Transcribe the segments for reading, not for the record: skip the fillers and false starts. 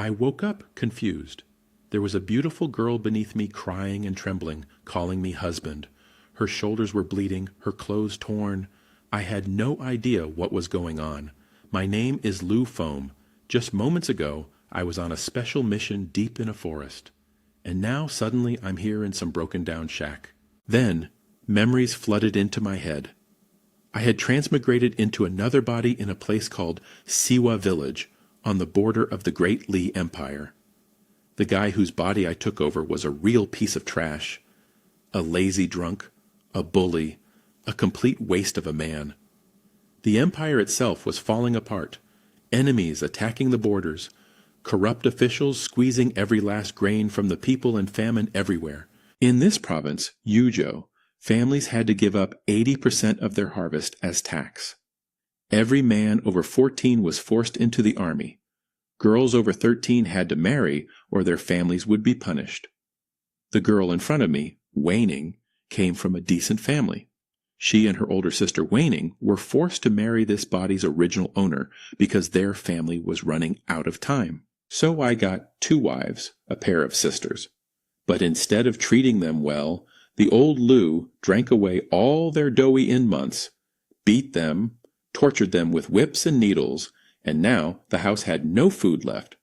I woke up confused. There was a beautiful girl beneath me crying and trembling, calling me husband. Her shoulders were bleeding, her clothes torn. I had no idea what was going on. My name is Lu Foam. Just moments ago, I was on a special mission deep in a forest. And now suddenly I'm here in some broken-down shack. Then, memories flooded into my head. I had transmigrated into another body in a place called Siwa Village, on the border of the Great Li Empire. The guy whose body I took over was a real piece of trash. A lazy drunk, a bully, a complete waste of a man. The empire itself was falling apart, enemies attacking the borders, corrupt officials squeezing every last grain from the people and famine everywhere. In this province, Yuzhou, families had to give up 80% of their harvest as tax. Every man over 14 was forced into the army. Girls over 13 had to marry or their families would be punished. The girl in front of me, Waning, came from a decent family. She and her older sister Waning were forced to marry this body's original owner because their family was running out of time. So I got 2 wives, a pair of sisters. But instead of treating them well, the old Lu drank away all their doughy in-months, beat them, tortured them with whips and needles, and now the house had no food left.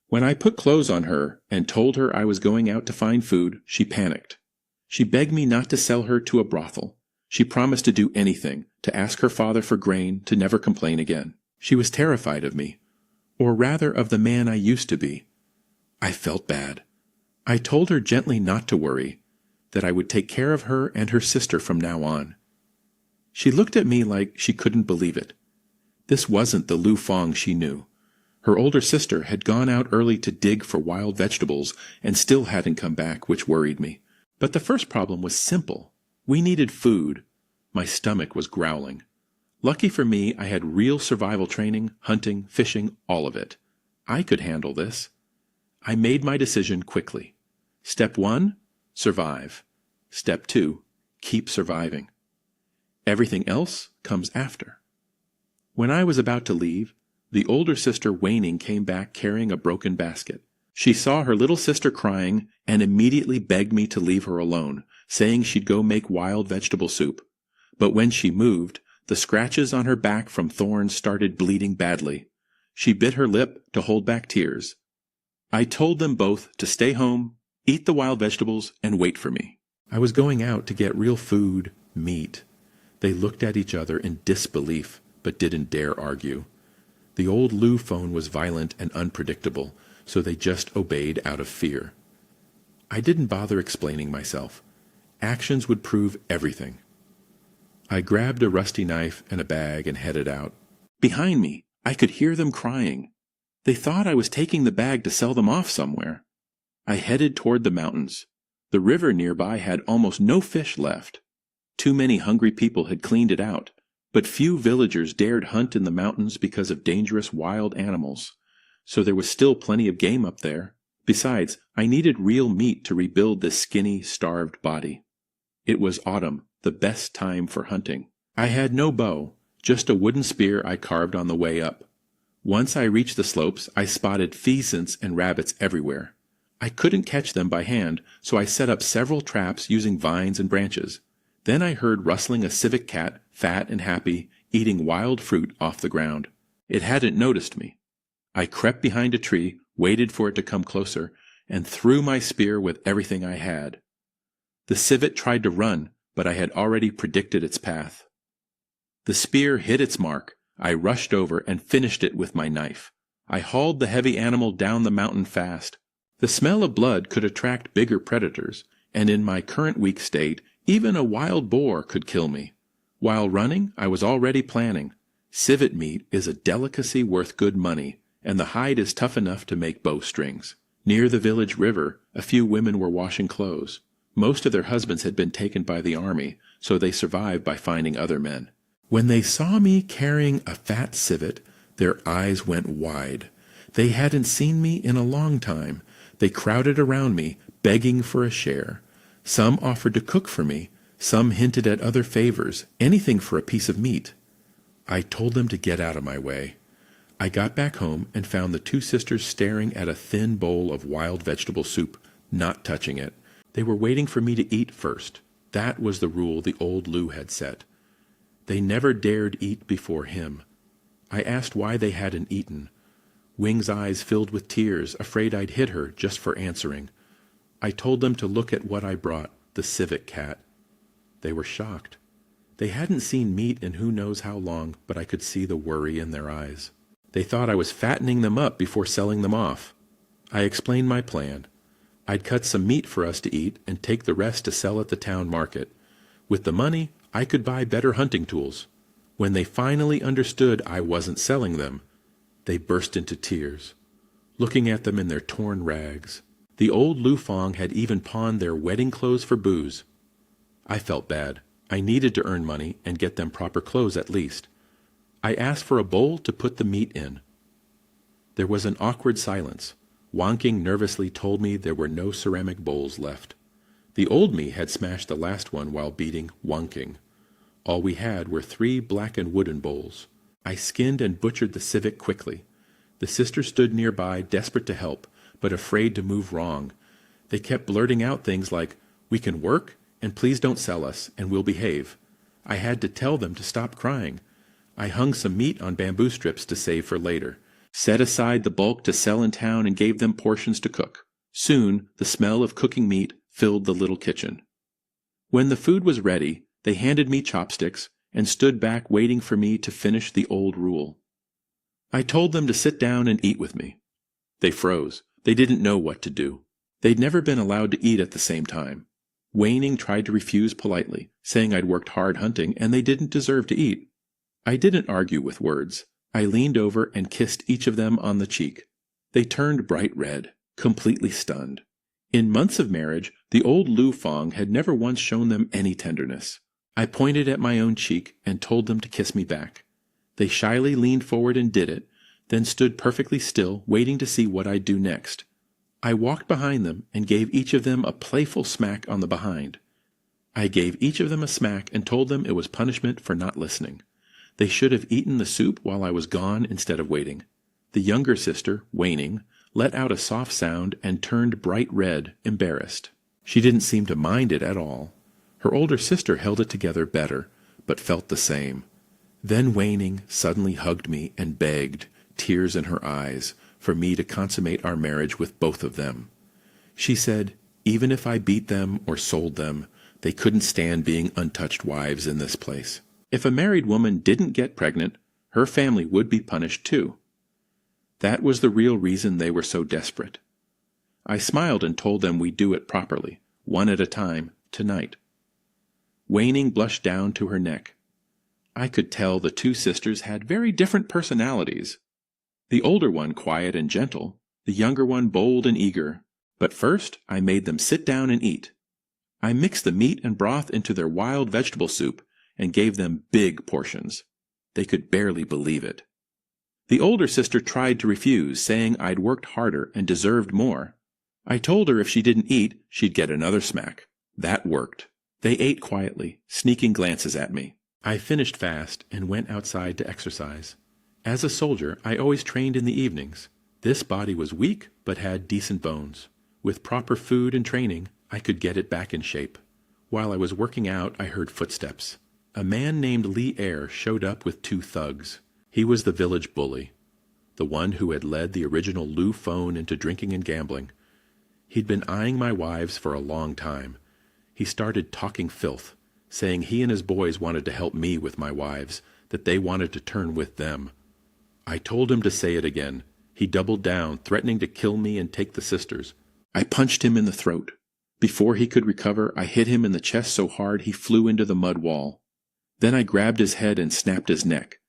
When I put clothes on her and told her I was going out to find food, she panicked. She begged me not to sell her to a brothel. She promised to do anything, to ask her father for grain, to never complain again. She was terrified of me, or rather of the man I used to be. I felt bad. I told her gently not to worry, that I would take care of her and her sister from now on. She looked at me like she couldn't believe it. This wasn't the Lu Fong she knew. Her older sister had gone out early to dig for wild vegetables and still hadn't come back, which worried me. But the first problem was simple. We needed food. My stomach was growling. Lucky for me, I had real survival training, hunting, fishing, all of it. I could handle this. I made my decision quickly. Step 1, survive. Step 2, keep surviving. Everything else comes after. When I was about to leave, the older sister Waning came back carrying a broken basket. She saw her little sister crying and immediately begged me to leave her alone, saying she'd go make wild vegetable soup. But when she moved, the scratches on her back from thorns started bleeding badly. She bit her lip to hold back tears. I told them both to stay home, eat the wild vegetables, and wait for me. I was going out to get real food, meat. They looked at each other in disbelief, but didn't dare argue. The old Lu phone was violent and unpredictable, so they just obeyed out of fear. I didn't bother explaining myself. Actions would prove everything. I grabbed a rusty knife and a bag and headed out. Behind me, I could hear them crying. They thought I was taking the bag to sell them off somewhere. I headed toward the mountains. The river nearby had almost no fish left. Too many hungry people had cleaned it out, but few villagers dared hunt in the mountains because of dangerous wild animals. So there was still plenty of game up there. Besides, I needed real meat to rebuild this skinny, starved body. It was autumn, the best time for hunting. I had no bow, just a wooden spear I carved on the way up. Once I reached the slopes, I spotted pheasants and rabbits everywhere. I couldn't catch them by hand, so I set up several traps using vines and branches. Then I heard rustling a civet cat, fat and happy, eating wild fruit off the ground. It hadn't noticed me. I crept behind a tree, waited for it to come closer, and threw my spear with everything I had. The civet tried to run, but I had already predicted its path. The spear hit its mark. I rushed over and finished it with my knife. I hauled the heavy animal down the mountain fast. The smell of blood could attract bigger predators, and in my current weak state, even a wild boar could kill me. While running, I was already planning. Civet meat is a delicacy worth good money, and the hide is tough enough to make bowstrings. Near the village river, a few women were washing clothes. Most of their husbands had been taken by the army, so they survived by finding other men. When they saw me carrying a fat civet, their eyes went wide. They hadn't seen me in a long time. They crowded around me, begging for a share. Some offered to cook for me. Some hinted at other favors, anything for a piece of meat. I told them to get out of my way. I got back home and found the two sisters staring at a thin bowl of wild vegetable soup, not touching it. They were waiting for me to eat first. That was the rule the old Lou had set. They never dared eat before him. I asked why they hadn't eaten. Wing's eyes filled with tears, afraid I'd hit her just for answering. I told them to look at what I brought, the civet cat. They were shocked. They hadn't seen meat in who knows how long, but I could see the worry in their eyes. They thought I was fattening them up before selling them off. I explained my plan. I'd cut some meat for us to eat and take the rest to sell at the town market. With the money, I could buy better hunting tools. When they finally understood I wasn't selling them, they burst into tears, looking at them in their torn rags. The old Lu Fong had even pawned their wedding clothes for booze. I felt bad. I needed to earn money and get them proper clothes at least. I asked for a bowl to put the meat in. There was an awkward silence. Wonking nervously told me there were no ceramic bowls left. The old me had smashed the last one while beating Wonking. All we had were 3 blackened wooden bowls. I skinned and butchered the civet quickly. The sisters stood nearby, desperate to help, but afraid to move wrong. They kept blurting out things like, "We can work, and please don't sell us, and we'll behave." I had to tell them to stop crying. I hung some meat on bamboo strips to save for later, set aside the bulk to sell in town, and gave them portions to cook. Soon, the smell of cooking meat filled the little kitchen. When the food was ready, they handed me chopsticks and stood back waiting for me to finish the old rule. I told them to sit down and eat with me. They froze. They didn't know what to do. They'd never been allowed to eat at the same time. Waning tried to refuse politely, saying I'd worked hard hunting and they didn't deserve to eat. I didn't argue with words. I leaned over and kissed each of them on the cheek. They turned bright red, completely stunned. In months of marriage, the old Lu Fong had never once shown them any tenderness. I pointed at my own cheek and told them to kiss me back. They shyly leaned forward and did it, then stood perfectly still, waiting to see what I'd do next. I walked behind them and gave each of them a playful smack on the behind. I gave each of them a smack and told them it was punishment for not listening. They should have eaten the soup while I was gone instead of waiting. The younger sister, Waning, let out a soft sound and turned bright red, embarrassed. She didn't seem to mind it at all. Her older sister held it together better, but felt the same. Then Waning suddenly hugged me and begged, tears in her eyes, for me to consummate our marriage with both of them. She said, even if I beat them or sold them, they couldn't stand being untouched wives in this place. If a married woman didn't get pregnant, her family would be punished too. That was the real reason they were so desperate. I smiled and told them we'd do it properly, one at a time, tonight. Waning blushed down to her neck. I could tell the two sisters had very different personalities. The older one quiet and gentle, the younger one bold and eager. But first I made them sit down and eat. I mixed the meat and broth into their wild vegetable soup and gave them big portions. They could barely believe it. The older sister tried to refuse, saying I'd worked harder and deserved more. I told her if she didn't eat, she'd get another smack. That worked. They ate quietly, sneaking glances at me. I finished fast and went outside to exercise. As a soldier, I always trained in the evenings. This body was weak, but had decent bones. With proper food and training, I could get it back in shape. While I was working out, I heard footsteps. A man named Lee Air showed up with 2 thugs. He was the village bully, the one who had led the original Lu Phone into drinking and gambling. He'd been eyeing my wives for a long time. He started talking filth, saying he and his boys wanted to help me with my wives, that they wanted to turn with them. I told him to say it again. He doubled down, threatening to kill me and take the sisters. I punched him in the throat. Before he could recover, I hit him in the chest so hard he flew into the mud wall. Then I grabbed his head and snapped his neck.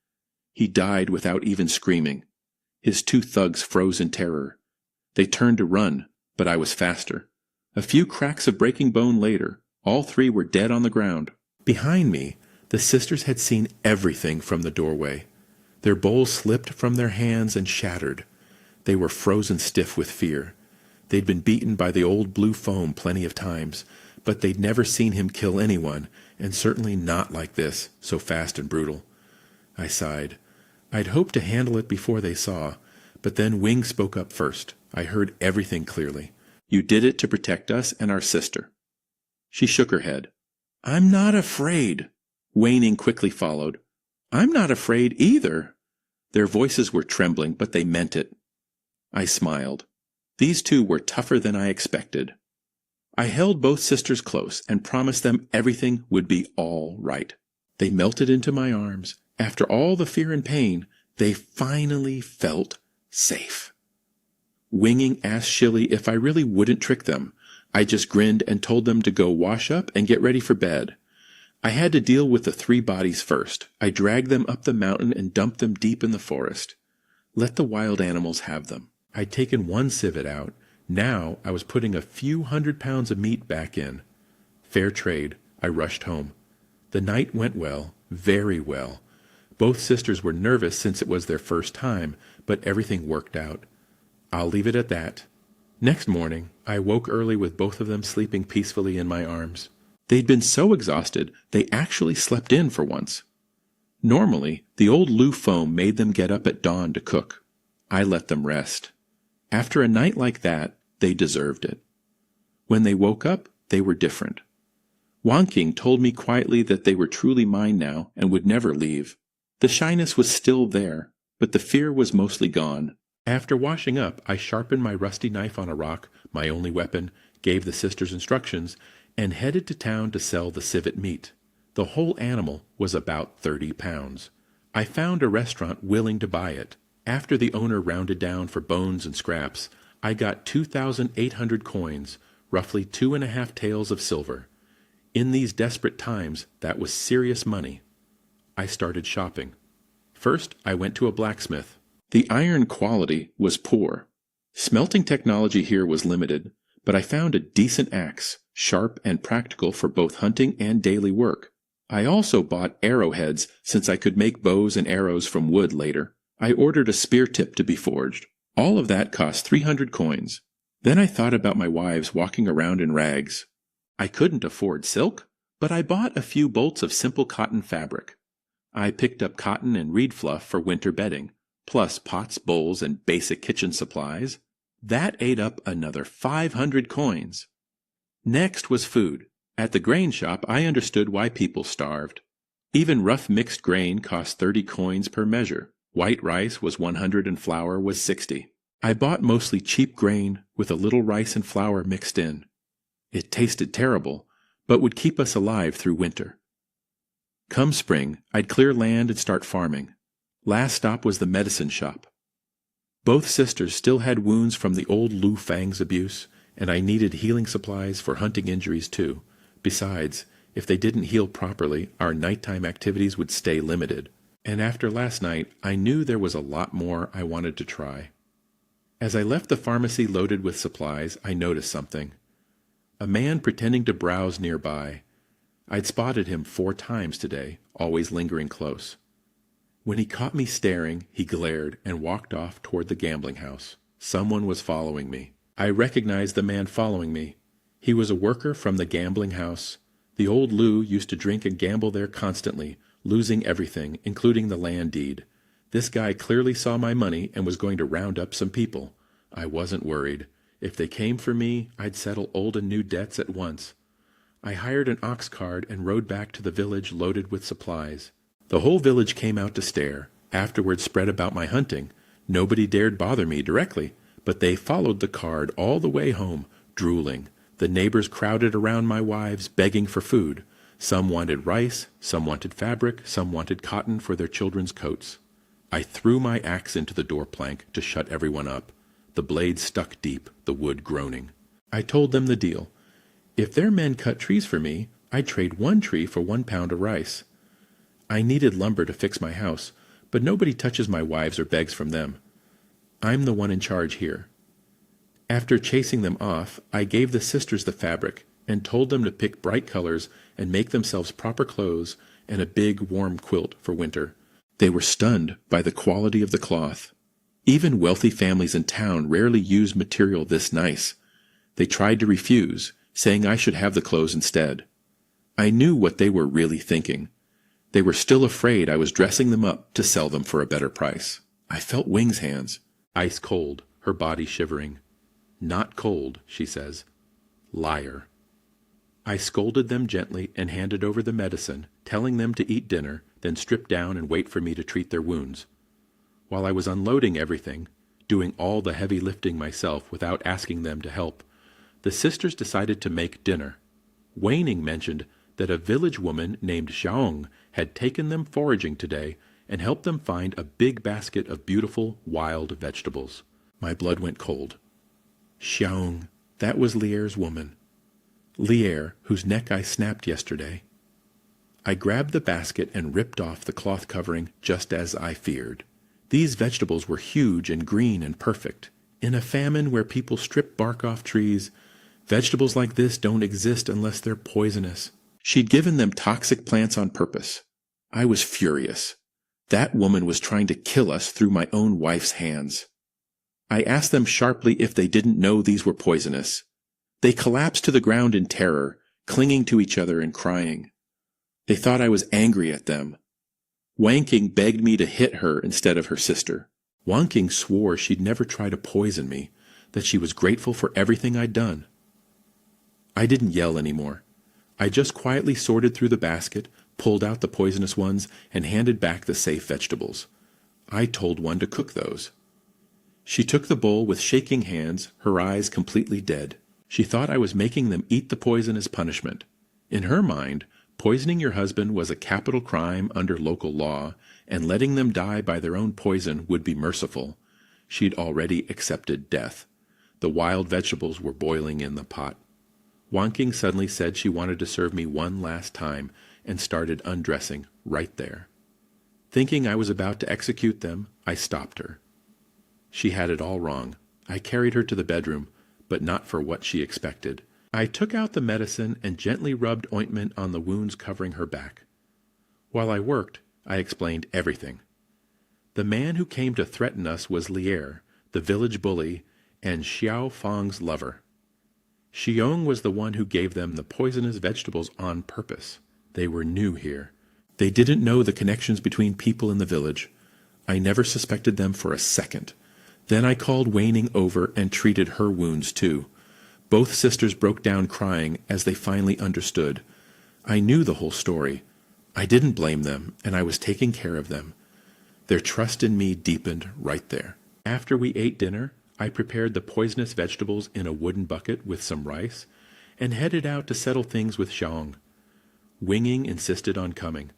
He died without even screaming. His 2 thugs froze in terror. They turned to run, but I was faster. A few cracks of breaking bone later, all 3 were dead on the ground. Behind me, the sisters had seen everything from the doorway. Their bowls slipped from their hands and shattered. They were frozen stiff with fear. They'd been beaten by the old Blue Foam plenty of times, but they'd never seen him kill anyone, and certainly not like this, so fast and brutal. I sighed. I'd hoped to handle it before they saw, but then Wing spoke up first. I heard everything clearly. "You did it to protect us and our sister." She shook her head. "I'm not afraid." Waning quickly followed. "I'm not afraid either." Their voices were trembling, but they meant it. I smiled. These two were tougher than I expected. I held both sisters close and promised them everything would be all right. They melted into my arms. After all the fear and pain, they finally felt safe. Winging asked Shilly if I really wouldn't trick them. I just grinned and told them to go wash up and get ready for bed. I had to deal with the 3 bodies first. I dragged them up the mountain and dumped them deep in the forest. Let the wild animals have them. I'd taken 1 civet out. Now I was putting a few 100 pounds of meat back in. Fair trade. I rushed home. The night went well, very well. Both sisters were nervous since it was their first time, but everything worked out. I'll leave it at that. Next morning, I woke early with both of them sleeping peacefully in my arms. They'd been so exhausted, they actually slept in for once. Normally, the old Lu foam made them get up at dawn to cook. I let them rest. After a night like that, they deserved it. When they woke up, they were different. Wanking told me quietly that they were truly mine now and would never leave. The shyness was still there, but the fear was mostly gone. After washing up, I sharpened my rusty knife on a rock, my only weapon, gave the sisters instructions, and headed to town to sell the civet meat. The whole animal was about 30 pounds. I found a restaurant willing to buy it. After the owner rounded down for bones and scraps, I got 2,800 coins, roughly 2.5 taels of silver. In these desperate times, that was serious money. I started shopping. First, I went to a blacksmith. The iron quality was poor. Smelting technology here was limited, but I found a decent axe, sharp and practical for both hunting and daily work. I also bought arrowheads since I could make bows and arrows from wood later. I ordered a spear tip to be forged. All of that cost 300 coins. Then I thought about my wives walking around in rags. I couldn't afford silk, but I bought a few bolts of simple cotton fabric. I picked up cotton and reed fluff for winter bedding, plus pots, bowls, and basic kitchen supplies. That ate up another 500 coins. Next was food. At the grain shop, I understood why people starved. Even rough mixed grain cost 30 coins per measure. White rice was 100 and flour was 60. I bought mostly cheap grain with a little rice and flour mixed in. It tasted terrible, but would keep us alive through winter. Come spring, I'd clear land and start farming. Last stop was the medicine shop. Both sisters still had wounds from the old Lu Fang's abuse, and I needed healing supplies for hunting injuries too. Besides, if they didn't heal properly, our nighttime activities would stay limited. And after last night, I knew there was a lot more I wanted to try. As I left the pharmacy loaded with supplies, I noticed something. A man pretending to browse nearby. I'd spotted him 4 times today, always lingering close. When he caught me staring, he glared and walked off toward the gambling house. Someone was following me. I recognized the man following me. He was a worker from the gambling house. The old Lu used to drink and gamble there constantly, losing everything, including the land deed. This guy clearly saw my money and was going to round up some people. I wasn't worried. If they came for me, I'd settle old and new debts at once. I hired an ox cart and rode back to the village loaded with supplies. The whole village came out to stare, afterward spread about my hunting. Nobody dared bother me directly, but they followed the cart all the way home, drooling. The neighbors crowded around my wives, begging for food. Some wanted rice, some wanted fabric, some wanted cotton for their children's coats. I threw my axe into the door plank to shut everyone up. The blade stuck deep, the wood groaning. I told them the deal. If their men cut trees for me, I'd trade 1 tree for 1 pound of rice. I needed lumber to fix my house, but nobody touches my wives or begs from them. I'm the one in charge here. After chasing them off, I gave the sisters the fabric and told them to pick bright colors and make themselves proper clothes and a big, warm quilt for winter. They were stunned by the quality of the cloth. Even wealthy families in town rarely use material this nice. They tried to refuse, saying I should have the clothes instead. I knew what they were really thinking. They were still afraid I was dressing them up to sell them for a better price. I felt Wing's hands. Ice cold, her body shivering. Not cold, she says. Liar. I scolded them gently and handed over the medicine, telling them to eat dinner, then strip down and wait for me to treat their wounds. While I was unloading everything, doing all the heavy lifting myself without asking them to help, the sisters decided to make dinner. Waning mentioned that a village woman named Xiaong had taken them foraging today and helped them find a big basket of beautiful, wild vegetables. My blood went cold. Xiaong, that was Lier's woman. Lier, whose neck I snapped yesterday. I grabbed the basket and ripped off the cloth covering just as I feared. These vegetables were huge and green and perfect. In a famine where people strip bark off trees, vegetables like this don't exist unless they're poisonous. She'd given them toxic plants on purpose. I was furious. That woman was trying to kill us through my own wife's hands. I asked them sharply if they didn't know these were poisonous. They collapsed to the ground in terror, clinging to each other and crying. They thought I was angry at them. Wanking begged me to hit her instead of her sister. Wanking swore she'd never try to poison me, that she was grateful for everything I'd done. I didn't yell anymore. I just quietly sorted through the basket, pulled out the poisonous ones, and handed back the safe vegetables. I told one to cook those. She took the bowl with shaking hands, her eyes completely dead. She thought I was making them eat the poison as punishment. In her mind, poisoning your husband was a capital crime under local law, and letting them die by their own poison would be merciful. She'd already accepted death. The wild vegetables were boiling in the pot. Wanking suddenly said she wanted to serve me one last time and started undressing right there. Thinking I was about to execute them, I stopped her. She had it all wrong. I carried her to the bedroom, but not for what she expected. I took out the medicine and gently rubbed ointment on the wounds covering her back. While I worked, I explained everything. The man who came to threaten us was Lier, the village bully, and Xiao Fang's lover. Xiong was the one who gave them the poisonous vegetables on purpose. They were new here. They didn't know the connections between people in the village. I never suspected them for a second. Then I called Waning over and treated her wounds too. Both sisters broke down crying as they finally understood. I knew the whole story. I didn't blame them, and I was taking care of them. Their trust in me deepened right there. After we ate dinner, I prepared the poisonous vegetables in a wooden bucket with some rice, and headed out to settle things with Xiaong. Winging insisted on coming.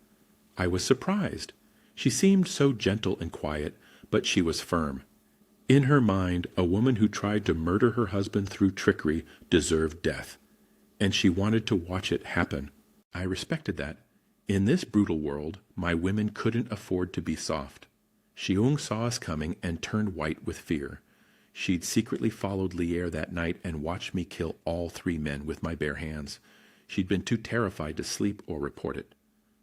I was surprised. She seemed so gentle and quiet, but she was firm. In her mind, a woman who tried to murder her husband through trickery deserved death, and she wanted to watch it happen. I respected that. In this brutal world, my women couldn't afford to be soft. Xiong saw us coming and turned white with fear. She'd secretly followed Lier that night and watched me kill all 3 men with my bare hands. She'd been too terrified to sleep or report it.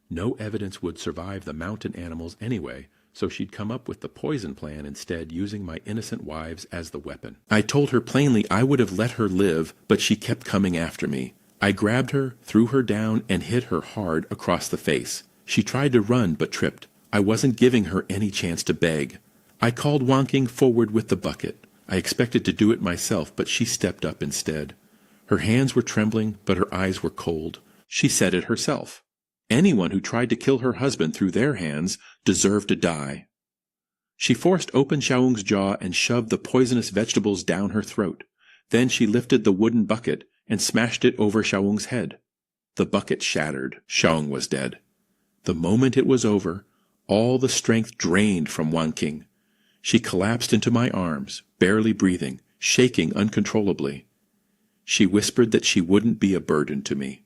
No evidence would survive the mountain animals anyway, so she'd come up with the poison plan instead, using my innocent wives as the weapon. I told her plainly I would have let her live, but she kept coming after me. I grabbed her, threw her down, and hit her hard across the face. She tried to run but tripped. I wasn't giving her any chance to beg. I called Wanking forward with the bucket. I expected to do it myself, but she stepped up instead. Her hands were trembling, but her eyes were cold. She said it herself. Anyone who tried to kill her husband through their hands deserved to die. She forced open Xiaong's jaw and shoved the poisonous vegetables down her throat. Then she lifted the wooden bucket and smashed it over Xiaong's head. The bucket shattered. Xiaong was dead. The moment it was over, all the strength drained from Wanking. She collapsed into my arms, barely breathing, shaking uncontrollably. She whispered that she wouldn't be a burden to me.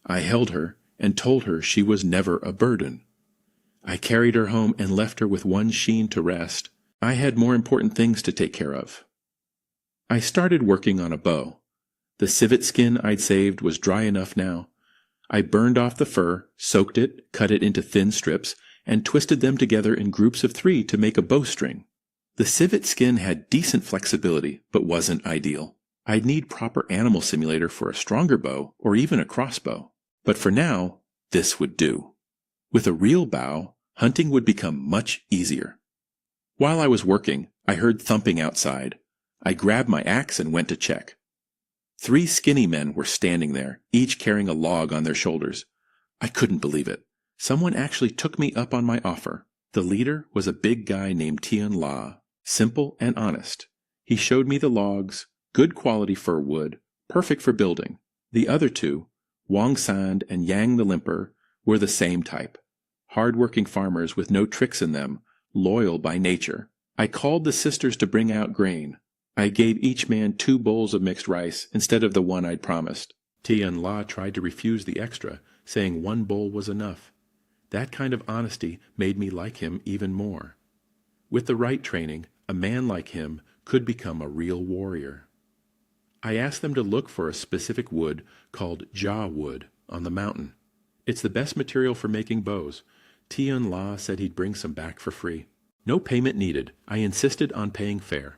I held her and told her she was never a burden. I carried her home and left her with one sheen to rest. I had more important things to take care of. I started working on a bow. The civet skin I'd saved was dry enough now. I burned off the fur, soaked it, cut it into thin strips, and twisted them together in groups of 3 to make a bowstring. The civet skin had decent flexibility, but wasn't ideal. I'd need proper animal simulator for a stronger bow, or even a crossbow. But for now, this would do. With a real bow, hunting would become much easier. While I was working, I heard thumping outside. I grabbed my axe and went to check. 3 skinny men were standing there, each carrying a log on their shoulders. I couldn't believe it. Someone actually took me up on my offer. The leader was a big guy named Tian La, simple and honest. He showed me the logs, good quality fir wood, perfect for building. The other 2, Wang Sand and Yang the Limper, were the same type. Hard-working farmers with no tricks in them, loyal by nature. I called the sisters to bring out grain. I gave each man 2 bowls of mixed rice instead of the one I'd promised. Tian La tried to refuse the extra, saying 1 bowl was enough. That kind of honesty made me like him even more. With the right training, a man like him could become a real warrior. I asked them to look for a specific wood called Jia wood on the mountain. It's the best material for making bows. Tian La said he'd bring some back for free. No payment needed. I insisted on paying fair.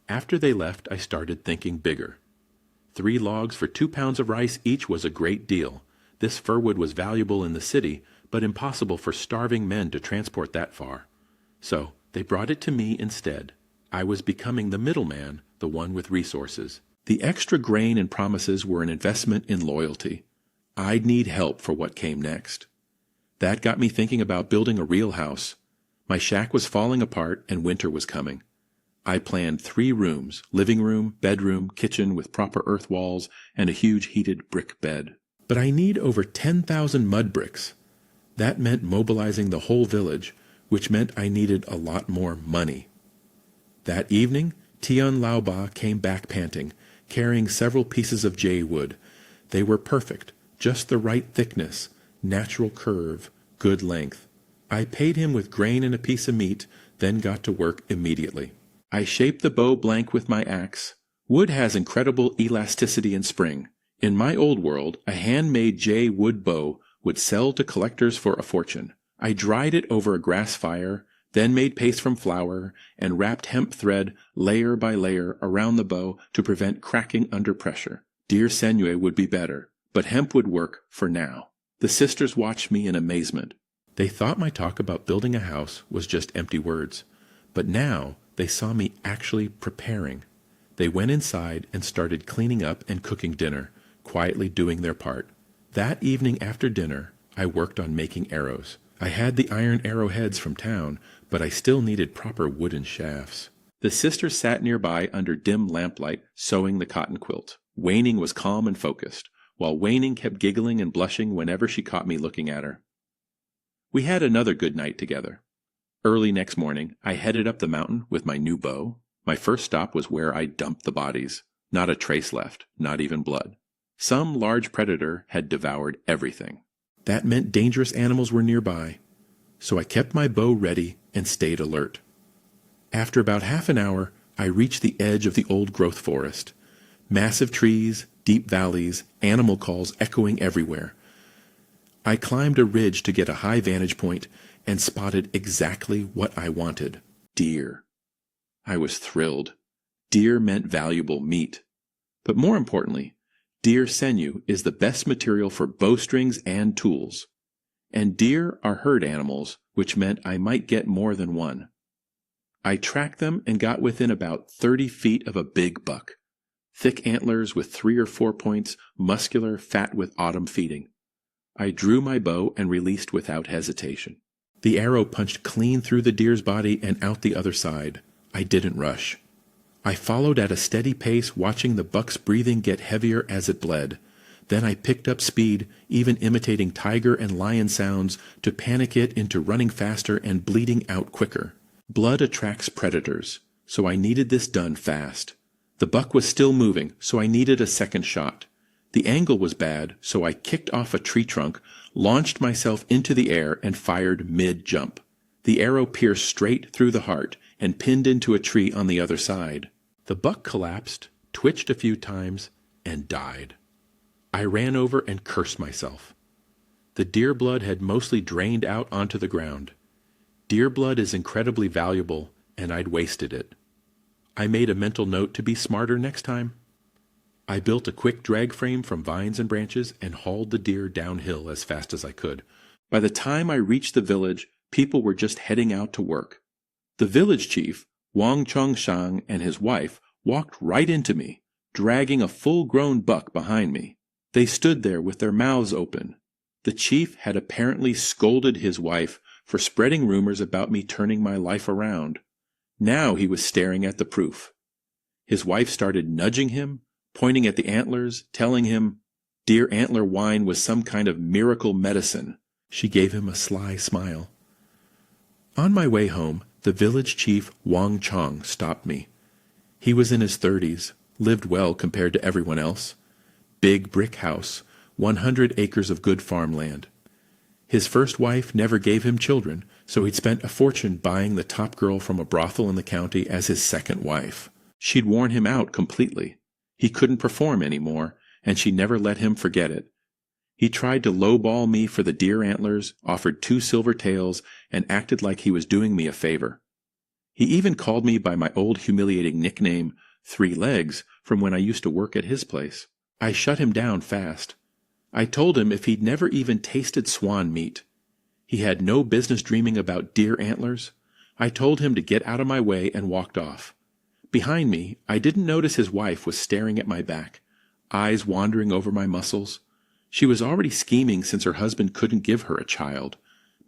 After they left, I started thinking bigger. 3 logs for 2 pounds of rice each was a great deal. This fir wood was valuable in the city, but impossible for starving men to transport that far. So they brought it to me instead. I was becoming the middleman, the one with resources. The extra grain and promises were an investment in loyalty. I'd need help for what came next. That got me thinking about building a real house. My shack was falling apart and winter was coming. I planned 3 rooms, living room, bedroom, kitchen with proper earth walls, and a huge heated brick bed. But I need over 10,000 mud bricks. That meant mobilizing the whole village, which meant I needed a lot more money. That evening, Tian Laoba came back panting, carrying several pieces of jade wood. They were perfect, just the right thickness, natural curve, good length. I paid him with grain and a piece of meat, then got to work immediately. I shaped the bow blank with my axe. Wood has incredible elasticity and spring. In my old world, a handmade jade wood bow would sell to collectors for a fortune. I dried it over a grass fire, then made paste from flour, and wrapped hemp thread layer by layer around the bow to prevent cracking under pressure. Deer Senue would be better, but hemp would work for now. The sisters watched me in amazement. They thought my talk about building a house was just empty words, but now they saw me actually preparing. They went inside and started cleaning up and cooking dinner, quietly doing their part. That evening after dinner, I worked on making arrows. I had the iron arrowheads from town, but I still needed proper wooden shafts. The sisters sat nearby under dim lamplight, sewing the cotton quilt. Waning was calm and focused, while Waning kept giggling and blushing whenever she caught me looking at her. We had another good night together. Early next morning, I headed up the mountain with my new bow. My first stop was where I dumped the bodies. Not a trace left, not even blood. Some large predator had devoured everything. That meant dangerous animals were nearby, so I kept my bow ready and stayed alert. After about half an hour, I reached the edge of the old-growth forest. Massive trees, deep valleys, animal calls echoing everywhere. I climbed a ridge to get a high vantage point and spotted exactly what I wanted: deer. I was thrilled. Deer meant valuable meat. But more importantly, deer sinew is the best material for bowstrings and tools. And deer are herd animals, which meant I might get more than one. I tracked them and got within about 30 feet of a big buck. Thick antlers with 3 or 4 points, muscular, fat with autumn feeding. I drew my bow and released without hesitation. The arrow punched clean through the deer's body and out the other side. I didn't rush. I followed at a steady pace, watching the buck's breathing get heavier as it bled. Then I picked up speed, even imitating tiger and lion sounds, to panic it into running faster and bleeding out quicker. Blood attracts predators, so I needed this done fast. The buck was still moving, so I needed a second shot. The angle was bad, so I kicked off a tree trunk, launched myself into the air, and fired mid-jump. The arrow pierced straight through the heart and pinned into a tree on the other side. The buck collapsed, twitched a few times, and died. I ran over and cursed myself. The deer blood had mostly drained out onto the ground. Deer blood is incredibly valuable, and I'd wasted it. I made a mental note to be smarter next time. I built a quick drag frame from vines and branches and hauled the deer downhill as fast as I could. By the time I reached the village, people were just heading out to work. The village chief, Wang Chongshang, and his wife walked right into me, dragging a full-grown buck behind me. They stood there with their mouths open. The chief had apparently scolded his wife for spreading rumors about me turning my life around. Now he was staring at the proof. His wife started nudging him, pointing at the antlers, telling him deer antler wine was some kind of miracle medicine. She gave him a sly smile. On my way home, the village chief Wang Chong stopped me. He was in his 30s, lived well compared to everyone else. Big brick house, 100 acres of good farmland. His first wife never gave him children, so he'd spent a fortune buying the top girl from a brothel in the county as his second wife. She'd worn him out completely. He couldn't perform anymore, and she never let him forget it. He tried to lowball me for the deer antlers, offered 2 silver tails, and acted like he was doing me a favor. He even called me by my old humiliating nickname, 3 Legs, from when I used to work at his place. I shut him down fast. I told him if he'd never even tasted swan meat. He had no business dreaming about deer antlers. I told him to get out of my way and walked off. Behind me, I didn't notice his wife was staring at my back, eyes wandering over my muscles. She was already scheming since her husband couldn't give her a child.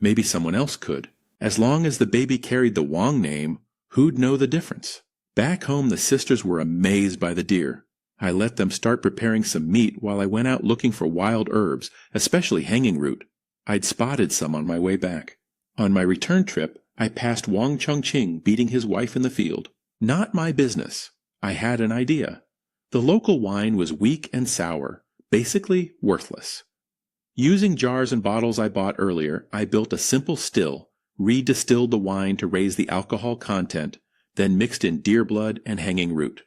Maybe someone else could. As long as the baby carried the Wang name, who'd know the difference? Back home, the sisters were amazed by the deer. I let them start preparing some meat while I went out looking for wild herbs, especially hanging root. I'd spotted some on my way back. On my return trip, I passed Wang Chongqing beating his wife in the field. Not my business. I had an idea. The local wine was weak and sour, basically worthless. Using jars and bottles I bought earlier, I built a simple still, redistilled the wine to raise the alcohol content, then mixed in deer blood and hanging root.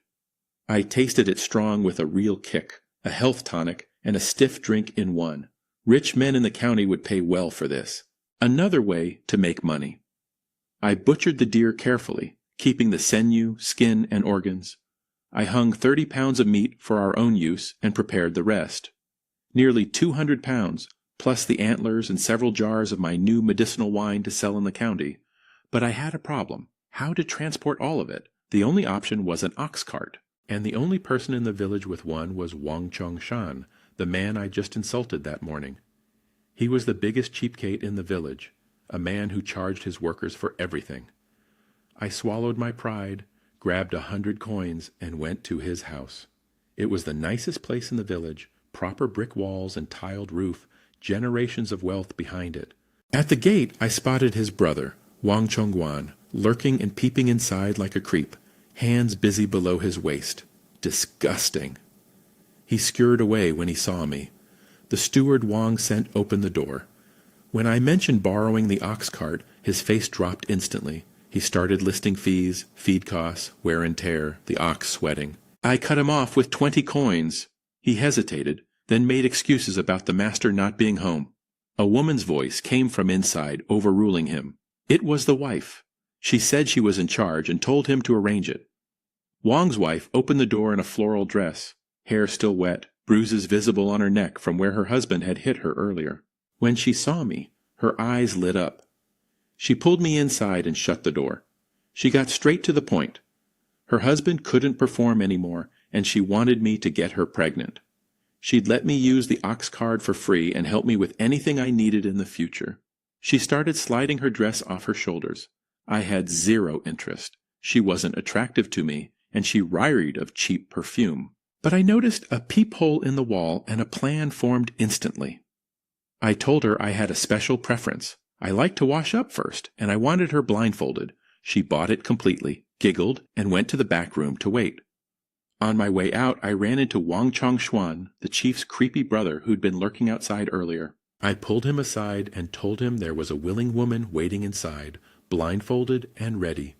I tasted it strong with a real kick, a health tonic, and a stiff drink in one. Rich men in the county would pay well for this. Another way to make money. I butchered the deer carefully, keeping the sinew, skin, and organs. I hung 30 pounds of meat for our own use and prepared the rest. Nearly 200 pounds, plus the antlers and several jars of my new medicinal wine to sell in the county. But I had a problem. How to transport all of it? The only option was an ox cart. And the only person in the village with one was Wang Chongshan, the man I just insulted that morning. He was the biggest cheapskate in the village, a man who charged his workers for everything. I swallowed my pride, grabbed 100 coins, and went to his house. It was the nicest place in the village, proper brick walls and tiled roof, generations of wealth behind it. At the gate I spotted his brother, Wang Chongguan, lurking and peeping inside like a creep, hands busy below his waist. Disgusting. He scurried away when he saw me. The steward Wang sent opened the door. When I mentioned borrowing the ox cart, his face dropped instantly. He started listing fees, feed costs, wear and tear, the ox sweating. I cut him off with 20 coins. He hesitated, then made excuses about the master not being home. A woman's voice came from inside, overruling him. It was the wife. She said she was in charge and told him to arrange it. Wang's wife opened the door in a floral dress, hair still wet, bruises visible on her neck from where her husband had hit her earlier. When she saw me, her eyes lit up. She pulled me inside and shut the door. She got straight to the point. Her husband couldn't perform anymore, and she wanted me to get her pregnant. She'd let me use the ox cart for free and help me with anything I needed in the future. She started sliding her dress off her shoulders. I had zero interest. She wasn't attractive to me, and she reeked of cheap perfume. But I noticed a peephole in the wall, and a plan formed instantly. I told her I had a special preference. I liked to wash up first, and I wanted her blindfolded. She bought it completely, giggled, and went to the back room to wait. On my way out, I ran into Wang Chongshuan, the chief's creepy brother who'd been lurking outside earlier. I pulled him aside and told him there was a willing woman waiting inside, blindfolded and ready.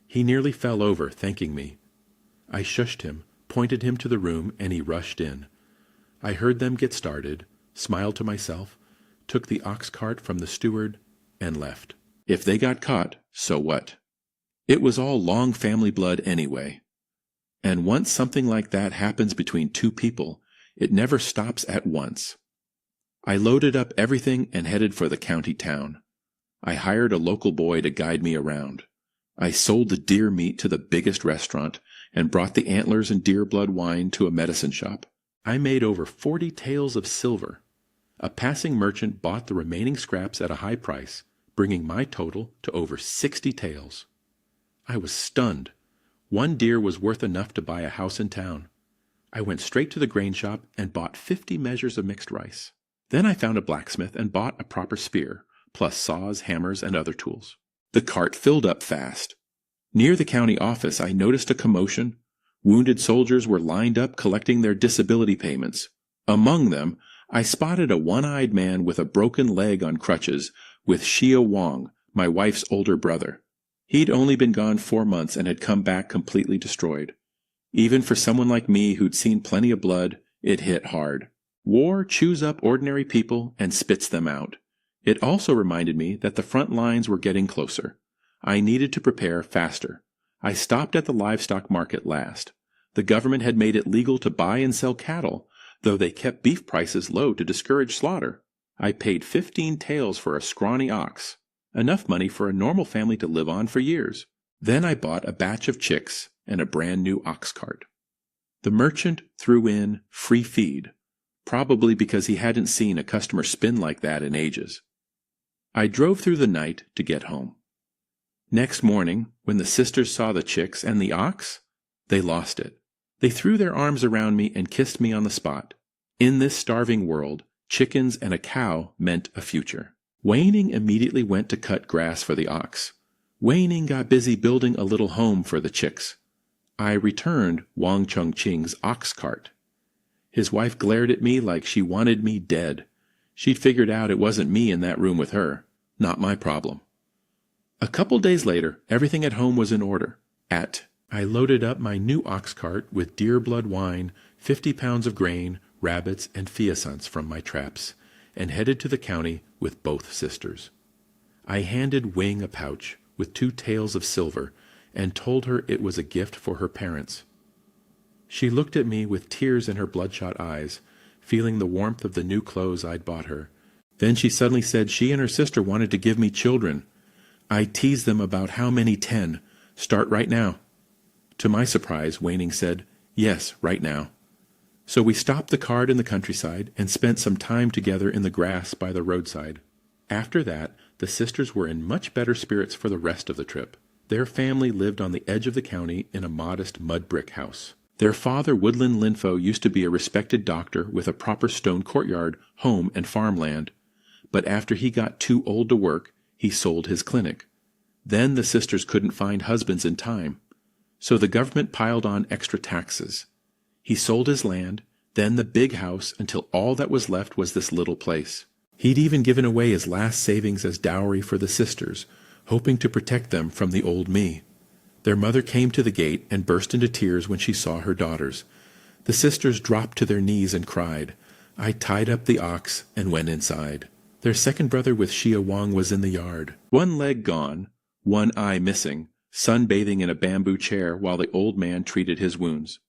He nearly fell over, thanking me. I shushed him, pointed him to the room, and he rushed in. I heard them get started, smiled to myself, took the ox cart from the steward, and left. If they got caught, so what? It was all long family blood anyway. And once something like that happens between two people, it never stops at once. I loaded up everything and headed for the county town. I hired a local boy to guide me around. I sold the deer meat to the biggest restaurant and brought the antlers and deer blood wine to a medicine shop. I made over 40 taels of silver. A passing merchant bought the remaining scraps at a high price, bringing my total to over 60 taels. I was stunned. One deer was worth enough to buy a house in town. I went straight to the grain shop and bought 50 measures of mixed rice. Then I found a blacksmith and bought a proper spear, plus saws, hammers, and other tools. The cart filled up fast. Near the county office, I noticed a commotion. Wounded soldiers were lined up collecting their disability payments. Among them, I spotted a one-eyed man with a broken leg on crutches with Shia Wong, my wife's older brother. He'd only been gone 4 months and had come back completely destroyed. Even for someone like me who'd seen plenty of blood, it hit hard. War chews up ordinary people and spits them out. It also reminded me that the front lines were getting closer. I needed to prepare faster. I stopped at the livestock market last. The government had made it legal to buy and sell cattle, though they kept beef prices low to discourage slaughter. I paid 15 taels for a scrawny ox, enough money for a normal family to live on for years. Then I bought a batch of chicks and a brand new ox cart. The merchant threw in free feed, probably because he hadn't seen a customer spin like that in ages. I drove through the night to get home. Next morning, when the sisters saw the chicks and the ox, they lost it. They threw their arms around me and kissed me on the spot. In this starving world, chickens and a cow meant a future. Waning immediately went to cut grass for the ox. Waning got busy building a little home for the chicks. I returned Wang Chongqing's ox cart. His wife glared at me like she wanted me dead. She'd figured out it wasn't me in that room with her. Not my problem. A couple days later, everything at home was in order. I loaded up my new ox cart with deer blood wine, 50 pounds of grain, rabbits, and pheasants from my traps, and headed to the county with both sisters. I handed Wing a pouch with 2 taels of silver and told her it was a gift for her parents. She looked at me with tears in her bloodshot eyes, feeling the warmth of the new clothes I'd bought her. Then she suddenly said she and her sister wanted to give me children. I teased them about how many 10. Start right now. To my surprise, Waning said, yes, right now. So we stopped the cart in the countryside and spent some time together in the grass by the roadside. After that, the sisters were in much better spirits for the rest of the trip. Their family lived on the edge of the county in a modest mud brick house. Their father, Woodland Linfo, used to be a respected doctor with a proper stone courtyard, home, and farmland. But after he got too old to work, he sold his clinic. Then the sisters couldn't find husbands in time. So the government piled on extra taxes. He sold his land, then the big house, until all that was left was this little place. He'd even given away his last savings as dowry for the sisters, hoping to protect them from the old me. Their mother came to the gate and burst into tears when she saw her daughters. The sisters dropped to their knees and cried. I tied up the ox and went inside. Their second brother with Shia Wang was in the yard. One leg gone, one eye missing, sunbathing in a bamboo chair while the old man treated his wounds.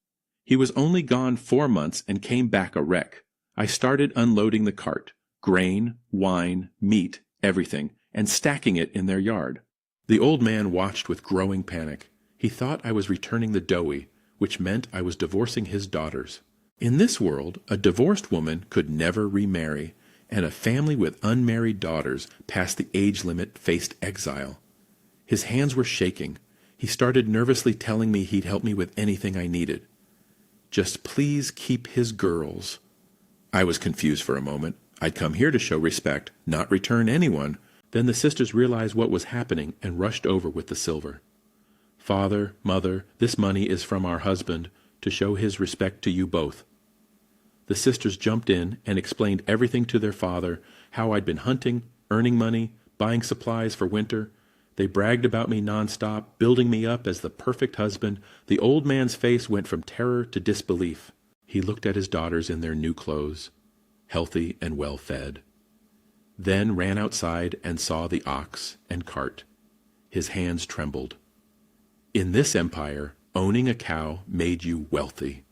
He was only gone 4 months and came back a wreck. I started unloading the cart, grain, wine, meat, everything, and stacking it in their yard. The old man watched with growing panic. He thought I was returning the doughy, which meant I was divorcing his daughters. In this world, a divorced woman could never remarry, and a family with unmarried daughters past the age limit faced exile. His hands were shaking. He started nervously telling me he'd help me with anything I needed. Just please keep his girls. I was confused for a moment. I'd come here to show respect, not return anyone. Then the sisters realized what was happening and rushed over with the silver. Father, mother, this money is from our husband to show his respect to you both. The sisters jumped in and explained everything to their father, how I'd been hunting, earning money, buying supplies for winter. They bragged about me nonstop, building me up as the perfect husband. The old man's face went from terror to disbelief. He looked at his daughters in their new clothes, healthy and well-fed. Then ran outside and saw the ox and cart. His hands trembled. In this empire, owning a cow made you wealthy.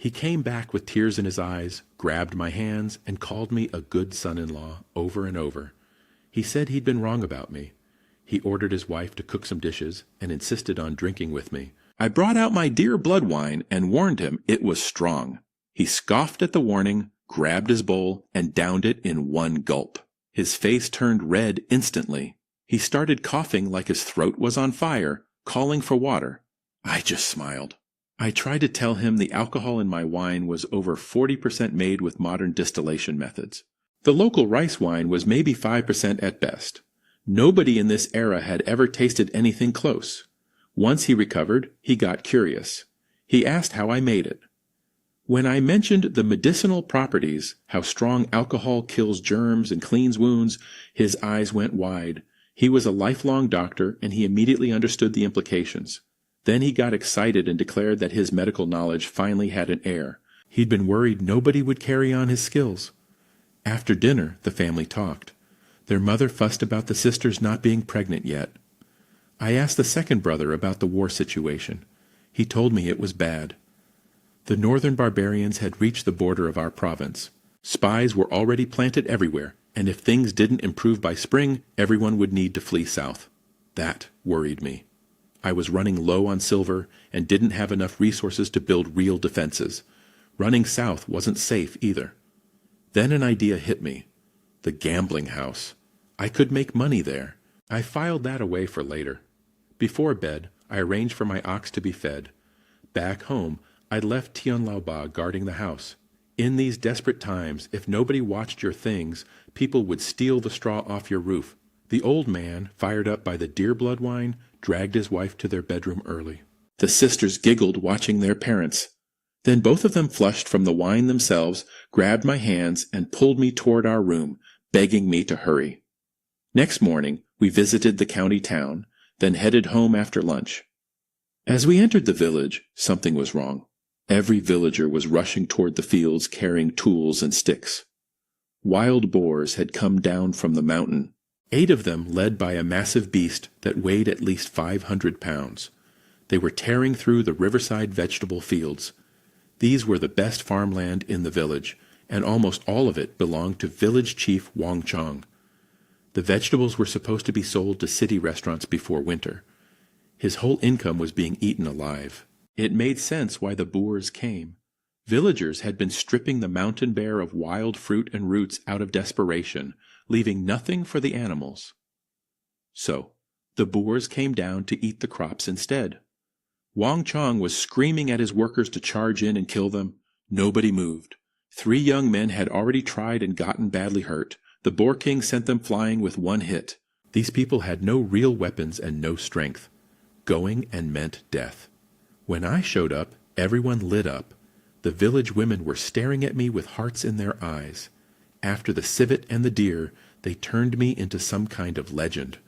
He came back with tears in his eyes, grabbed my hands, and called me a good son-in-law over and over. He said he'd been wrong about me. He ordered his wife to cook some dishes and insisted on drinking with me. I brought out my dear blood wine and warned him it was strong. He scoffed at the warning, grabbed his bowl, and downed it in one gulp. His face turned red instantly. He started coughing like his throat was on fire, calling for water. I just smiled. I tried to tell him the alcohol in my wine was over 40% made with modern distillation methods. The local rice wine was maybe 5% at best. Nobody in this era had ever tasted anything close. Once he recovered, he got curious. He asked how I made it. When I mentioned the medicinal properties, how strong alcohol kills germs and cleans wounds, his eyes went wide. He was a lifelong doctor, and he immediately understood the implications. Then he got excited and declared that his medical knowledge finally had an heir. He'd been worried nobody would carry on his skills. After dinner, the family talked. Their mother fussed about the sisters not being pregnant yet. I asked the second brother about the war situation. He told me it was bad. The northern barbarians had reached the border of our province. Spies were already planted everywhere, and if things didn't improve by spring, everyone would need to flee south. That worried me. I was running low on silver and didn't have enough resources to build real defenses. Running south wasn't safe either. Then an idea hit me. The gambling house. I could make money there. I filed that away for later. Before bed, I arranged for my ox to be fed. Back home, I'd left Tianlaoba guarding the house. In these desperate times, if nobody watched your things, people would steal the straw off your roof. The old man, fired up by the deer blood wine, dragged his wife to their bedroom early. The sisters giggled watching their parents. Then both of them flushed from the wine themselves, grabbed my hands, and pulled me toward our room, begging me to hurry. Next morning, we visited the county town, then headed home after lunch. As we entered the village, something was wrong. Every villager was rushing toward the fields carrying tools and sticks. Wild boars had come down from the mountain, 8 of them led by a massive beast that weighed at least 500 pounds. They were tearing through the riverside vegetable fields. These were the best farmland in the village, and almost all of it belonged to village chief Wang Chong. The vegetables were supposed to be sold to city restaurants before winter. His whole income was being eaten alive. It made sense why the boers came. Villagers had been stripping the mountain bear of wild fruit and roots out of desperation, leaving nothing for the animals. So, the boers came down to eat the crops instead. Wang Chong was screaming at his workers to charge in and kill them. Nobody moved. 3 young men had already tried and gotten badly hurt. The Boar King sent them flying with 1 hit. These people had no real weapons and no strength. Going and meant death. When I showed up, everyone lit up. The village women were staring at me with hearts in their eyes. After the civet and the deer, they turned me into some kind of legend.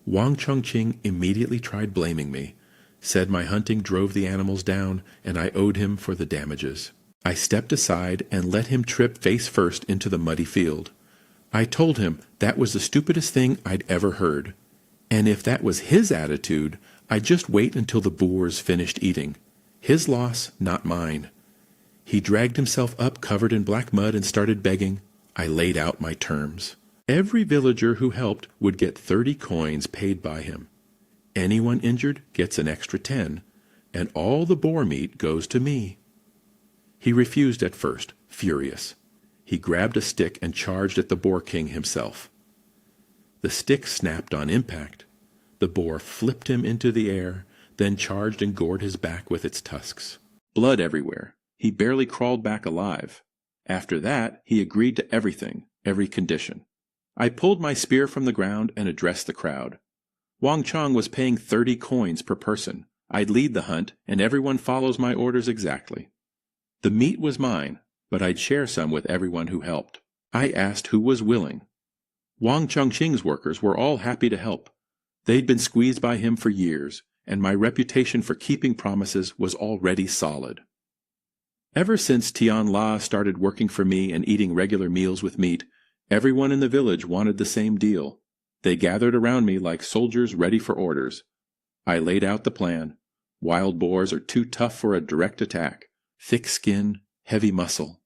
Wang Chongqing immediately tried blaming me, said my hunting drove the animals down, and I owed him for the damages. I stepped aside and let him trip face first into the muddy field. I told him that was the stupidest thing I'd ever heard. And if that was his attitude, I'd just wait until the boers finished eating. His loss, not mine. He dragged himself up covered in black mud and started begging. I laid out my terms. Every villager who helped would get 30 coins paid by him. Anyone injured gets an extra 10, and all the boar meat goes to me. He refused at first, furious. He grabbed a stick and charged at the Boar King himself. The stick snapped on impact. The boar flipped him into the air, then charged and gored his back with its tusks. Blood everywhere. He barely crawled back alive. After that, he agreed to everything, every condition. I pulled my spear from the ground and addressed the crowd. Wang Chong was paying 30 coins per person. I'd lead the hunt, and everyone follows my orders exactly. The meat was mine, but I'd share some with everyone who helped. I asked who was willing. Wang Chongqing's workers were all happy to help. They'd been squeezed by him for years, and my reputation for keeping promises was already solid. Ever since Tian La started working for me and eating regular meals with meat, everyone in the village wanted the same deal. They gathered around me like soldiers ready for orders. I laid out the plan. Wild boars are too tough for a direct attack. thick skin, heavy muscle.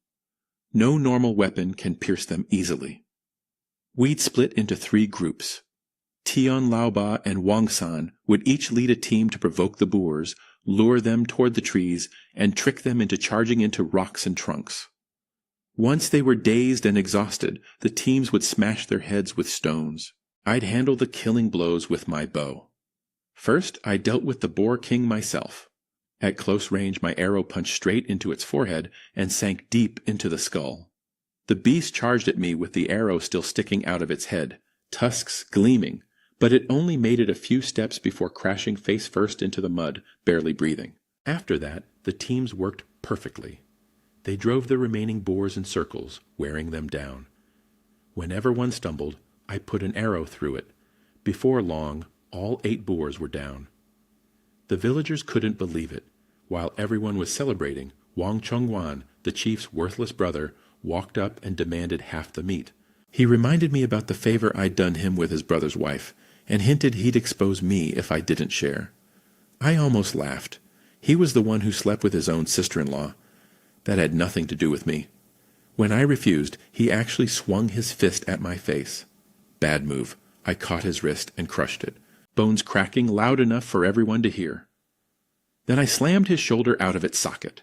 No normal weapon can pierce them easily. We'd split into 3 groups. Tian Laoba and Wang San would each lead a team to provoke the boars, lure them toward the trees, and trick them into charging into rocks and trunks. Once they were dazed and exhausted, the teams would smash their heads with stones. I'd handle the killing blows with my bow. First, I dealt with the boar king myself. At close range, my arrow punched straight into its forehead and sank deep into the skull. The beast charged at me with the arrow still sticking out of its head, tusks gleaming, but it only made it a few steps before crashing face first into the mud, barely breathing. After that, the teams worked perfectly. They drove the remaining boars in circles, wearing them down. Whenever one stumbled, I put an arrow through it. Before long, all 8 boars were down. The villagers couldn't believe it. While everyone was celebrating, Wang Chongwan, the chief's worthless brother, walked up and demanded half the meat. He reminded me about the favor I'd done him with his brother's wife, and hinted he'd expose me if I didn't share. I almost laughed. He was the one who slept with his own sister-in-law. That had nothing to do with me. When I refused, he actually swung his fist at my face. Bad move. I caught his wrist and crushed it, bones cracking loud enough for everyone to hear. Then I slammed his shoulder out of its socket.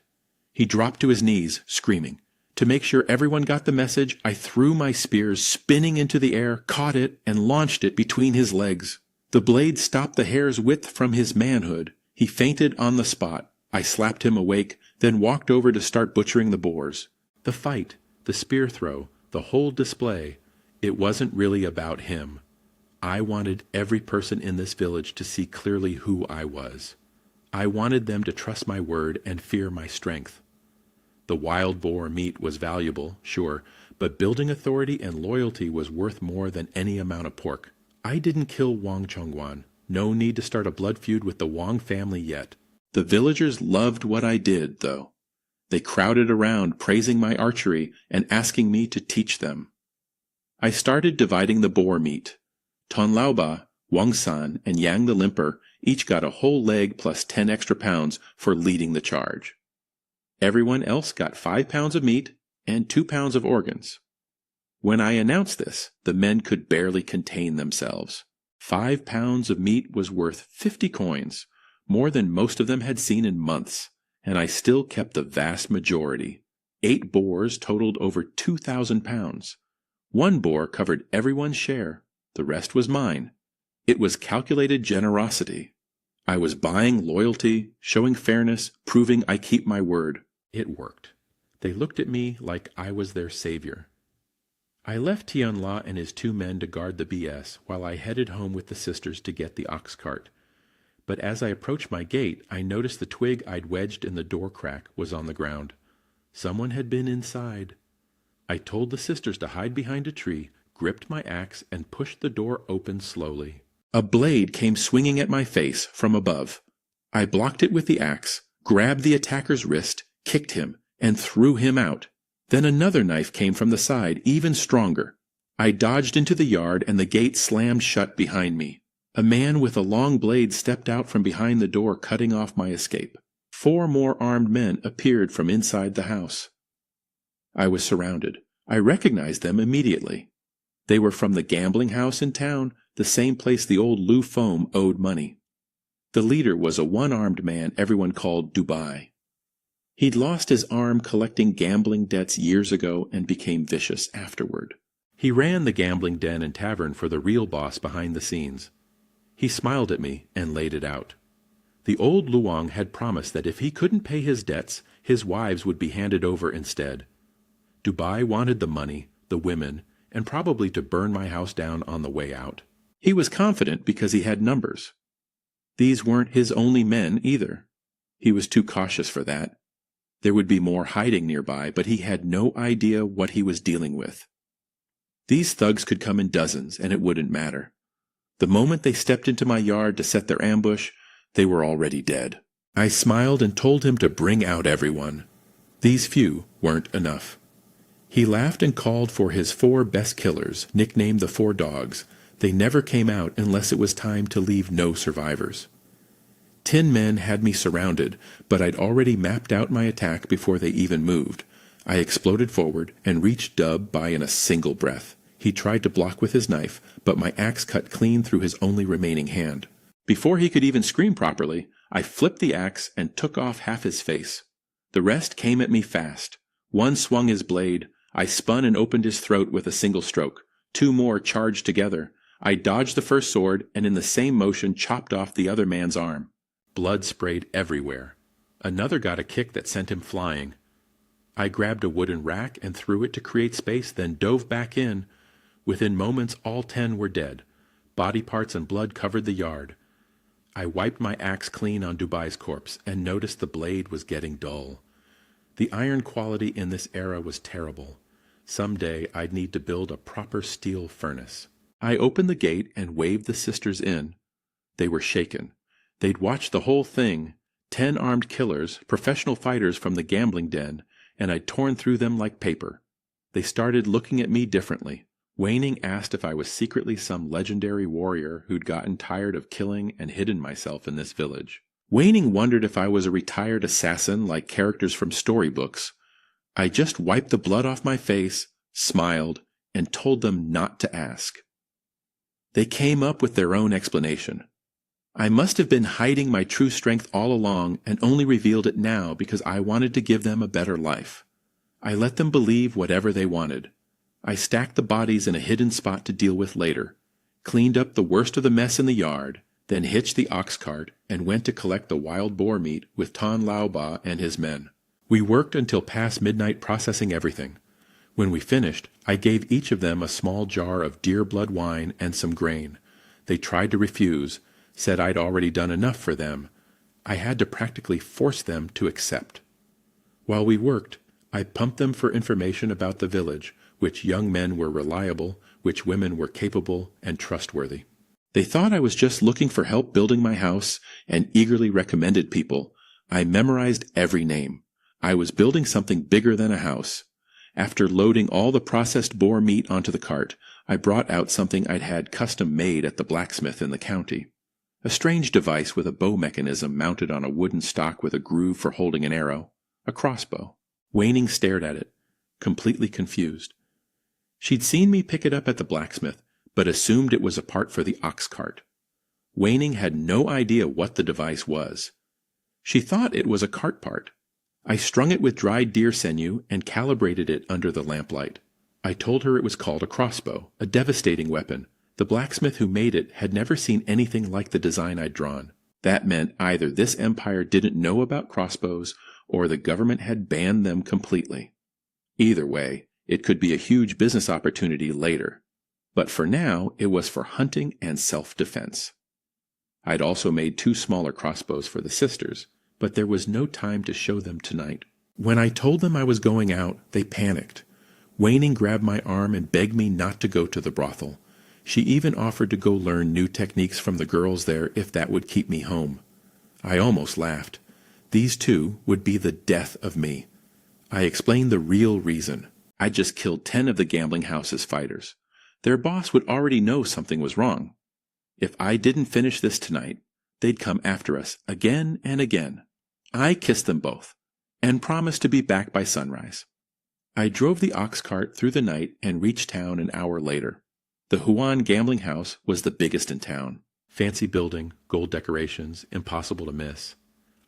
He dropped to his knees, screaming. To make sure everyone got the message, I threw my spears spinning into the air, caught it, and launched it between his legs. The blade stopped the hair's width from his manhood. He fainted on the spot. I slapped him awake, then walked over to start butchering the boars. The fight, the spear throw, the whole display, it wasn't really about him. I wanted every person in this village to see clearly who I was. I wanted them to trust my word and fear my strength. The wild boar meat was valuable, sure, but building authority and loyalty was worth more than any amount of pork. I didn't kill Wang Chongwan. No need to start a blood feud with the Wang family yet. The villagers loved what I did, though. They crowded around, praising my archery and asking me to teach them. I started dividing the boar meat. Ton Laoba, Wang San, and Yang the Limper each got a whole leg plus 10 extra pounds for leading the charge. Everyone else got 5 pounds of meat and 2 pounds of organs. When I announced this, the men could barely contain themselves. 5 pounds of meat was worth 50 coins, more than most of them had seen in months, and I still kept the vast majority. 8 boars totaled over 2,000 pounds. 1 boar covered everyone's share. The rest was mine. It was calculated generosity. I was buying loyalty, showing fairness, proving I keep my word. It worked. They looked at me like I was their savior. I left Tianla and his 2 men to guard the BS while I headed home with the sisters to get the ox cart. But as I approached my gate, I noticed the twig I'd wedged in the door crack was on the ground. Someone had been inside. I told the sisters to hide behind a tree, gripped my axe, and pushed the door open slowly. A blade came swinging at my face from above. I blocked it with the axe, grabbed the attacker's wrist, kicked him, and threw him out. Then another knife came from the side, even stronger. I dodged into the yard, and the gate slammed shut behind me. A man with a long blade stepped out from behind the door, cutting off my escape. 4 more armed men appeared from inside the house. I was surrounded. I recognized them immediately. They were from the gambling house in town, the same place the old Lu Foam owed money. The leader was a 1-armed man everyone called Dubai. He'd lost his arm collecting gambling debts years ago and became vicious afterward. He ran the gambling den and tavern for the real boss behind the scenes. He smiled at me and laid it out. The old Luong had promised that if he couldn't pay his debts, his wives would be handed over instead. Dubai wanted the money, the women, and probably to burn my house down on the way out. He was confident because he had numbers. These weren't his only men either. He was too cautious for that. There would be more hiding nearby, but he had no idea what he was dealing with. These thugs could come in dozens, and it wouldn't matter. The moment they stepped into my yard to set their ambush, they were already dead. I smiled and told him to bring out everyone. These few weren't enough. He laughed and called for his 4 best killers, nicknamed the 4 Dogs. They never came out unless it was time to leave no survivors. 10 men had me surrounded, but I'd already mapped out my attack before they even moved. I exploded forward and reached Dub by in a single breath. He tried to block with his knife, but my axe cut clean through his only remaining hand. Before he could even scream properly, I flipped the axe and took off half his face. The rest came at me fast. One swung his blade. I spun and opened his throat with a single stroke. 2 more charged together. I dodged the first sword and in the same motion chopped off the other man's arm. Blood sprayed everywhere. Another got a kick that sent him flying. I grabbed a wooden rack and threw it to create space, then dove back in. Within moments, all 10 were dead. Body parts and blood covered the yard. I wiped my axe clean on Dubai's corpse and noticed the blade was getting dull. The iron quality in this era was terrible. Someday I'd need to build a proper steel furnace. I opened the gate and waved the sisters in. They were shaken. They'd watched the whole thing, 10 armed killers, professional fighters from the gambling den, and I'd torn through them like paper. They started looking at me differently. Waning asked if I was secretly some legendary warrior who'd gotten tired of killing and hidden myself in this village. Waning wondered if I was a retired assassin like characters from storybooks. I just wiped the blood off my face, smiled, and told them not to ask. They came up with their own explanation. I must have been hiding my true strength all along and only revealed it now because I wanted to give them a better life. I let them believe whatever they wanted. I stacked the bodies in a hidden spot to deal with later, cleaned up the worst of the mess in the yard, then hitched the ox cart and went to collect the wild boar meat with Tan Lao Ba and his men. We worked until past midnight processing everything. When we finished, I gave each of them a small jar of deer blood wine and some grain. They tried to refuse, said I'd already done enough for them. I had to practically force them to accept. While we worked, I pumped them for information about the village, which young men were reliable, which women were capable and trustworthy. They thought I was just looking for help building my house and eagerly recommended people. I memorized every name. I was building something bigger than a house. After loading all the processed boar meat onto the cart, I brought out something I'd had custom made at the blacksmith in the county. A strange device with a bow mechanism mounted on a wooden stock with a groove for holding an arrow. A crossbow. Waning stared at it, completely confused. She'd seen me pick it up at the blacksmith, but assumed it was a part for the ox cart. Waning had no idea what the device was. She thought it was a cart part. I strung it with dried deer sinew and calibrated it under the lamplight. I told her it was called a crossbow, a devastating weapon. The blacksmith who made it had never seen anything like the design I'd drawn. That meant either this empire didn't know about crossbows or the government had banned them completely. Either way, it could be a huge business opportunity later. But for now, it was for hunting and self-defense. I'd also made 2 smaller crossbows for the sisters, but there was no time to show them tonight. When I told them I was going out, they panicked. Waning grabbed my arm and begged me not to go to the brothel. She even offered to go learn new techniques from the girls there if that would keep me home. I almost laughed. These 2 would be the death of me. I explained the real reason. I just killed 10 of the gambling house's fighters. Their boss would already know something was wrong. If I didn't finish this tonight, they'd come after us again and again. I kissed them both, and promised to be back by sunrise. I drove the ox cart through the night and reached town an hour later. The Huan gambling house was the biggest in town. Fancy building, gold decorations, impossible to miss.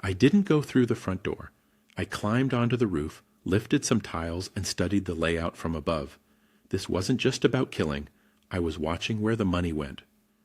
I didn't go through the front door. I climbed onto the roof, lifted some tiles, and studied the layout from above. This wasn't just about killing. I was watching where the money went.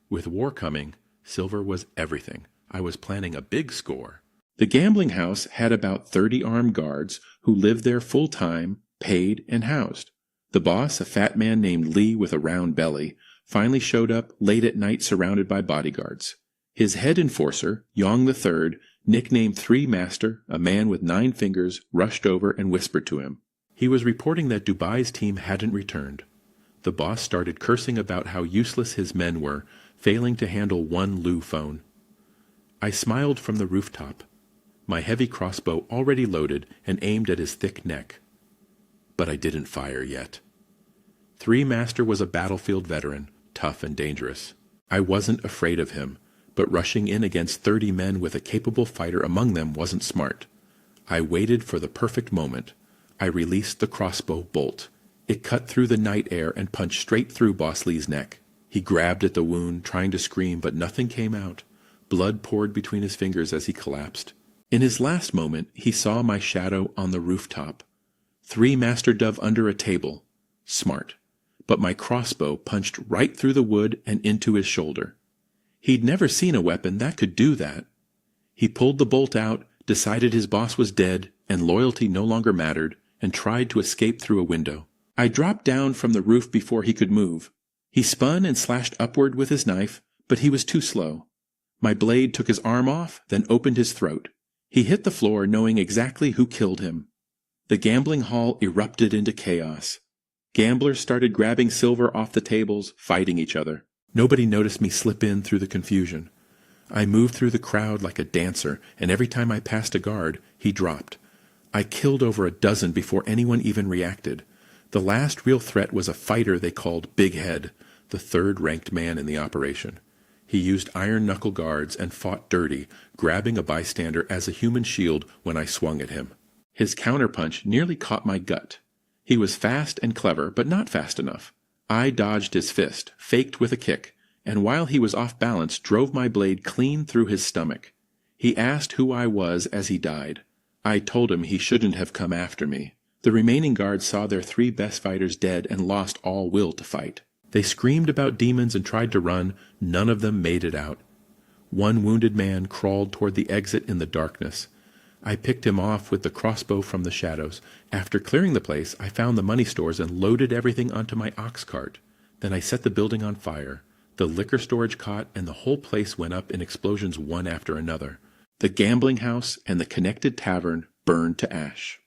With war coming, silver was everything. I was planning a big score. The gambling house had about 30 armed guards who lived there full-time, paid, and housed. The boss, a fat man named Lee with a round belly, finally showed up late at night surrounded by bodyguards. His head enforcer, Yong III, nicknamed Three Master, a man with 9 fingers, rushed over and whispered to him. He was reporting that Dubai's team hadn't returned. The boss started cursing about how useless his men were, failing to handle one Lu phone. I smiled from the rooftop, my heavy crossbow already loaded and aimed at his thick neck. But I didn't fire yet. Three Master was a battlefield veteran, tough and dangerous. I wasn't afraid of him, but rushing in against 30 men with a capable fighter among them wasn't smart. I waited for the perfect moment. I released the crossbow bolt. It cut through the night air and punched straight through Boss Lee's neck. He grabbed at the wound, trying to scream, but nothing came out. Blood poured between his fingers as he collapsed. In his last moment, he saw my shadow on the rooftop. 3 master dove under a table. Smart. But my crossbow punched right through the wood and into his shoulder. He'd never seen a weapon that could do that. He pulled the bolt out, decided his boss was dead, and loyalty no longer mattered, and tried to escape through a window. I dropped down from the roof before he could move. He spun and slashed upward with his knife, but he was too slow. My blade took his arm off, then opened his throat. He hit the floor knowing exactly who killed him. The gambling hall erupted into chaos. Gamblers started grabbing silver off the tables, fighting each other. Nobody noticed me slip in through the confusion. I moved through the crowd like a dancer, and every time I passed a guard, he dropped. I killed over a dozen before anyone even reacted. The last real threat was a fighter they called Big Head, the 3rd-ranked man in the operation. He used iron knuckle guards and fought dirty, grabbing a bystander as a human shield when I swung at him. His counterpunch nearly caught my gut. He was fast and clever, but not fast enough. I dodged his fist, faked with a kick, and while he was off balance, drove my blade clean through his stomach. He asked who I was as he died. I told him he shouldn't have come after me. The remaining guards saw their 3 best fighters dead and lost all will to fight. They screamed about demons and tried to run. None of them made it out. One wounded man crawled toward the exit in the darkness. I picked him off with the crossbow from the shadows. After clearing the place, I found the money stores and loaded everything onto my ox cart. Then I set the building on fire. The liquor storage caught, and the whole place went up in explosions one after another. The gambling house and the connected tavern burned to ash.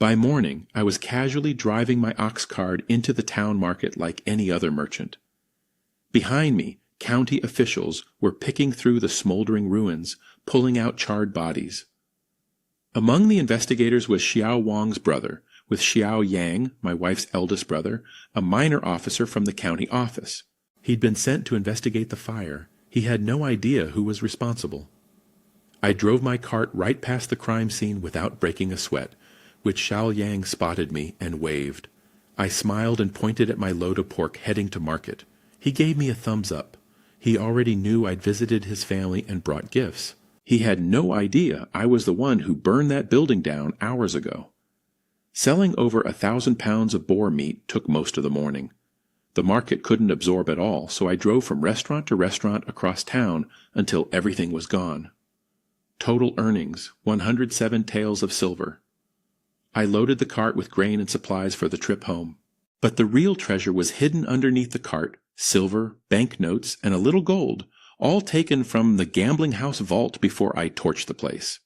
By morning, I was casually driving my ox cart into the town market like any other merchant. Behind me, county officials were picking through the smoldering ruins, pulling out charred bodies. Among the investigators was Xiao Wang's brother, with Xiao Yang, my wife's eldest brother, a minor officer from the county office. He'd been sent to investigate the fire. He had no idea who was responsible. I drove my cart right past the crime scene without breaking a sweat, which Xiao Yang spotted me and waved. I smiled and pointed at my load of pork heading to market. He gave me a thumbs up. He already knew I'd visited his family and brought gifts. He had no idea I was the one who burned that building down hours ago. Selling over 1,000 pounds of boar meat took most of the morning. The market couldn't absorb it all, so I drove from restaurant to restaurant across town until everything was gone. Total earnings, 107 taels of silver. I loaded the cart with grain and supplies for the trip home. But the real treasure was hidden underneath the cart, silver, banknotes, and a little gold, all taken from the gambling house vault before I torched the place.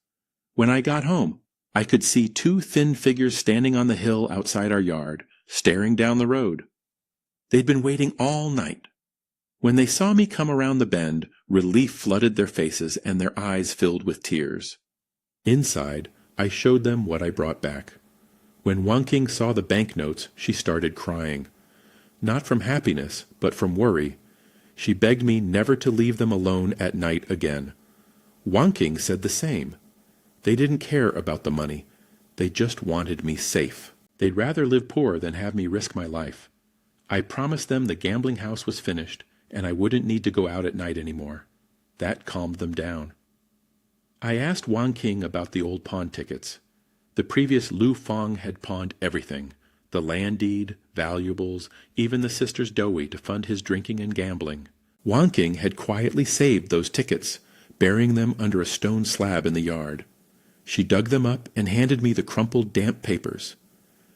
When I got home, I could see 2 thin figures standing on the hill outside our yard, staring down the road. They'd been waiting all night. When they saw me come around the bend, relief flooded their faces and their eyes filled with tears. Inside, I showed them what I brought back. When Wang King saw the banknotes, she started crying. Not from happiness, but from worry. She begged me never to leave them alone at night again. Wang King said the same. They didn't care about the money. They just wanted me safe. They'd rather live poor than have me risk my life. I promised them the gambling house was finished, and I wouldn't need to go out at night anymore. That calmed them down. I asked Wang King about the old pawn tickets. The previous Lu Feng had pawned everything, the land deed, valuables, even the sister's doughy to fund his drinking and gambling. Wang King had quietly saved those tickets, burying them under a stone slab in the yard. She dug them up and handed me the crumpled, damp papers.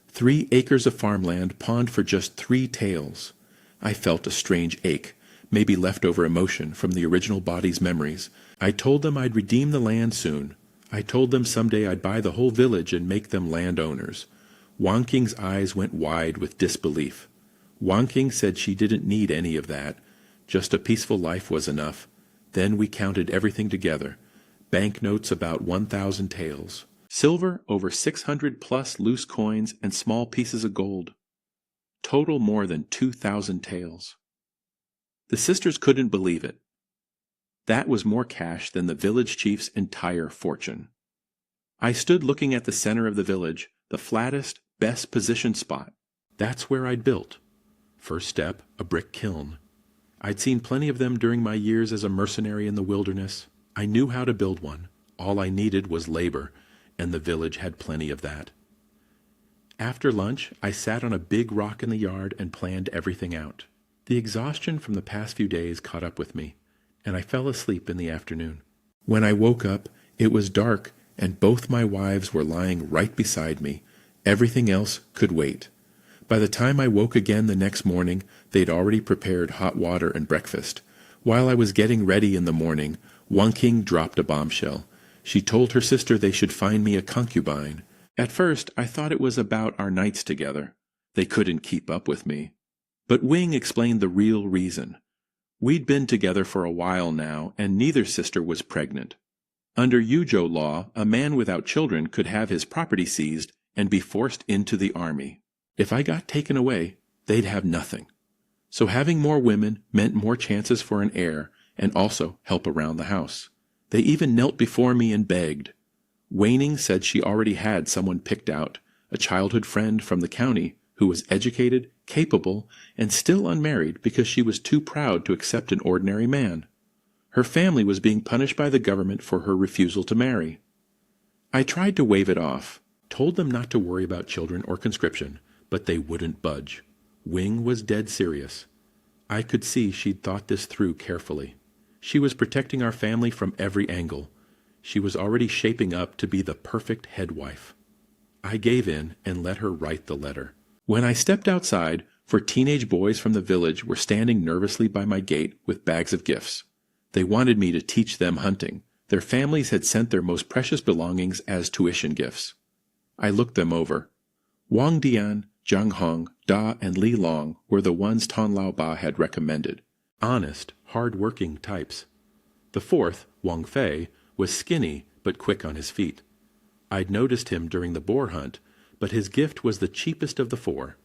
3 acres of farmland pawned for just 3 taels. I felt a strange ache, maybe leftover emotion from the original body's memories. I told them I'd redeem the land soon. I told them someday I'd buy the whole village and make them landowners. Wang King's eyes went wide with disbelief. Wang King said she didn't need any of that. Just a peaceful life was enough. Then we counted everything together. Banknotes about 1,000 taels. Silver over 600 plus loose coins and small pieces of gold. Total more than 2,000 taels. The sisters couldn't believe it. That was more cash than the village chief's entire fortune. I stood looking at the center of the village, the flattest, best positioned spot. That's where I'd built. First step, a brick kiln. I'd seen plenty of them during my years as a mercenary in the wilderness. I knew how to build one. All I needed was labor, and the village had plenty of that. After lunch, I sat on a big rock in the yard and planned everything out. The exhaustion from the past few days caught up with me, and I fell asleep in the afternoon. When I woke up, it was dark, and both my wives were lying right beside me. Everything else could wait. By the time I woke again the next morning, they'd already prepared hot water and breakfast. While I was getting ready in the morning, Wang dropped a bombshell. She told her sister they should find me a concubine. At first, I thought it was about our nights together. They couldn't keep up with me. But Wing explained the real reason. We'd been together for a while now, and neither sister was pregnant. Under Yujo law, a man without children could have his property seized and be forced into the army. If I got taken away, they'd have nothing. So having more women meant more chances for an heir and also help around the house. They even knelt before me and begged. Waning said she already had someone picked out, a childhood friend from the county who was educated, capable, and still unmarried because she was too proud to accept an ordinary man. Her family was being punished by the government for her refusal to marry. I tried to wave it off, told them not to worry about children or conscription, but they wouldn't budge. Wing was dead serious. I could see she'd thought this through carefully. She was protecting our family from every angle. She was already shaping up to be the perfect headwife. I gave in and let her write the letter. When I stepped outside, 4 teenage boys from the village were standing nervously by my gate with bags of gifts. They wanted me to teach them hunting. Their families had sent their most precious belongings as tuition gifts. I looked them over. Wang Dian, Zhang Hong, Da, and Li Long were the ones Tan Lao Ba had recommended. Honest, hard-working types. The fourth, Wang Fei, was skinny but quick on his feet. I'd noticed him during the boar hunt, but his gift was the cheapest of the 4.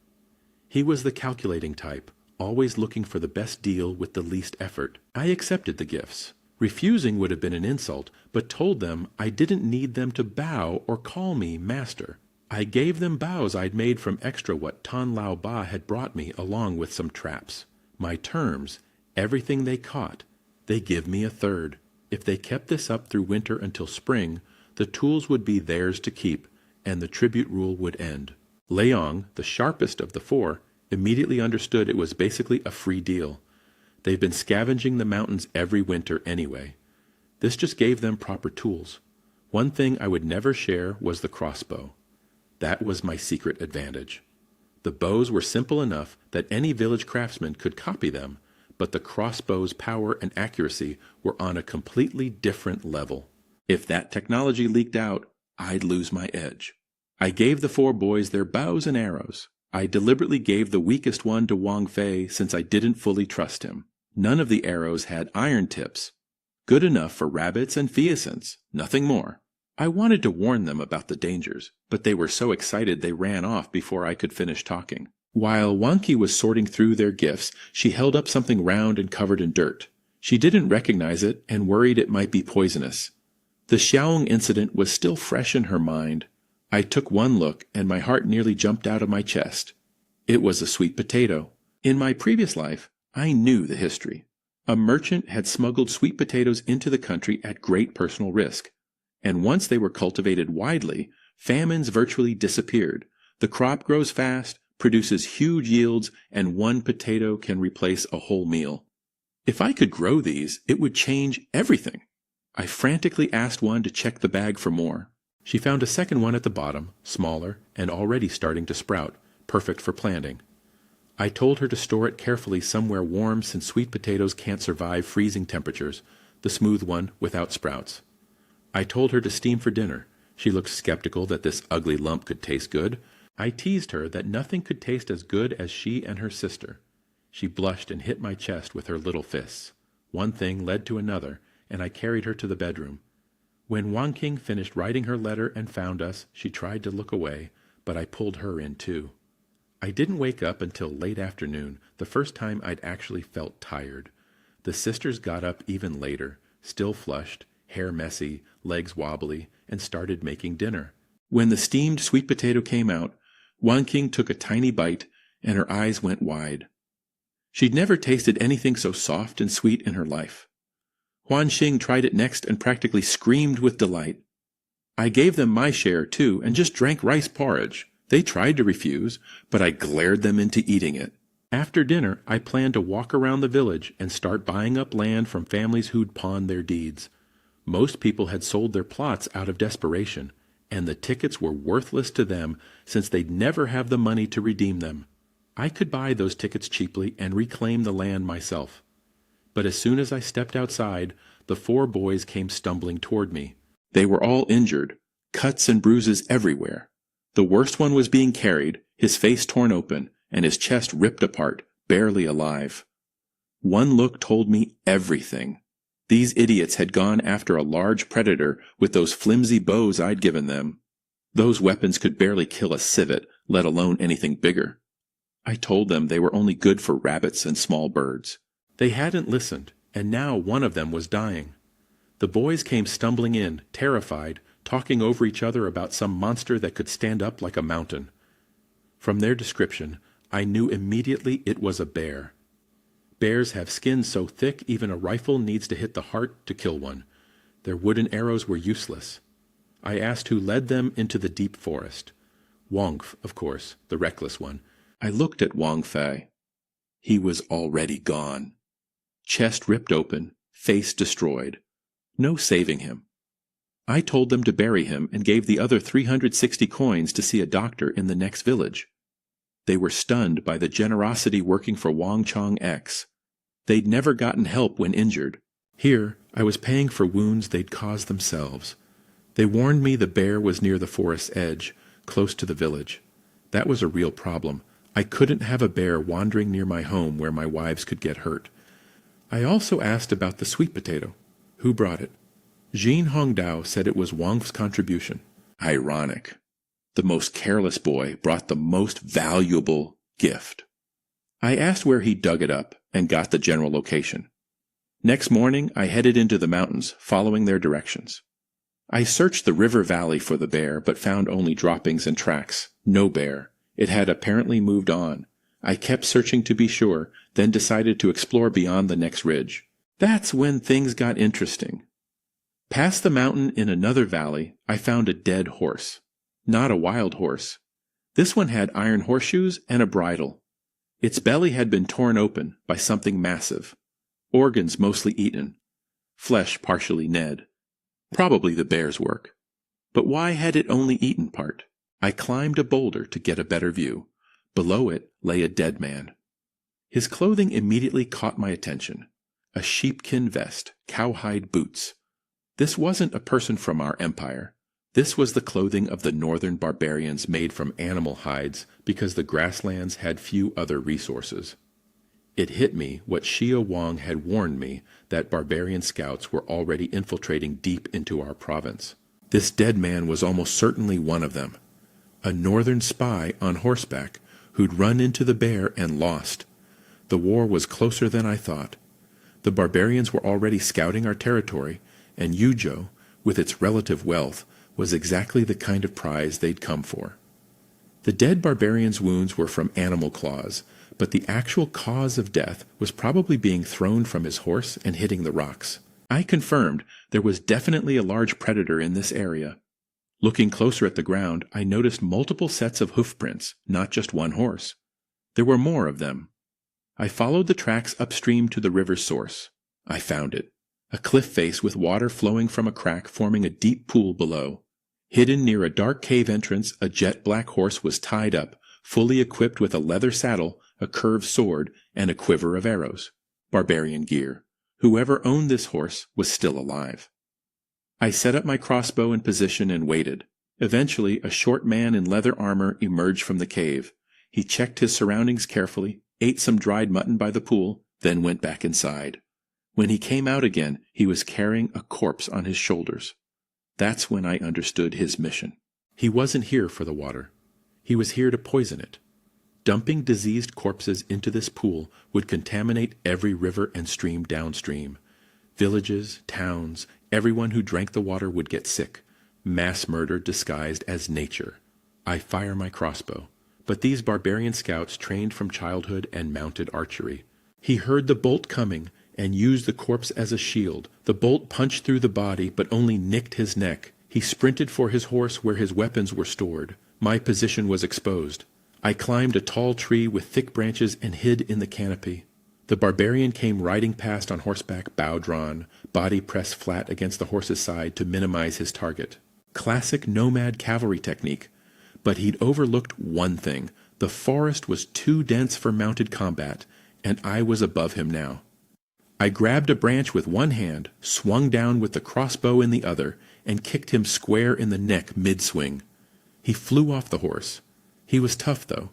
He was the calculating type, always looking for the best deal with the least effort. I accepted the gifts. Refusing would have been an insult, but told them I didn't need them to bow or call me master. I gave them bows I'd made from extra what Tan Lao Ba had brought me along with some traps. My terms, everything they caught, they give me a third. If they kept this up through winter until spring, the tools would be theirs to keep, and the tribute rule would end. Leong, the sharpest of the 4, immediately understood it was basically a free deal. They've been scavenging the mountains every winter anyway. This just gave them proper tools. One thing I would never share was the crossbow. That was my secret advantage. The bows were simple enough that any village craftsman could copy them, but the crossbow's power and accuracy were on a completely different level. If that technology leaked out, I'd lose my edge. I gave the 4 boys their bows and arrows. I deliberately gave the weakest one to Wang Fei since I didn't fully trust him. None of the arrows had iron tips. Good enough for rabbits and pheasants, nothing more. I wanted to warn them about the dangers, but they were so excited they ran off before I could finish talking. While Wanki was sorting through their gifts, she held up something round and covered in dirt. She didn't recognize it and worried it might be poisonous. The Xiaong incident was still fresh in her mind. I took one look and my heart nearly jumped out of my chest. It was a sweet potato. In my previous life, I knew the history. A merchant had smuggled sweet potatoes into the country at great personal risk. And once they were cultivated widely, famines virtually disappeared. The crop grows fast, produces huge yields, and one potato can replace a whole meal. If I could grow these, it would change everything. I frantically asked one to check the bag for more. She found a second one at the bottom, smaller, and already starting to sprout, perfect for planting. I told her to store it carefully somewhere warm since sweet potatoes can't survive freezing temperatures, the smooth one without sprouts. I told her to steam for dinner. She looked skeptical that this ugly lump could taste good. I teased her that nothing could taste as good as she and her sister. She blushed and hit my chest with her little fists. One thing led to another, and I carried her to the bedroom. When Wang King finished writing her letter and found us, she tried to look away, but I pulled her in too. I didn't wake up until late afternoon, the first time I'd actually felt tired. The sisters got up even later. still flushed, hair messy, legs wobbly, and started making dinner. When the steamed sweet potato came out, Wan King took a tiny bite, and her eyes went wide. She'd never tasted anything so soft and sweet in her life. Huan Xing tried it next and practically screamed with delight. I gave them my share, too, and just drank rice porridge. They tried to refuse, but I glared them into eating it. After dinner, I planned to walk around the village and start buying up land from families who'd pawned their deeds. Most people had sold their plots out of desperation, and the tickets were worthless to them since they'd never have the money to redeem them. I could buy those tickets cheaply and reclaim the land myself. But as soon as I stepped outside, the 4 boys came stumbling toward me. They were all injured, cuts and bruises everywhere. The worst one was being carried, his face torn open, and his chest ripped apart, barely alive. One look told me everything. These idiots had gone after a large predator with those flimsy bows I'd given them. Those weapons could barely kill a civet, let alone anything bigger. I told them they were only good for rabbits and small birds. They hadn't listened, and now one of them was dying. The boys came stumbling in, terrified, talking over each other about some monster that could stand up like a mountain. From their description, I knew immediately it was a bear. Bears have skin so thick even a rifle needs to hit the heart to kill one. Their wooden arrows were useless. I asked who led them into the deep forest. Wang, of course, the reckless one. I looked at Wang Fei. He was already gone. Chest ripped open, face destroyed. No saving him. I told them to bury him and gave the other 360 coins to see a doctor in the next village. They were stunned by the generosity working for Wang Chong X. They'd never gotten help when injured. Here, I was paying for wounds they'd caused themselves. They warned me the bear was near the forest's edge, close to the village. That was a real problem. I couldn't have a bear wandering near my home where my wives could get hurt. I also asked about the sweet potato. Who brought it? Jin Hongdao said it was Wang's contribution. Ironic. The most careless boy brought the most valuable gift. I asked where he dug it up and got the general location. Next morning, I headed into the mountains, following their directions. I searched the river valley for the bear, but found only droppings and tracks. No bear. It had apparently moved on. I kept searching to be sure, then decided to explore beyond the next ridge. That's when things got interesting. Past the mountain in another valley, I found a dead horse. Not a wild horse. This one had iron horseshoes and a bridle. Its belly had been torn open by something massive. Organs mostly eaten. Flesh partially gnawed. Probably the bear's work. But why had it only eaten part? I climbed a boulder to get a better view. Below it lay a dead man. His clothing immediately caught my attention. A sheepskin vest, cowhide boots. This wasn't a person from our empire. This was the clothing of the northern barbarians made from animal hides because the grasslands had few other resources. It hit me what Xia Wang had warned me, that barbarian scouts were already infiltrating deep into our province. This dead man was almost certainly one of them. A northern spy on horseback who'd run into the bear and lost. The war was closer than I thought. The barbarians were already scouting our territory, and Yuzhou, with its relative wealth, was exactly the kind of prize they'd come for. The dead barbarian's wounds were from animal claws, but the actual cause of death was probably being thrown from his horse and hitting the rocks. I confirmed there was definitely a large predator in this area. Looking closer at the ground, I noticed multiple sets of hoof prints, not just one horse. There were more of them. I followed the tracks upstream to the river's source. I found it. A cliff face with water flowing from a crack forming a deep pool below. Hidden near a dark cave entrance, a jet black horse was tied up, fully equipped with a leather saddle, a curved sword, and a quiver of arrows. Barbarian gear. Whoever owned this horse was still alive. I set up my crossbow in position and waited. Eventually, a short man in leather armor emerged from the cave. He checked his surroundings carefully, ate some dried mutton by the pool, then went back inside. When he came out again, he was carrying a corpse on his shoulders. That's when I understood his mission. He wasn't here for the water. He was here to poison it. Dumping diseased corpses into this pool would contaminate every river and stream downstream. Villages, towns, everyone who drank the water would get sick. Mass murder disguised as nature. I fire my crossbow. But these barbarian scouts trained from childhood and mounted archery. He heard the bolt coming and used the corpse as a shield. The bolt punched through the body but only nicked his neck. He sprinted for his horse where his weapons were stored. My position was exposed. I climbed a tall tree with thick branches and hid in the canopy. The barbarian came riding past on horseback, bow drawn, body pressed flat against the horse's side to minimize his target. Classic nomad cavalry technique. But he'd overlooked one thing. The forest was too dense for mounted combat, and I was above him now. I grabbed a branch with one hand, swung down with the crossbow in the other, and kicked him square in the neck mid-swing. He flew off the horse. He was tough, though.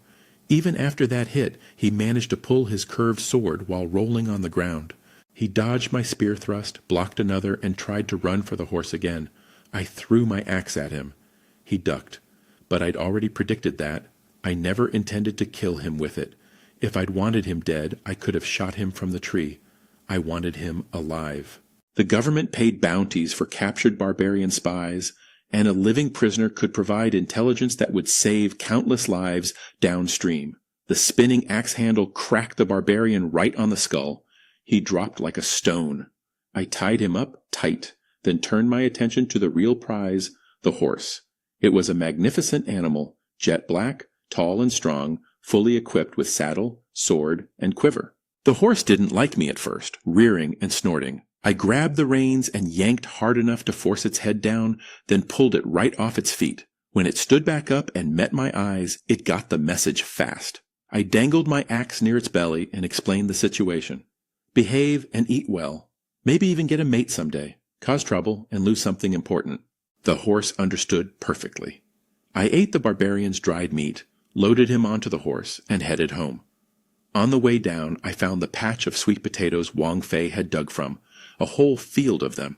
Even after that hit, he managed to pull his curved sword while rolling on the ground. He dodged my spear thrust, blocked another, and tried to run for the horse again. I threw my axe at him. He ducked. But I'd already predicted that. I never intended to kill him with it. If I'd wanted him dead, I could have shot him from the tree. I wanted him alive. The government paid bounties for captured barbarian spies, and a living prisoner could provide intelligence that would save countless lives downstream. The spinning axe handle cracked the barbarian right on the skull. He dropped like a stone. I tied him up tight, then turned my attention to the real prize, the horse. It was a magnificent animal, jet black, tall and strong, fully equipped with saddle, sword, and quiver. The horse didn't like me at first, rearing and snorting. I grabbed the reins and yanked hard enough to force its head down, then pulled it right off its feet. When it stood back up and met my eyes, it got the message fast. I dangled my axe near its belly and explained the situation. Behave and eat well. Maybe even get a mate someday. Cause trouble and lose something important. The horse understood perfectly. I ate the barbarian's dried meat, loaded him onto the horse, and headed home. On the way down, I found the patch of sweet potatoes Wang Fei had dug from, a whole field of them.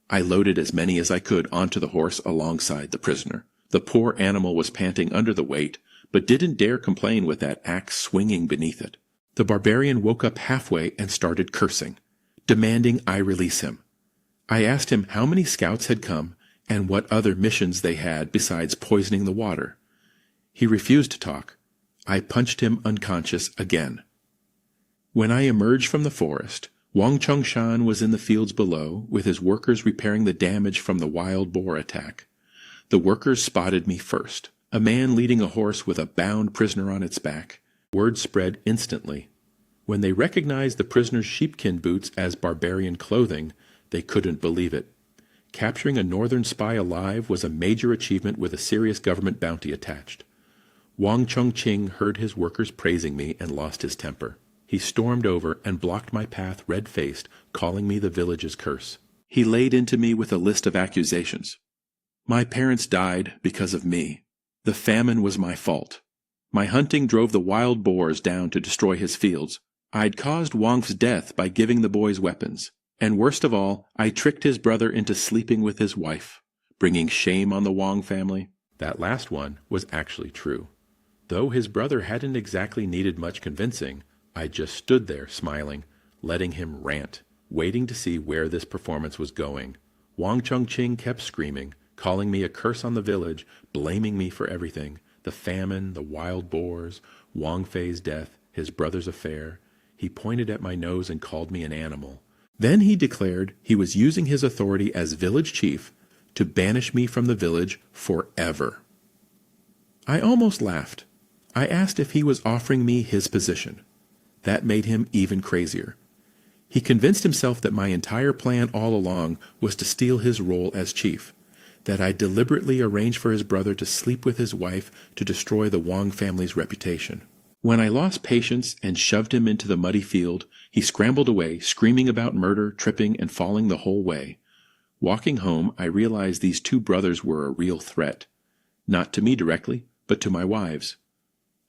I loaded as many as I could onto the horse alongside the prisoner. The poor animal was panting under the weight, but didn't dare complain with that axe swinging beneath it. The barbarian woke up halfway and started cursing, demanding I release him. I asked him how many scouts had come and what other missions they had besides poisoning the water. He refused to talk. I punched him unconscious again. When I emerged from the forest, Wang Chongshan was in the fields below with his workers repairing the damage from the wild boar attack. The workers spotted me first, a man leading a horse with a bound prisoner on its back. Word spread instantly. When they recognized the prisoner's sheepskin boots as barbarian clothing, they couldn't believe it. Capturing a northern spy alive was a major achievement with a serious government bounty attached. Wang Chongqing heard his workers praising me and lost his temper. He stormed over and blocked my path red-faced, calling me the village's curse. He laid into me with a list of accusations. My parents died because of me. The famine was my fault. My hunting drove the wild boars down to destroy his fields. I'd caused Wang's death by giving the boys weapons. And worst of all, I tricked his brother into sleeping with his wife, bringing shame on the Wang family. That last one was actually true. Though his brother hadn't exactly needed much convincing, I just stood there smiling, letting him rant, waiting to see where this performance was going. Wang Chongqing kept screaming, calling me a curse on the village, blaming me for everything. The famine, the wild boars, Wang Fei's death, his brother's affair. He pointed at my nose and called me an animal. Then he declared he was using his authority as village chief to banish me from the village forever. I almost laughed. I asked if he was offering me his position. That made him even crazier. He convinced himself that my entire plan all along was to steal his role as chief, that I deliberately arranged for his brother to sleep with his wife to destroy the Wang family's reputation. When I lost patience and shoved him into the muddy field, he scrambled away, screaming about murder, tripping, and falling the whole way. Walking home, I realized these two brothers were a real threat. Not to me directly, but to my wives.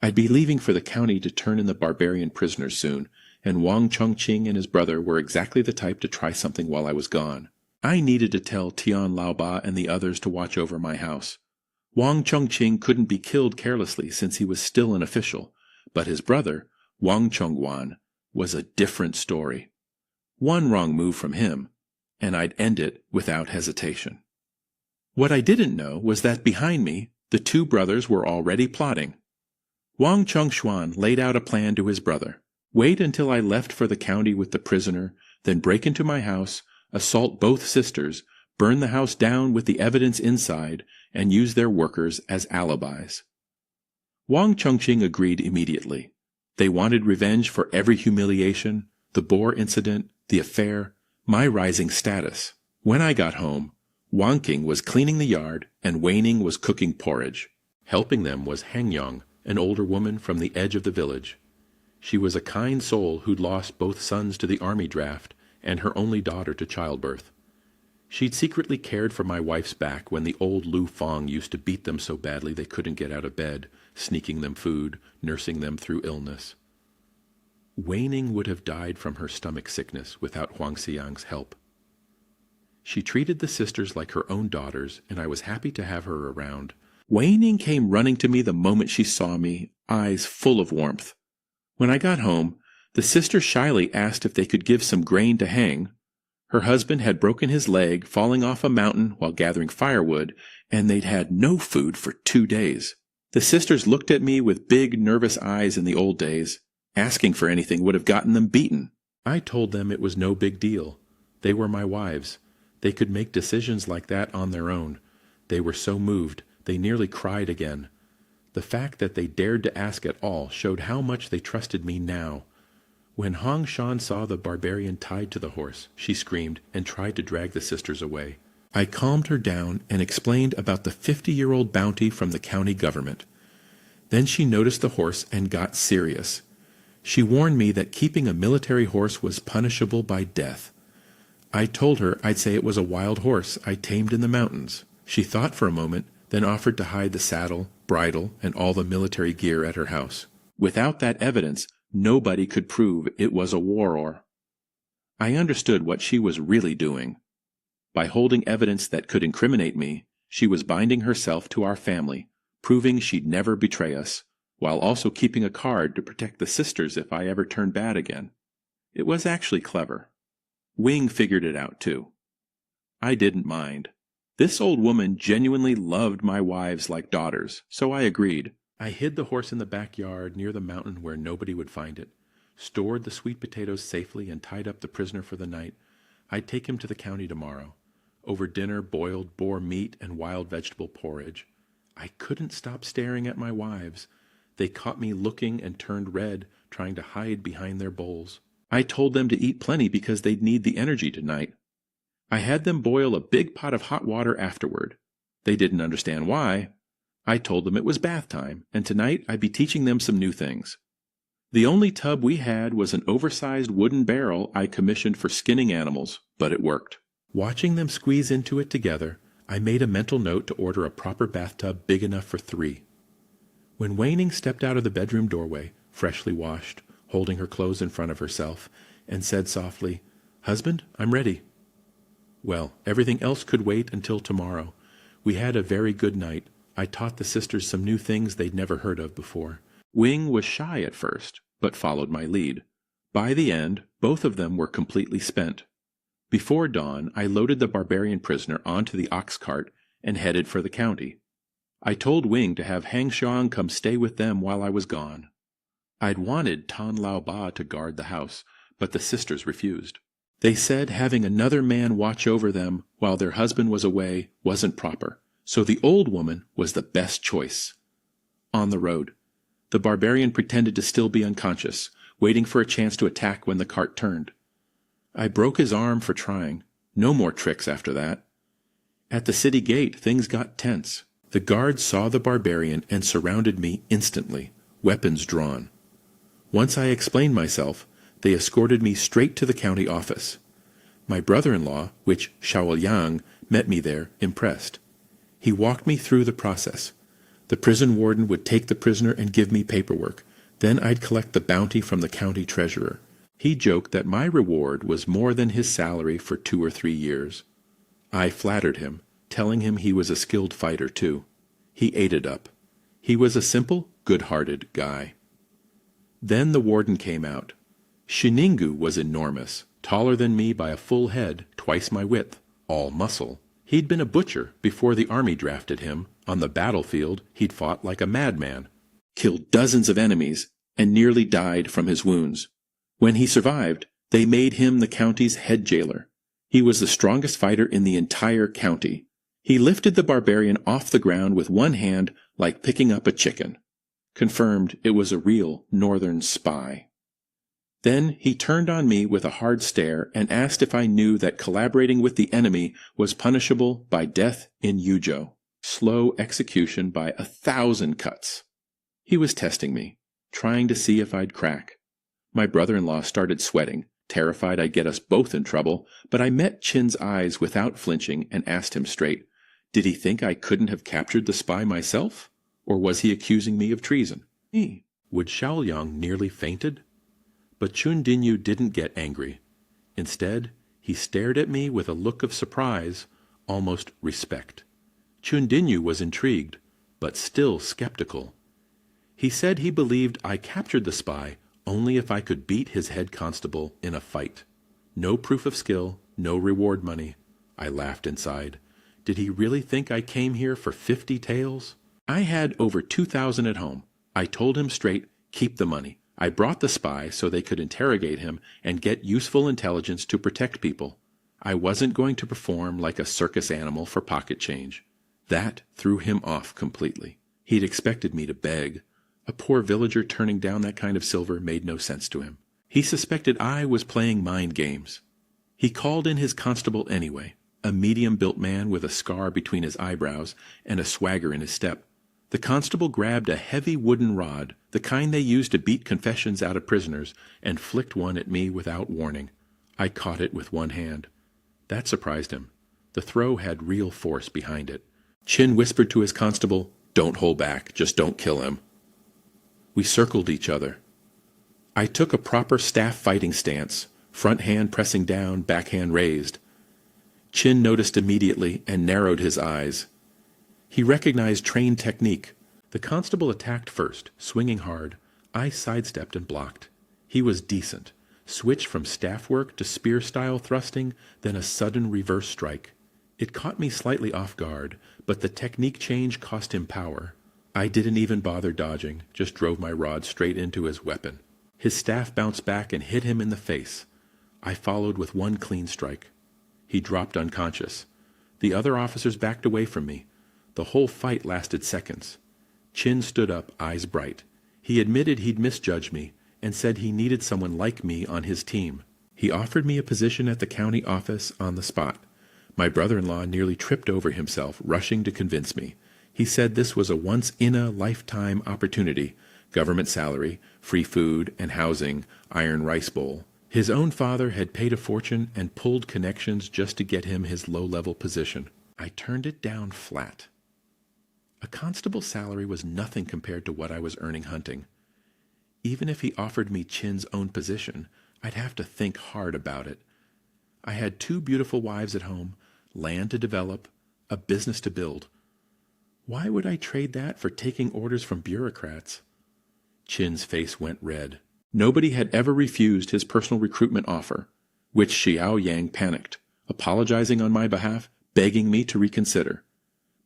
I'd be leaving for the county to turn in the barbarian prisoners soon, and Wang Chongqing and his brother were exactly the type to try something while I was gone. I needed to tell Tian Laoba and the others to watch over my house. Wang Chongqing couldn't be killed carelessly since he was still an official, but his brother, Wang Chongguan, was a different story. One wrong move from him, and I'd end it without hesitation. What I didn't know was that behind me, the two brothers were already plotting. Wang Chongxuan laid out a plan to his brother. Wait until I left for the county with the prisoner, then break into my house, assault both sisters, burn the house down with the evidence inside, and use their workers as alibis. Wang Chongqing agreed immediately. They wanted revenge for every humiliation, the boar incident, the affair, my rising status. When I got home, Wang Qing was cleaning the yard and Weining was cooking porridge. Helping them was Hangyang, an older woman from the edge of the village. She was a kind soul who'd lost both sons to the army draft and her only daughter to childbirth. She'd secretly cared for my wife's back when the old Lu Fong used to beat them so badly they couldn't get out of bed, sneaking them food, nursing them through illness. Weining would have died from her stomach sickness without Huang Xiang's help. She treated the sisters like her own daughters, and I was happy to have her around. Weining came running to me the moment she saw me, eyes full of warmth. When I got home, the sisters shyly asked if they could give some grain to Hang. Her husband had broken his leg falling off a mountain while gathering firewood, and they'd had no food for 2 days. The sisters looked at me with big, nervous eyes in the old days. Asking for anything would have gotten them beaten. I told them it was no big deal. They were my wives. They could make decisions like that on their own. They were so moved, they nearly cried again. The fact that they dared to ask at all showed how much they trusted me now. When Hong Shan saw the barbarian tied to the horse, she screamed and tried to drag the sisters away. I calmed her down and explained about the 50-year-old bounty from the county government. Then she noticed the horse and got serious. She warned me that keeping a military horse was punishable by death. I told her I'd say it was a wild horse I tamed in the mountains. She thought for a moment, then offered to hide the saddle, bridle, and all the military gear at her house. Without that evidence, nobody could prove it was a waror. I understood what she was really doing. By holding evidence that could incriminate me, she was binding herself to our family, proving she'd never betray us, while also keeping a card to protect the sisters if I ever turned bad again. It was actually clever. Wing figured it out, too. I didn't mind. This old woman genuinely loved my wives like daughters, so I agreed. I hid the horse in the backyard near the mountain where nobody would find it, stored the sweet potatoes safely, and tied up the prisoner for the night. I'd take him to the county tomorrow. Over dinner, boiled boar meat and wild vegetable porridge. I couldn't stop staring at my wives. They caught me looking and turned red, trying to hide behind their bowls. I told them to eat plenty because they'd need the energy tonight. I had them boil a big pot of hot water afterward. They didn't understand why. I told them it was bath time, and tonight I'd be teaching them some new things. The only tub we had was an oversized wooden barrel I commissioned for skinning animals, but it worked. Watching them squeeze into it together, I made a mental note to order a proper bathtub big enough for 3. When Weining stepped out of the bedroom doorway, freshly washed, holding her clothes in front of herself, and said softly, "Husband, I'm ready." Well, everything else could wait until tomorrow. We had a very good night. I taught the sisters some new things they'd never heard of before. Wing was shy at first, but followed my lead. By the end, both of them were completely spent. Before dawn, I loaded the barbarian prisoner onto the ox cart and headed for the county. I told Wing to have Hang Xiang come stay with them while I was gone. I'd wanted Tan Lao Ba to guard the house, but the sisters refused. They said having another man watch over them while their husband was away wasn't proper, so the old woman was the best choice. On the road, the barbarian pretended to still be unconscious, waiting for a chance to attack when the cart turned. I broke his arm for trying. No more tricks after that. At the city gate, things got tense. The guards saw the barbarian and surrounded me instantly, weapons drawn. Once I explained myself, they escorted me straight to the county office. My brother-in-law, which Shaoliang, met me there, impressed. He walked me through the process. The prison warden would take the prisoner and give me paperwork. Then I'd collect the bounty from the county treasurer. He joked that my reward was more than his salary for 2 or 3 years. I flattered him, telling him he was a skilled fighter too. He ate it up. He was a simple, good-hearted guy. Then the warden came out. Shiningu was enormous, taller than me by a full head, twice my width, all muscle. He'd been a butcher before the army drafted him. On the battlefield, he'd fought like a madman, killed dozens of enemies, and nearly died from his wounds. When he survived, they made him the county's head jailer. He was the strongest fighter in the entire county. He lifted the barbarian off the ground with one hand like picking up a chicken. Confirmed it was a real northern spy. Then he turned on me with a hard stare and asked if I knew that collaborating with the enemy was punishable by death in yujo, slow execution by 1,000 cuts. He was testing me, trying to see if I'd crack. My brother-in-law started sweating, terrified I'd get us both in trouble, but I met Chin's eyes without flinching and asked him straight, did he think I couldn't have captured the spy myself? Or was he accusing me of treason? Would Xiaoyang nearly fainted? But Chun Dinyu didn't get angry. Instead, he stared at me with a look of surprise, almost respect. Chun Dinyu was intrigued, but still skeptical. He said he believed I captured the spy only if I could beat his head constable in a fight. No proof of skill, no reward money. I laughed inside. Did he really think I came here for 50 taels? I had over 2,000 at home. I told him straight, keep the money. I brought the spy so they could interrogate him and get useful intelligence to protect people. I wasn't going to perform like a circus animal for pocket change. That threw him off completely. He'd expected me to beg. A poor villager turning down that kind of silver made no sense to him. He suspected I was playing mind games. He called in his constable anyway, a medium-built man with a scar between his eyebrows and a swagger in his step. The constable grabbed a heavy wooden rod, the kind they use to beat confessions out of prisoners, and flicked one at me without warning. I caught it with one hand. That surprised him. The throw had real force behind it. Chin whispered to his constable, "Don't hold back, just don't kill him." We circled each other. I took a proper staff fighting stance, front hand pressing down, back hand raised. Chin noticed immediately and narrowed his eyes. He recognized trained technique. The constable attacked first, swinging hard. I sidestepped and blocked. He was decent. Switched from staff work to spear-style thrusting, then a sudden reverse strike. It caught me slightly off guard, but the technique change cost him power. I didn't even bother dodging, just drove my rod straight into his weapon. His staff bounced back and hit him in the face. I followed with one clean strike. He dropped unconscious. The other officers backed away from me. The whole fight lasted seconds. Chin stood up, eyes bright. He admitted he'd misjudged me and said he needed someone like me on his team. He offered me a position at the county office on the spot. My brother-in-law nearly tripped over himself, rushing to convince me. He said this was a once-in-a-lifetime opportunity. Government salary, free food and housing, iron rice bowl. His own father had paid a fortune and pulled connections just to get him his low-level position. I turned it down flat. A constable's salary was nothing compared to what I was earning hunting. Even if he offered me Chin's own position, I'd have to think hard about it. I had 2 beautiful wives at home, land to develop, a business to build. Why would I trade that for taking orders from bureaucrats? Chin's face went red. Nobody had ever refused his personal recruitment offer, which Xiao Yang panicked, apologizing on my behalf, begging me to reconsider.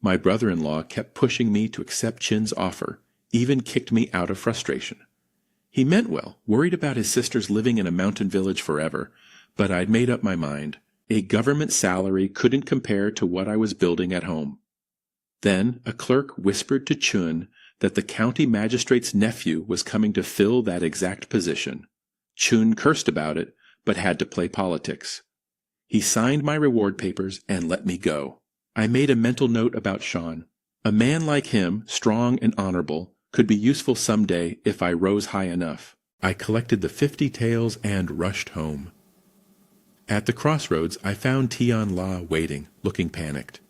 My brother-in-law kept pushing me to accept Chin's offer, even kicked me out of frustration. He meant well, worried about his sisters living in a mountain village forever, but I'd made up my mind. A government salary couldn't compare to what I was building at home. Then a clerk whispered to Chun that the county magistrate's nephew was coming to fill that exact position. Chun cursed about it, but had to play politics. He signed my reward papers and let me go. I made a mental note about Sean. A man like him, strong and honorable, could be useful someday if I rose high enough. I collected the 50 taels and rushed home. At the crossroads, I found Tian La waiting, looking panicked.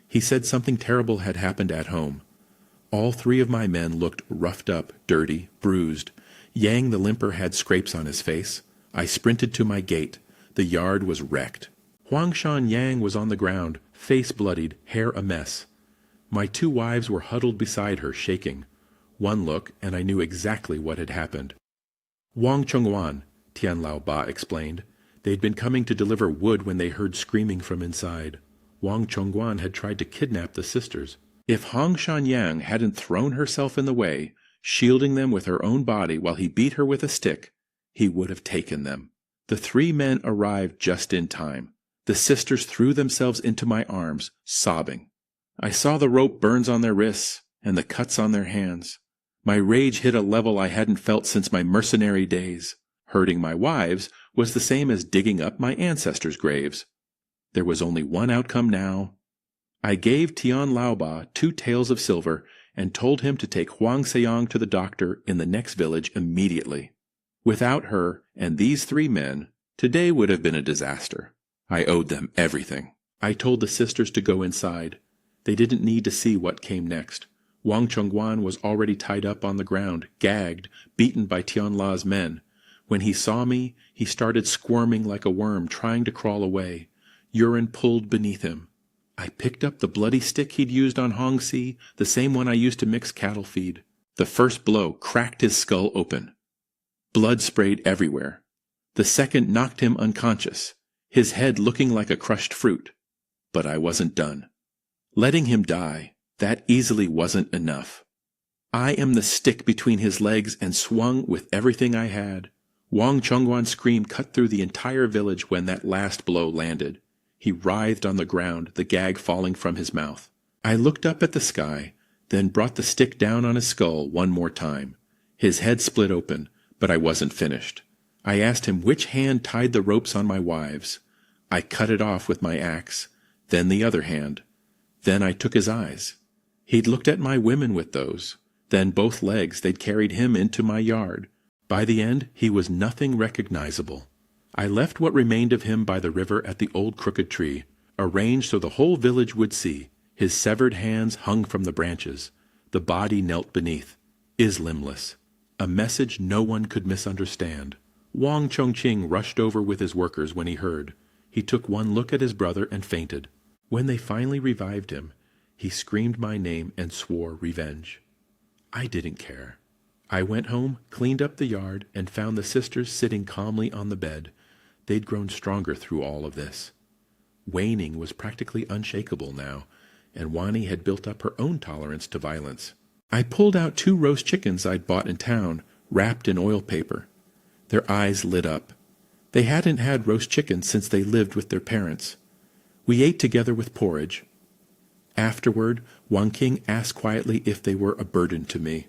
He said something terrible had happened at home. All 3 of my men looked roughed up, dirty, bruised. Yang the limper had scrapes on his face. I sprinted to my gate. The yard was wrecked. Huangshan Yang was on the ground, face bloodied, hair a mess. My 2 wives were huddled beside her, shaking. One look, and I knew exactly what had happened. Wang Chongwan, Tian Lao Ba explained, They'd been coming to deliver wood when they heard screaming from inside. Wang Chongguan had tried to kidnap the sisters. If Hong Shanyang hadn't thrown herself in the way, shielding them with her own body while he beat her with a stick, he would have taken them. The 3 men arrived just in time. The sisters threw themselves into my arms, sobbing. I saw the rope burns on their wrists and the cuts on their hands. My rage hit a level I hadn't felt since my mercenary days. Hurting my wives was the same as digging up my ancestors' graves. There was only one outcome now. I gave Tian Laoba 2 taels of silver and told him to take Huang Seong to the doctor in the next village immediately. Without her and these 3 men, today would have been a disaster. I owed them everything. I told the sisters to go inside. They didn't need to see what came next. Wang Chongguan was already tied up on the ground, gagged, beaten by Tian La's men. When he saw me, he started squirming like a worm, trying to crawl away. Urine pulled beneath him. I picked up the bloody stick he'd used on Hongxi, the same one I used to mix cattle feed. The first blow cracked his skull open. Blood sprayed everywhere. The second knocked him unconscious, his head looking like a crushed fruit. But I wasn't done. Letting him die, that easily wasn't enough. I am the stick between his legs and swung with everything I had. Wang Chongguan's scream cut through the entire village when that last blow landed. He writhed on the ground, the gag falling from his mouth. I looked up at the sky, then brought the stick down on his skull one more time. His head split open, but I wasn't finished. I asked him which hand tied the ropes on my wives. I cut it off with my axe, then the other hand. Then I took his eyes. He'd looked at my women with those. Then both legs they'd carried him into my yard. By the end, he was nothing recognizable. I left what remained of him by the river at the old crooked tree, arranged so the whole village would see. His severed hands hung from the branches. The body knelt beneath, limbless. A message no one could misunderstand. Wang Chongqing rushed over with his workers when he heard. He took one look at his brother and fainted. When they finally revived him, he screamed my name and swore revenge. I didn't care. I went home, cleaned up the yard, and found the sisters sitting calmly on the bed. They'd grown stronger through all of this. Waning was practically unshakable now, and Wani had built up her own tolerance to violence. I pulled out 2 roast chickens I'd bought in town, wrapped in oil paper. Their eyes lit up. They hadn't had roast chicken since they lived with their parents. We ate together with porridge. Afterward, Wang King asked quietly if they were a burden to me.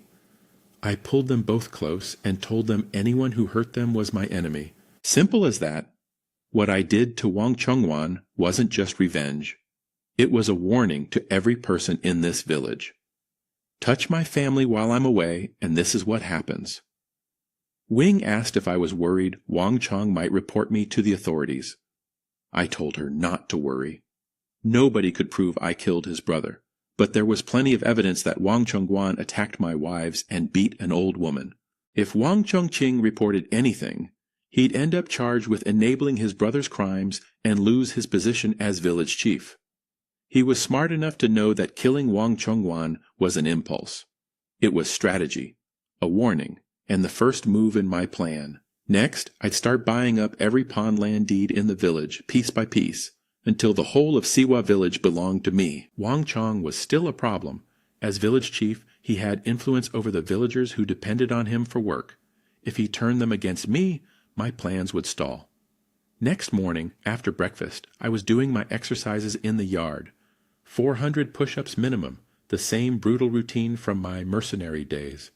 I pulled them both close and told them anyone who hurt them was my enemy. Simple as that. What I did to Wang Chongguan wasn't just revenge. It was a warning to every person in this village. Touch my family while I'm away, and this is what happens. Wing asked if I was worried Wang Chong might report me to the authorities. I told her not to worry. Nobody could prove I killed his brother, but there was plenty of evidence that Wang Chongguan attacked my wives and beat an old woman. If Wang Chongqing reported anything, he'd end up charged with enabling his brother's crimes and lose his position as village chief. He was smart enough to know that killing Wang Chongguan was an impulse. It was strategy, a warning, and the first move in my plan. Next, I'd start buying up every pond land deed in the village, piece by piece, until the whole of Siwa village belonged to me. Wang Chong was still a problem. As village chief, he had influence over the villagers who depended on him for work. If he turned them against me, my plans would stall. Next morning, after breakfast, I was doing my exercises in the yard. 400 push-ups minimum, the same brutal routine from my mercenary days.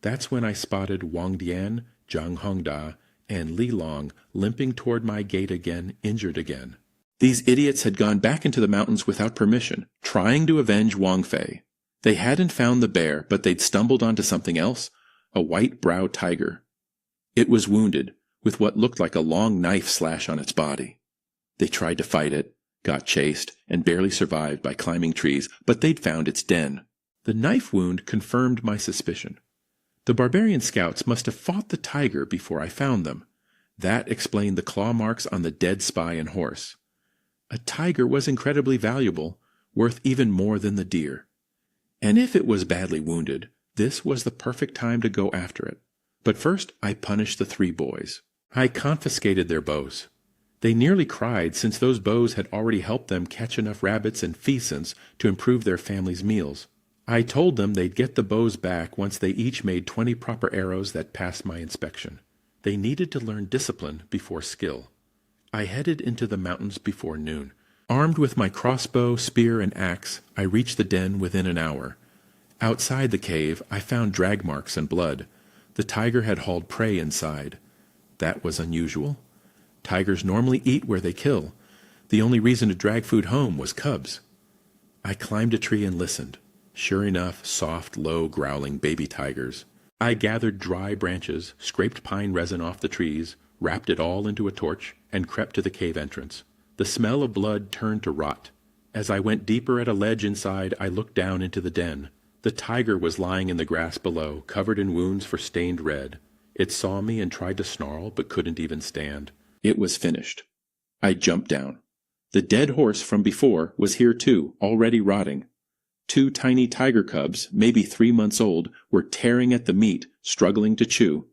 That's when I spotted Wang Dian, Zhang Hongda, and Li Long limping toward my gate again, injured again. These idiots had gone back into the mountains without permission, trying to avenge Wang Fei. They hadn't found the bear, but they'd stumbled onto something else, a white-browed tiger. It was wounded, with what looked like a long knife slash on its body. They tried to fight it, got chased, and barely survived by climbing trees, but they'd found its den. The knife wound confirmed my suspicion. The barbarian scouts must have fought the tiger before I found them. That explained the claw marks on the dead spy and horse. A tiger was incredibly valuable, worth even more than the deer. And if it was badly wounded, this was the perfect time to go after it. But first I punished the 3 boys. I confiscated their bows. They nearly cried since those bows had already helped them catch enough rabbits and pheasants to improve their family's meals. I told them they'd get the bows back once they each made 20 proper arrows that passed my inspection. They needed to learn discipline before skill. I headed into the mountains before noon. Armed with my crossbow, spear, and axe, I reached the den within an hour. Outside the cave, I found drag marks and blood. The tiger had hauled prey inside. That was unusual. Tigers normally eat where they kill. The only reason to drag food home was cubs. I climbed a tree and listened. Sure enough, soft, low, growling baby tigers. I gathered dry branches, scraped pine resin off the trees, wrapped it all into a torch, and crept to the cave entrance. The smell of blood turned to rot. As I went deeper at a ledge inside, I looked down into the den. The tiger was lying in the grass below, covered in wounds for stained red. It saw me and tried to snarl, but couldn't even stand. It was finished. I jumped down. The dead horse from before was here too, already rotting. 2 tiny tiger cubs, maybe 3 months old, were tearing at the meat, struggling to chew.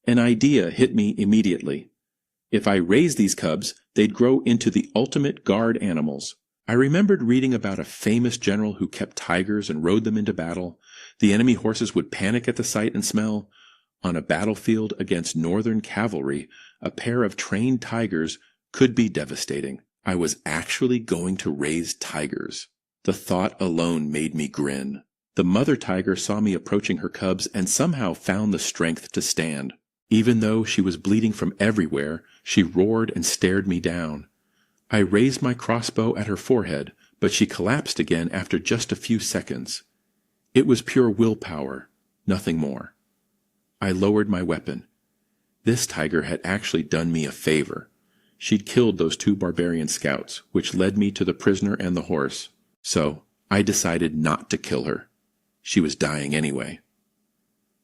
An idea hit me immediately. If I raised these cubs, they'd grow into the ultimate guard animals. I remembered reading about a famous general who kept tigers and rode them into battle. The enemy horses would panic at the sight and smell. On a battlefield against northern cavalry, a pair of trained tigers could be devastating. I was actually going to raise tigers. The thought alone made me grin. The mother tiger saw me approaching her cubs and somehow found the strength to stand. Even though she was bleeding from everywhere, she roared and stared me down. I raised my crossbow at her forehead, but she collapsed again after just a few seconds. It was pure willpower, nothing more. I lowered my weapon. This tiger had actually done me a favor. She'd killed those 2 barbarian scouts, which led me to the prisoner and the horse. So I decided not to kill her. She was dying anyway.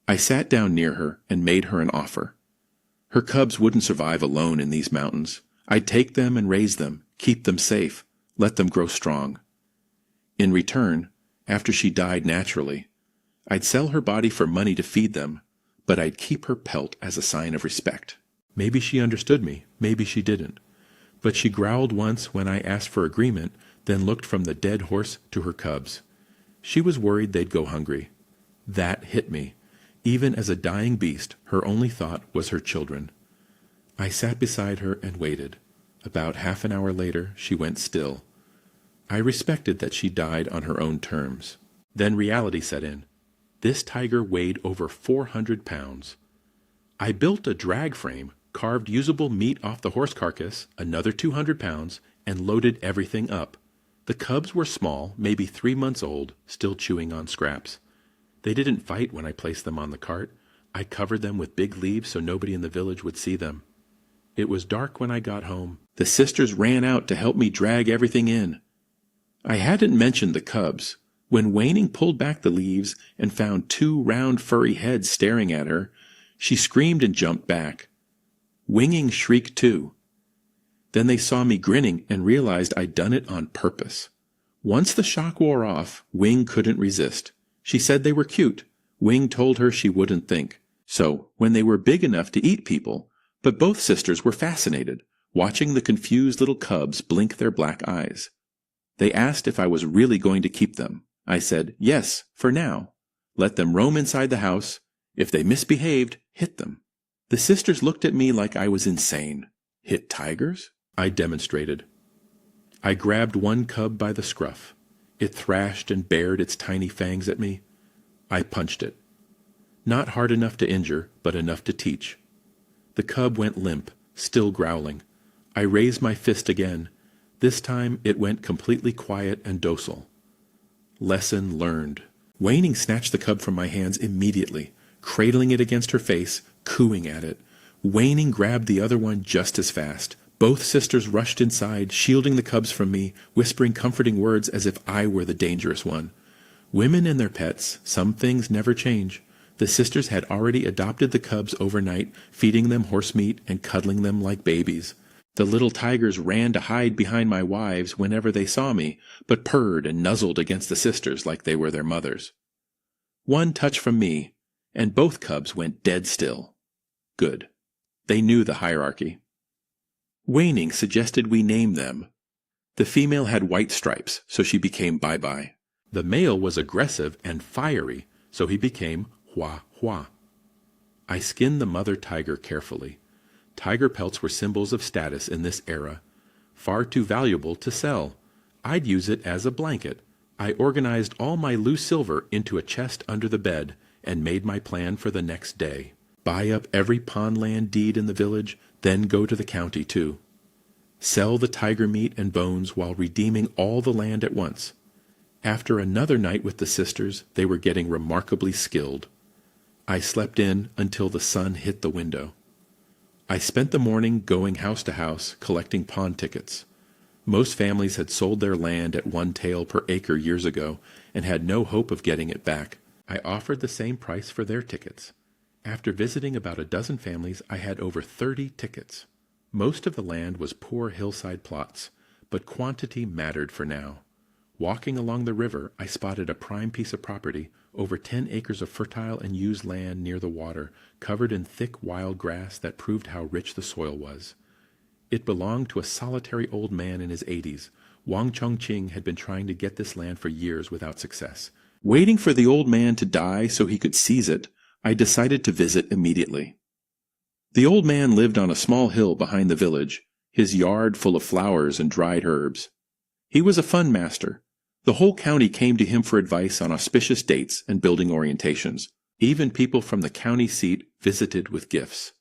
I sat down near her and made her an offer. Her cubs wouldn't survive alone in these mountains. I'd take them and raise them, keep them safe, let them grow strong. In return, after she died naturally, I'd sell her body for money to feed them, but I'd keep her pelt as a sign of respect. Maybe she understood me, maybe she didn't. But she growled once when I asked for agreement, then looked from the dead horse to her cubs. She was worried they'd go hungry. That hit me. Even as a dying beast, her only thought was her children. I sat beside her and waited. About half an hour later, she went still. I respected that she died on her own terms. Then reality set in. This tiger weighed over 400 pounds. I built a drag frame, carved usable meat off the horse carcass, another 200 pounds, and loaded everything up. The cubs were small, maybe 3 months old, still chewing on scraps. They didn't fight when I placed them on the cart. I covered them with big leaves so nobody in the village would see them. It was dark when I got home. The sisters ran out to help me drag everything in. I hadn't mentioned the cubs. When Waning pulled back the leaves and found 2 round furry heads staring at her, she screamed and jumped back. Winging shrieked too. Then they saw me grinning and realized I'd done it on purpose. Once the shock wore off, Wing couldn't resist. She said they were cute. Wing told her she wouldn't think. So, when they were big enough to eat people, but both sisters were fascinated, watching the confused little cubs blink their black eyes. They asked if I was really going to keep them. I said, yes, for now. Let them roam inside the house. If they misbehaved, hit them. The sisters looked at me like I was insane. Hit tigers? I demonstrated. I grabbed one cub by the scruff. It thrashed and bared its tiny fangs at me. I punched it. Not hard enough to injure, but enough to teach. The cub went limp, still growling. I raised my fist again. This time it went completely quiet and docile. Lesson learned. Waning snatched the cub from my hands immediately, cradling it against her face, cooing at it. Waning grabbed the other one just as fast. Both sisters rushed inside, shielding the cubs from me, whispering comforting words as if I were the dangerous one. Women and their pets, some things never change. The sisters had already adopted the cubs overnight, feeding them horse meat and cuddling them like babies. The little tigers ran to hide behind my wives whenever they saw me, but purred and nuzzled against the sisters like they were their mothers. One touch from me, and both cubs went dead still. Good. They knew the hierarchy. Waning suggested we name them. The female had white stripes, so she became Bye-Bye. The male was aggressive and fiery, so he became Hua-Hua. I skinned the mother tiger carefully. Tiger pelts were symbols of status in this era. Far too valuable to sell. I'd use it as a blanket. I organized all my loose silver into a chest under the bed and made my plan for the next day. Buy up every pond land deed in the village, then go to the county too. Sell the tiger meat and bones while redeeming all the land at once. After another night with the sisters, they were getting remarkably skilled. I slept in until the sun hit the window. I spent the morning going house to house collecting pawn tickets. Most families had sold their land at 1 tael per acre years ago and had no hope of getting it back. I offered the same price for their tickets. After visiting about a dozen families, I had over 30 tickets. Most of the land was poor hillside plots, but quantity mattered for now. Walking along the river, I spotted a prime piece of property, over 10 acres of fertile and used land near the water, covered in thick wild grass that proved how rich the soil was. It belonged to a solitary old man in his 80s. Wang Chongqing had been trying to get this land for years without success. Waiting for the old man to die so he could seize it, I decided to visit immediately. The old man lived on a small hill behind the village, his yard full of flowers and dried herbs. He was a fun master. The whole county came to him for advice on auspicious dates and building orientations. Even people from the county seat visited with gifts.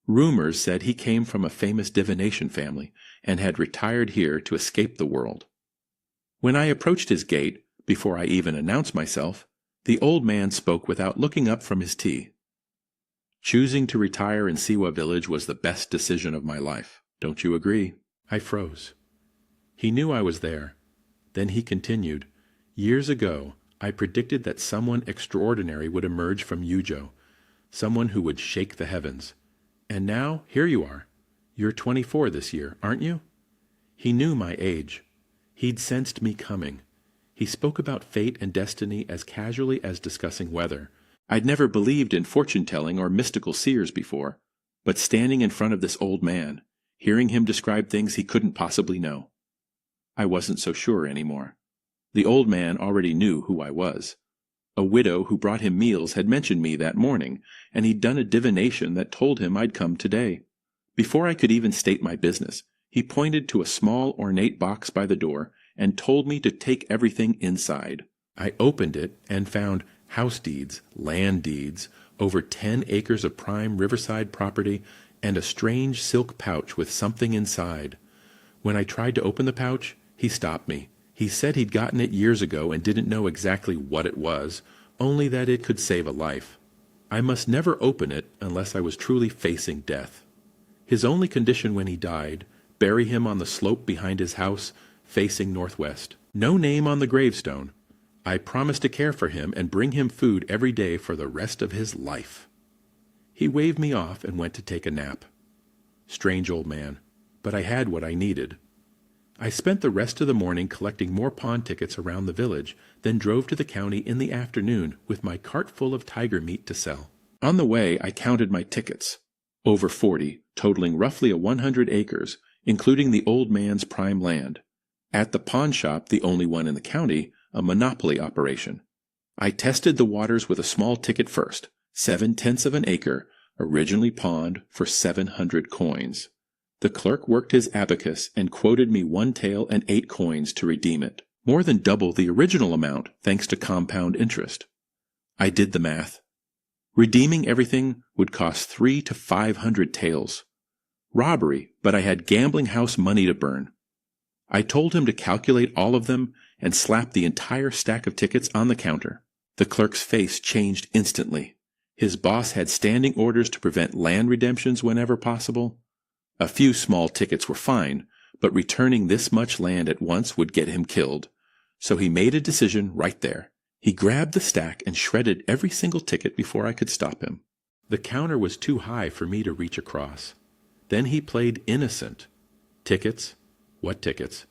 Rumors said he came from a famous divination family and had retired here to escape the world. When I approached his gate, before I even announced myself, the old man spoke without looking up from his tea. Choosing to retire in Siwa village was the best decision of my life. Don't you agree? I froze. He knew I was there. Then he continued, Years ago, I predicted that someone extraordinary would emerge from Yujo, someone who would shake the heavens. And now, here you are. You're 24 this year, aren't you? He knew my age. He'd sensed me coming. He spoke about fate and destiny as casually as discussing weather. I'd never believed in fortune-telling or mystical seers before, but standing in front of this old man, hearing him describe things he couldn't possibly know, I wasn't so sure anymore. The old man already knew who I was. A widow who brought him meals had mentioned me that morning, and he'd done a divination that told him I'd come today. Before I could even state my business, he pointed to a small ornate box by the door and told me to take everything inside. I opened it and found house deeds, land deeds, over 10 acres of prime riverside property, and a strange silk pouch with something inside. When I tried to open the pouch, he stopped me. He said he'd gotten it years ago and didn't know exactly what it was, only that it could save a life. I must never open it unless I was truly facing death. His only condition when he died, bury him on the slope behind his house, facing northwest. No name on the gravestone. I promised to care for him and bring him food every day for the rest of his life. He waved me off and went to take a nap. Strange old man, but I had what I needed. I spent the rest of the morning collecting more pawn tickets around the village, then drove to the county in the afternoon with my cart full of tiger meat to sell. On the way, I counted my tickets. Over 40, totaling roughly 100 acres, including the old man's prime land. At the pawn shop, the only one in the county, a monopoly operation. I tested the waters with a small ticket first, 7/10 of an acre, originally pawned for 700 coins. The clerk worked his abacus and quoted me 1 tael and 8 coins to redeem it, more than double the original amount thanks to compound interest. I did the math. Redeeming everything would cost 300 to 500 taels. Robbery, but I had gambling house money to burn. I told him to calculate all of them and slap the entire stack of tickets on the counter. The clerk's face changed instantly. His boss had standing orders to prevent land redemptions whenever possible. A few small tickets were fine, but returning this much land at once would get him killed. So he made a decision right there. He grabbed the stack and shredded every single ticket before I could stop him. The counter was too high for me to reach across. Then he played innocent. Tickets? What tickets?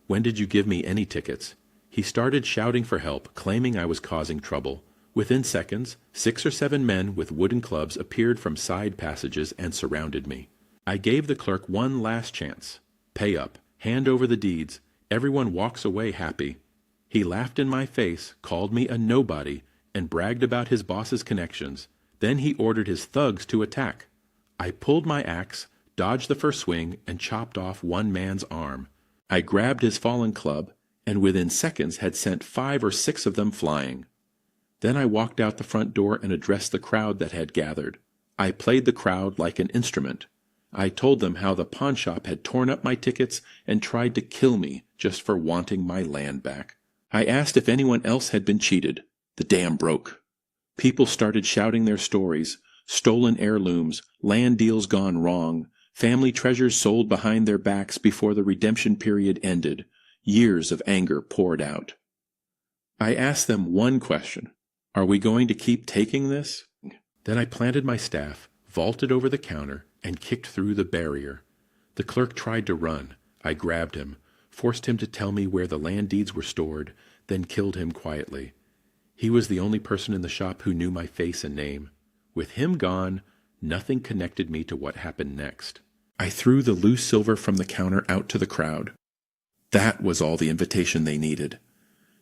When did you give me any tickets? He started shouting for help, claiming I was causing trouble. Within seconds, 6 or 7 men with wooden clubs appeared from side passages and surrounded me. I gave the clerk one last chance. Pay up. Hand over the deeds. Everyone walks away happy. He laughed in my face, called me a nobody, and bragged about his boss's connections. Then he ordered his thugs to attack. I pulled my axe, dodged the first swing, and chopped off one man's arm. I grabbed his fallen club, and within seconds had sent 5 or 6 of them flying. Then I walked out the front door and addressed the crowd that had gathered. I played the crowd like an instrument. I told them how the pawnshop had torn up my tickets and tried to kill me just for wanting my land back. I asked if anyone else had been cheated. The dam broke. People started shouting their stories, stolen heirlooms, land deals gone wrong, family treasures sold behind their backs before the redemption period ended. Years of anger poured out. I asked them one question. Are we going to keep taking this? Then I planted my staff, vaulted over the counter, and kicked through the barrier. The clerk tried to run. I grabbed him, forced him to tell me where the land deeds were stored, then killed him quietly. He was the only person in the shop who knew my face and name. With him gone, nothing connected me to what happened next. I threw the loose silver from the counter out to the crowd. That was all the invitation they needed.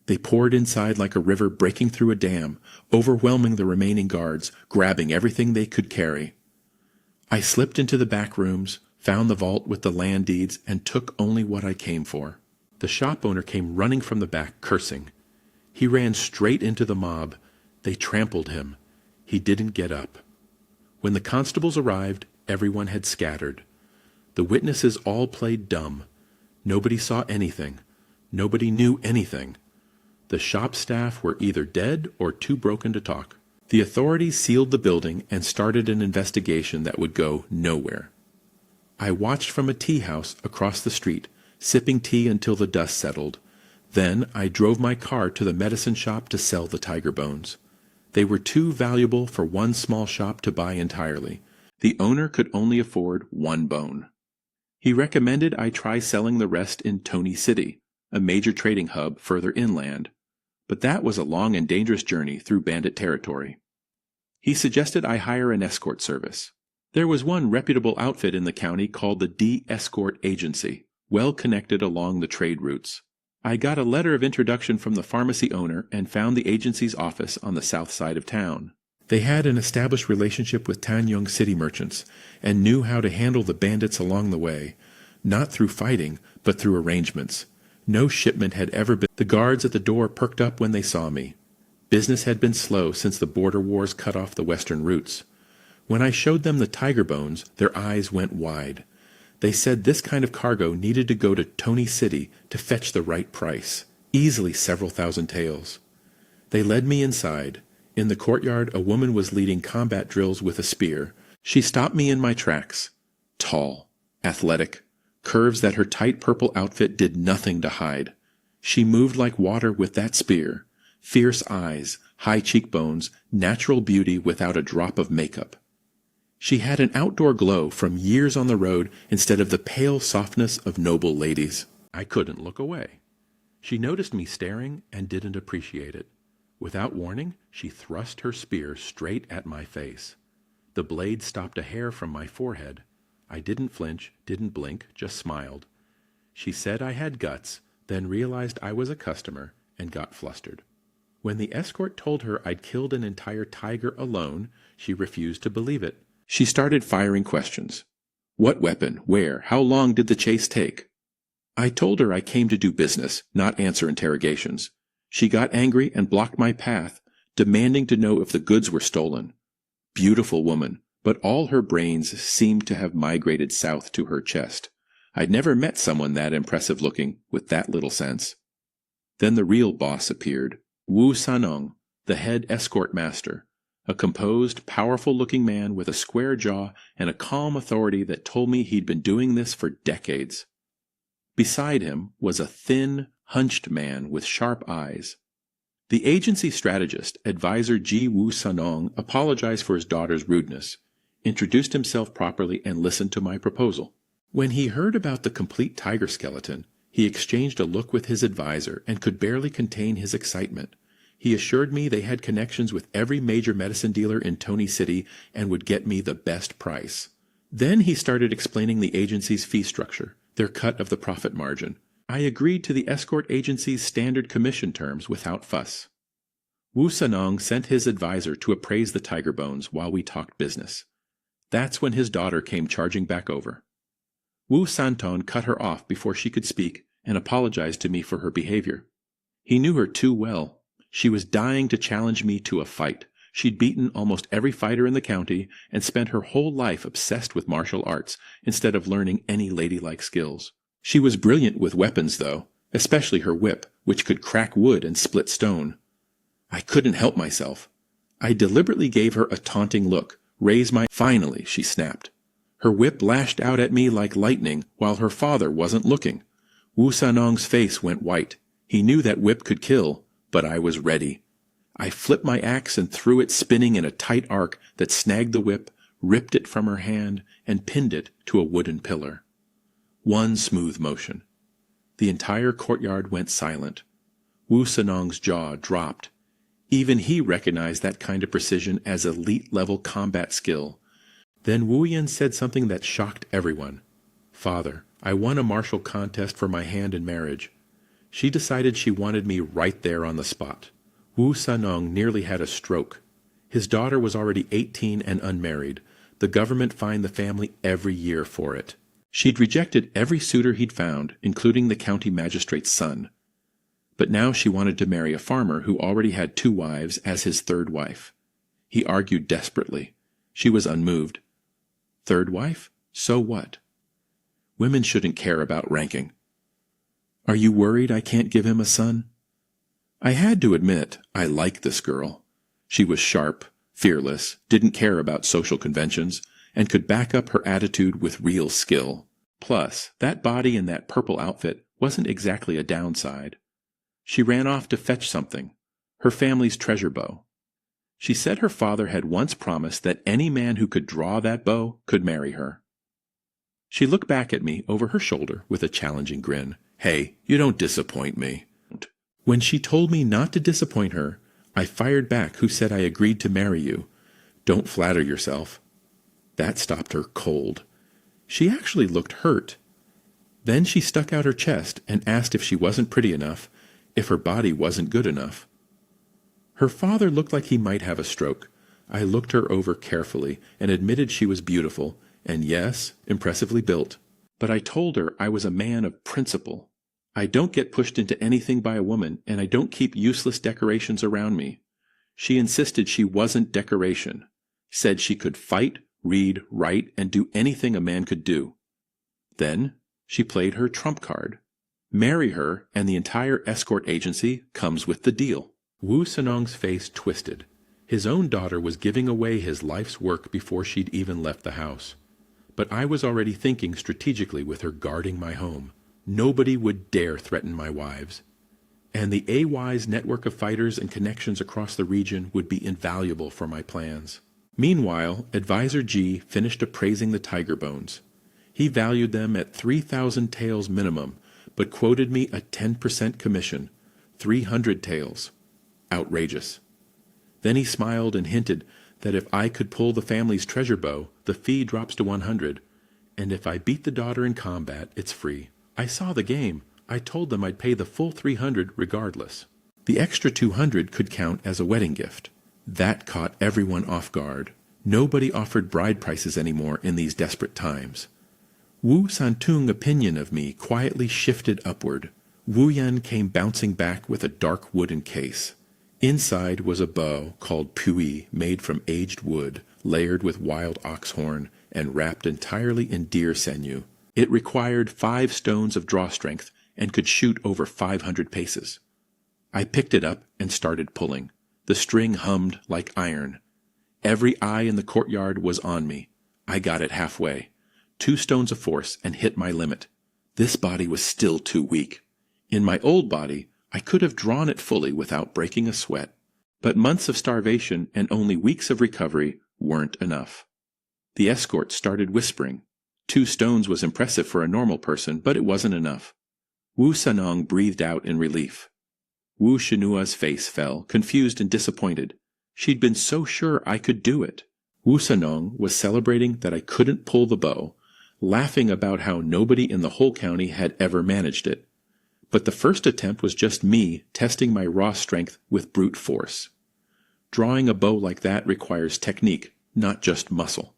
They poured inside like a river breaking through a dam, overwhelming the remaining guards, grabbing everything they could carry. I slipped into the back rooms, found the vault with the land deeds, and took only what I came for. The shop owner came running from the back, cursing. He ran straight into the mob. They trampled him. He didn't get up. When the constables arrived, everyone had scattered. The witnesses all played dumb. Nobody saw anything. Nobody knew anything. The shop staff were either dead or too broken to talk. The authorities sealed the building and started an investigation that would go nowhere. I watched from a tea house across the street, sipping tea until the dust settled. Then I drove my car to the medicine shop to sell the tiger bones. They were too valuable for one small shop to buy entirely. The owner could only afford one bone. He recommended I try selling the rest in Tony City, a major trading hub further inland. But that was a long and dangerous journey through bandit territory. He suggested I hire an escort service. There was one reputable outfit in the county called the D-Escort Agency, well connected along the trade routes. I got a letter of introduction from the pharmacy owner and found the agency's office on the south side of town. They had an established relationship with Tanyong city merchants and knew how to handle the bandits along the way, not through fighting, but through arrangements. No shipment had ever been. The guards at the door perked up when they saw me. Business had been slow since the border wars cut off the western routes. When I showed them the tiger bones, their eyes went wide. They said this kind of cargo needed to go to Tony City to fetch the right price, easily several thousand taels. They led me inside. In the courtyard, a woman was leading combat drills with a spear. She stopped me in my tracks. Tall, athletic, curves that her tight purple outfit did nothing to hide. She moved like water with that spear. Fierce eyes, high cheekbones, natural beauty without a drop of makeup. She had an outdoor glow from years on the road instead of the pale softness of noble ladies. I couldn't look away. She noticed me staring and didn't appreciate it. Without warning, she thrust her spear straight at my face. The blade stopped a hair from my forehead. I didn't flinch, didn't blink, just smiled. She said I had guts, then realized I was a customer and got flustered. When the escort told her I'd killed an entire tiger alone, she refused to believe it. She started firing questions. What weapon? Where? How long did the chase take? I told her I came to do business, not answer interrogations. She got angry and blocked my path, demanding to know if the goods were stolen. Beautiful woman, but all her brains seemed to have migrated south to her chest. I'd never met someone that impressive looking, with that little sense. Then the real boss appeared, Wu Sanong, the head escort master, a composed, powerful-looking man with a square jaw and a calm authority that told me he'd been doing this for decades. Beside him was a thin, hunched man with sharp eyes. The agency strategist, advisor Ji Wu Sanong, apologized for his daughter's rudeness, introduced himself properly, and listened to my proposal. When he heard about the complete tiger skeleton, he exchanged a look with his advisor and could barely contain his excitement. He assured me they had connections with every major medicine dealer in Tony City and would get me the best price. Then he started explaining the agency's fee structure, their cut of the profit margin. I agreed to the escort agency's standard commission terms without fuss. Wu Sanong sent his advisor to appraise the tiger bones while we talked business. That's when his daughter came charging back over. Wu Santon cut her off before she could speak and apologized to me for her behavior. He knew her too well. She was dying to challenge me to a fight. She'd beaten almost every fighter in the county and spent her whole life obsessed with martial arts instead of learning any ladylike skills. She was brilliant with weapons, though, especially her whip, which could crack wood and split stone. I couldn't help myself. I deliberately gave her a taunting look. Finally, she snapped. Her whip lashed out at me like lightning while her father wasn't looking. Wu Sanong's face went white. He knew that whip could kill, but I was ready. I flipped my axe and threw it spinning in a tight arc that snagged the whip, ripped it from her hand, and pinned it to a wooden pillar. One smooth motion. The entire courtyard went silent. Wu Sanong's jaw dropped. Even he recognized that kind of precision as elite-level combat skill. Then Wu Yan said something that shocked everyone. "Father, I won a martial contest for my hand in marriage." She decided she wanted me right there on the spot. Wu Sanong nearly had a stroke. His daughter was already 18 and unmarried. The government fined the family every year for it. She'd rejected every suitor he'd found, including the county magistrate's son. But now she wanted to marry a farmer who already had 2 wives as his 3rd wife. He argued desperately. She was unmoved. 3rd wife? So what? Women shouldn't care about ranking. "Are you worried I can't give him a son?" I had to admit, I liked this girl. She was sharp, fearless, didn't care about social conventions, and could back up her attitude with real skill. Plus, that body in that purple outfit wasn't exactly a downside. She ran off to fetch something, her family's treasure bow. She said her father had once promised that any man who could draw that bow could marry her. She looked back at me over her shoulder with a challenging grin. "Hey, you don't disappoint me." When she told me not to disappoint her, I fired back who said I agreed to marry you. Don't flatter yourself. That stopped her cold. She actually looked hurt. Then she stuck out her chest and asked if she wasn't pretty enough, if her body wasn't good enough. Her father looked like he might have a stroke. I looked her over carefully and admitted she was beautiful, and yes, impressively built. But I told her I was a man of principle. I don't get pushed into anything by a woman, and I don't keep useless decorations around me. She insisted she wasn't decoration. Said she could fight, read, write, and do anything a man could do. Then she played her trump card. Marry her, and the entire escort agency comes with the deal. Wu Sanong's face twisted. His own daughter was giving away his life's work before she'd even left the house. But I was already thinking strategically with her guarding my home. Nobody would dare threaten my wives. And the AY's network of fighters and connections across the region would be invaluable for my plans. Meanwhile, Advisor G finished appraising the tiger bones. He valued them at 3,000 taels minimum, but quoted me a 10% commission, 300 taels. Outrageous. Then he smiled and hinted that if I could pull the family's treasure bow, the fee drops to 100, and if I beat the daughter in combat, it's free. I saw the game. I told them I'd pay the full 300 regardless. The extra 200 could count as a wedding gift. That caught everyone off guard. Nobody offered bride prices anymore in these desperate times. Wu Santung's opinion of me quietly shifted upward. Wu Yan came bouncing back with a dark wooden case. Inside was a bow called pui, made from aged wood, layered with wild ox horn, and wrapped entirely in deer sinew. It required 5 stones of draw strength and could shoot over 500 paces. I picked it up and started pulling. The string hummed like iron. Every eye in the courtyard was on me. I got it halfway. 2 stones of force and hit my limit. This body was still too weak. In my old body, I could have drawn it fully without breaking a sweat. But months of starvation and only weeks of recovery weren't enough. The escort started whispering. 2 stones was impressive for a normal person, but it wasn't enough. Wu Sanong breathed out in relief. Wu Shinua's face fell, confused and disappointed. She'd been so sure I could do it. Wu Sanong was celebrating that I couldn't pull the bow, laughing about how nobody in the whole county had ever managed it. But the first attempt was just me testing my raw strength with brute force. Drawing a bow like that requires technique, not just muscle.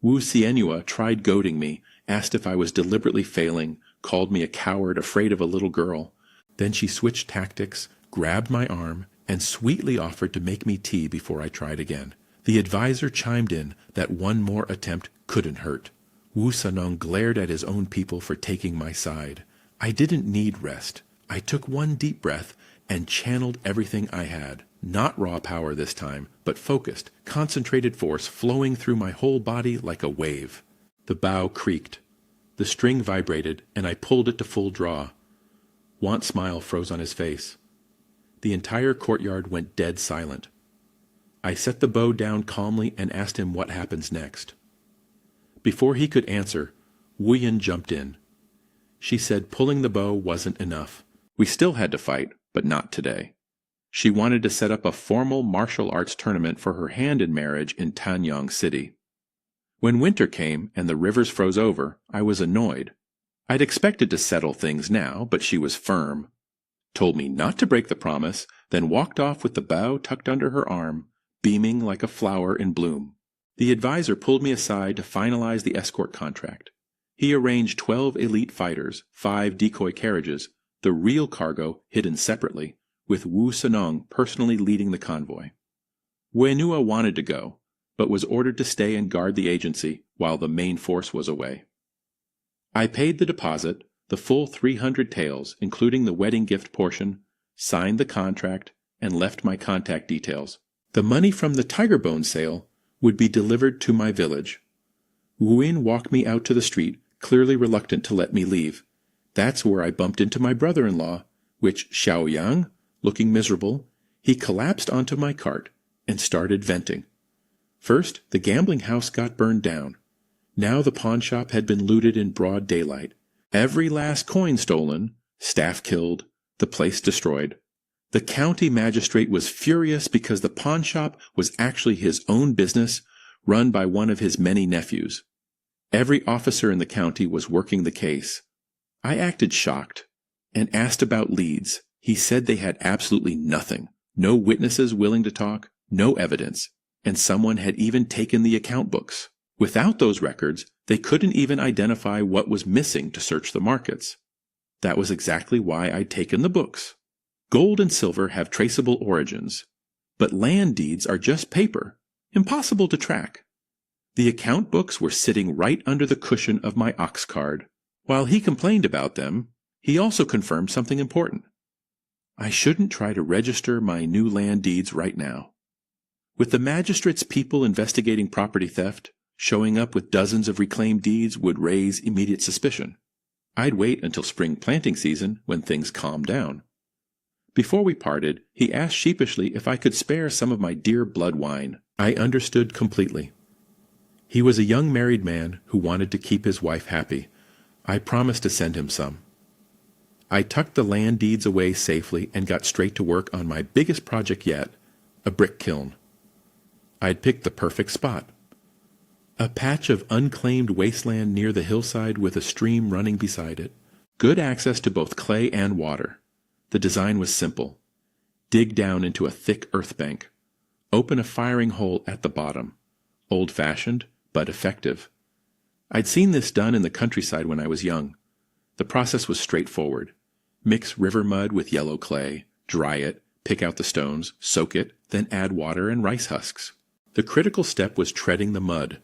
Wu Xianhua tried goading me, asked if I was deliberately failing, called me a coward afraid of a little girl. Then she switched tactics, grabbed my arm, and sweetly offered to make me tea before I tried again. The advisor chimed in that one more attempt couldn't hurt. Wu Sanong glared at his own people for taking my side. I didn't need rest. I took one deep breath and channeled everything I had. Not raw power this time, but focused, concentrated force flowing through my whole body like a wave. The bow creaked. The string vibrated, and I pulled it to full draw. Want smile froze on his face. The entire courtyard went dead silent. I set the bow down calmly and asked him what happens next. Before he could answer, Wu Yin jumped in. She said pulling the bow wasn't enough. We still had to fight, but not today. She wanted to set up a formal martial arts tournament for her hand-in-marriage in Tanyang City. When winter came and the rivers froze over, I was annoyed. I'd expected to settle things now, but she was firm. Told me not to break the promise, then walked off with the bow tucked under her arm, beaming like a flower in bloom. The advisor pulled me aside to finalize the escort contract. He arranged 12 elite fighters, 5 decoy carriages, the real cargo hidden separately, with Wu Sanong personally leading the convoy. Wenua wanted to go, but was ordered to stay and guard the agency while the main force was away. I paid the deposit, the full 300 taels, including the wedding gift portion, signed the contract, and left my contact details. The money from the tiger bone sale would be delivered to my village. Wu Yin walked me out to the street, clearly reluctant to let me leave. That's where I bumped into my brother-in-law, which Xiaoyang, looking miserable, he collapsed onto my cart and started venting. First, the gambling house got burned down. Now the pawn shop had been looted in broad daylight. Every last coin stolen, staff killed, the place destroyed. The county magistrate was furious because the pawn shop was actually his own business, run by one of his many nephews. Every officer in the county was working the case. I acted shocked and asked about leads. He said they had absolutely nothing. No witnesses willing to talk, no evidence, and someone had even taken the account books. Without those records, they couldn't even identify what was missing to search the markets. That was exactly why I'd taken the books. Gold and silver have traceable origins, but land deeds are just paper, impossible to track. The account books were sitting right under the cushion of my ox card. While he complained about them, he also confirmed something important. I shouldn't try to register my new land deeds right now. With the magistrate's people investigating property theft, showing up with dozens of reclaimed deeds would raise immediate suspicion. I'd wait until spring planting season when things calmed down. Before we parted, he asked sheepishly if I could spare some of my dear blood wine. I understood completely. He was a young married man who wanted to keep his wife happy. I promised to send him some. I tucked the land deeds away safely and got straight to work on my biggest project yet, a brick kiln. I'd picked the perfect spot. A patch of unclaimed wasteland near the hillside with a stream running beside it. Good access to both clay and water. The design was simple. Dig down into a thick earth bank. Open a firing hole at the bottom. Old-fashioned, but effective. I'd seen this done in the countryside when I was young. The process was straightforward. Mix river mud with yellow clay, dry it, pick out the stones, soak it, then add water and rice husks. The critical step was treading the mud.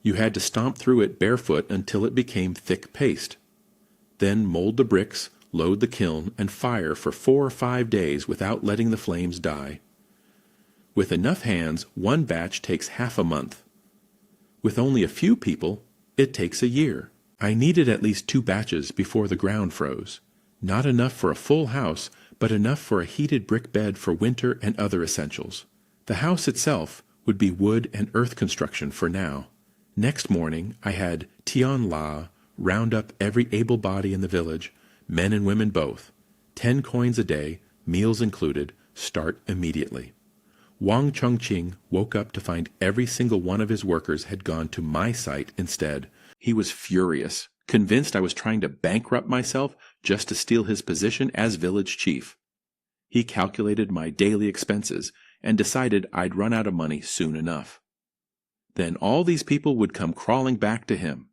You had to stomp through it barefoot until it became thick paste. Then mold the bricks, load the kiln, and fire for 4 or 5 days without letting the flames die. With enough hands, one batch takes half a month. With only a few people, it takes a year. I needed at least 2 batches before the ground froze. Not enough for a full house, but enough for a heated brick bed for winter and other essentials. The house itself would be wood and earth construction for now. Next morning, I had Tian La round up every able body in the village, men and women both. 10 coins a day, meals included, start immediately. Wang Chongqing woke up to find every single one of his workers had gone to my site instead. He was furious, convinced I was trying to bankrupt myself just to steal his position as village chief. He calculated my daily expenses and decided I'd run out of money soon enough. Then all these people would come crawling back to him.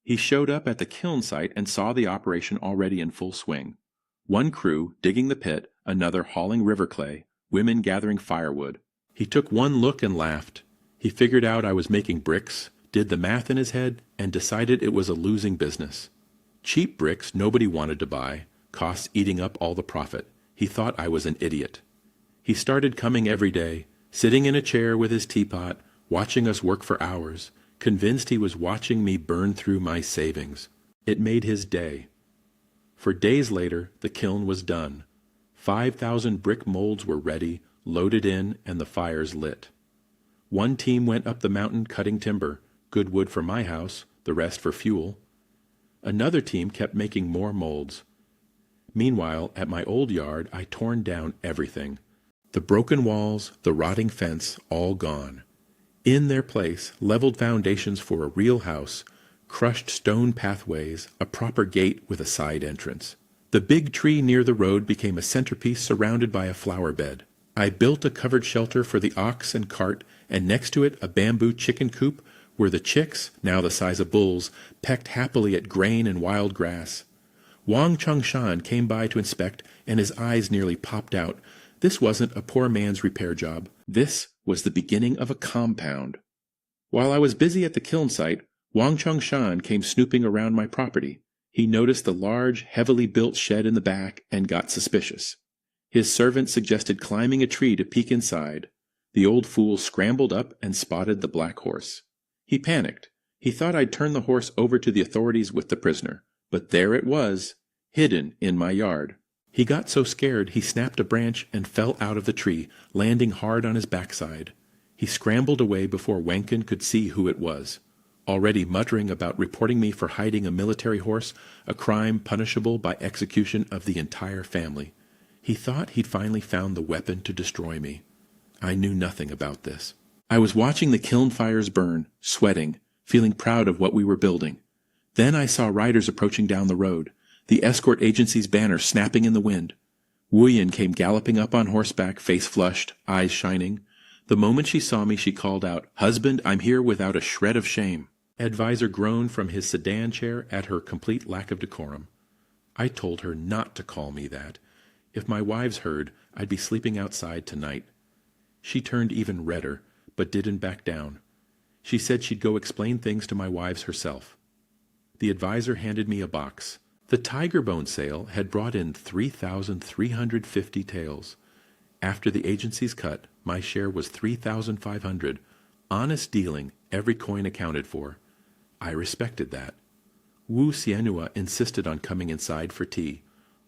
He showed up at the kiln site and saw the operation already in full swing. One crew digging the pit, another hauling river clay, women gathering firewood. He took one look and laughed. He figured out I was making bricks, did the math in his head, and decided it was a losing business. Cheap bricks nobody wanted to buy, costs eating up all the profit. He thought I was an idiot. He started coming every day, sitting in a chair with his teapot, watching us work for hours, convinced he was watching me burn through my savings. It made his day. For days later, the kiln was done. 5,000 brick molds were ready, loaded in, and the fires lit. One team went up the mountain cutting timber, good wood for my house, the rest for fuel. Another team kept making more molds. Meanwhile, at my old yard, I torn down everything. The broken walls, the rotting fence, all gone. In their place, leveled foundations for a real house, crushed stone pathways, a proper gate with a side entrance. The big tree near the road became a centerpiece surrounded by a flower bed. I built a covered shelter for the ox and cart, and next to it a bamboo chicken coop where the chicks, now the size of bulls, pecked happily at grain and wild grass. Wang Chongshan came by to inspect, and his eyes nearly popped out. This wasn't a poor man's repair job. This was the beginning of a compound. While I was busy at the kiln site, Wang Chongshan came snooping around my property. He noticed the large, heavily built shed in the back and got suspicious. His servant suggested climbing a tree to peek inside. The old fool scrambled up and spotted the black horse. He panicked. He thought I'd turn the horse over to the authorities with the prisoner. But there it was, hidden in my yard. He got so scared he snapped a branch and fell out of the tree, landing hard on his backside. He scrambled away before Wenken could see who it was. Already muttering about reporting me for hiding a military horse, a crime punishable by execution of the entire family. He thought he'd finally found the weapon to destroy me. I knew nothing about this. I was watching the kiln fires burn, sweating, feeling proud of what we were building. Then I saw riders approaching down the road, the escort agency's banner snapping in the wind. Wu Yin came galloping up on horseback, face flushed, eyes shining. The moment she saw me, she called out, "Husband, I'm here without a shred of shame." Advisor groaned from his sedan chair at her complete lack of decorum. I told her not to call me that. If my wives heard, I'd be sleeping outside tonight. She turned even redder, but didn't back down. She said she'd go explain things to my wives herself. The advisor handed me a box. The tiger bone sale had brought in 3,350 taels. After the agency's cut, my share was 3,500. Honest dealing, every coin accounted for. I respected that. Wu Xianhua insisted on coming inside for tea,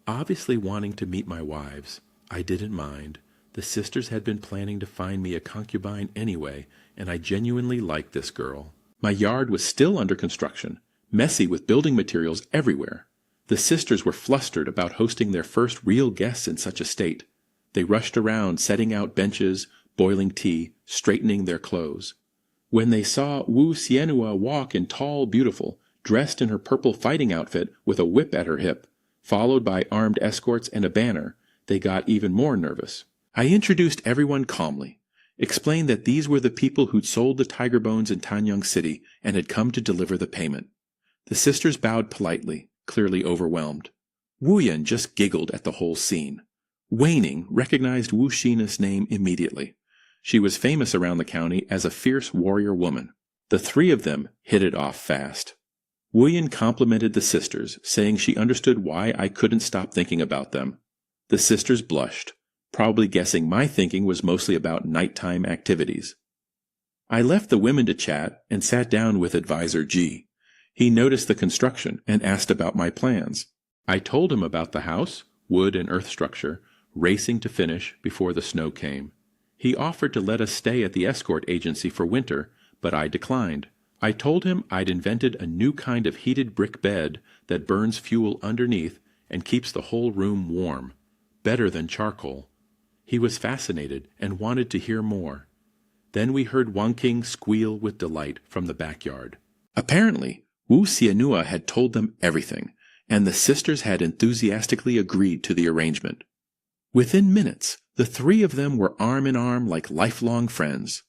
obviously wanting to meet my wives. I didn't mind. The sisters had been planning to find me a concubine anyway, and I genuinely liked this girl. My yard was still under construction, messy with building materials everywhere. The sisters were flustered about hosting their first real guests in such a state. They rushed around setting out benches, boiling tea, straightening their clothes. When they saw Wu Xianhua walk in tall, beautiful, dressed in her purple fighting outfit with a whip at her hip, followed by armed escorts and a banner, they got even more nervous. I introduced everyone calmly, explained that these were the people who'd sold the tiger bones in Tanyang City and had come to deliver the payment. The sisters bowed politely, clearly overwhelmed. Wu Yan just giggled at the whole scene. Waning recognized Wu Shina's name immediately. She was famous around the county as a fierce warrior woman. The three of them hit it off fast. Wu Yan complimented the sisters, saying she understood why I couldn't stop thinking about them. The sisters blushed, probably guessing my thinking was mostly about nighttime activities. I left the women to chat and sat down with Advisor G. He noticed the construction and asked about my plans. I told him about the house, wood and earth structure, racing to finish before the snow came. He offered to let us stay at the escort agency for winter, but I declined. I told him I'd invented a new kind of heated brick bed that burns fuel underneath and keeps the whole room warm, better than charcoal. He was fascinated and wanted to hear more. Then we heard Wang King squeal with delight from the backyard. Apparently, Wu Xianhua had told them everything, and the sisters had enthusiastically agreed to the arrangement. Within minutes, the three of them were arm in arm like lifelong friends.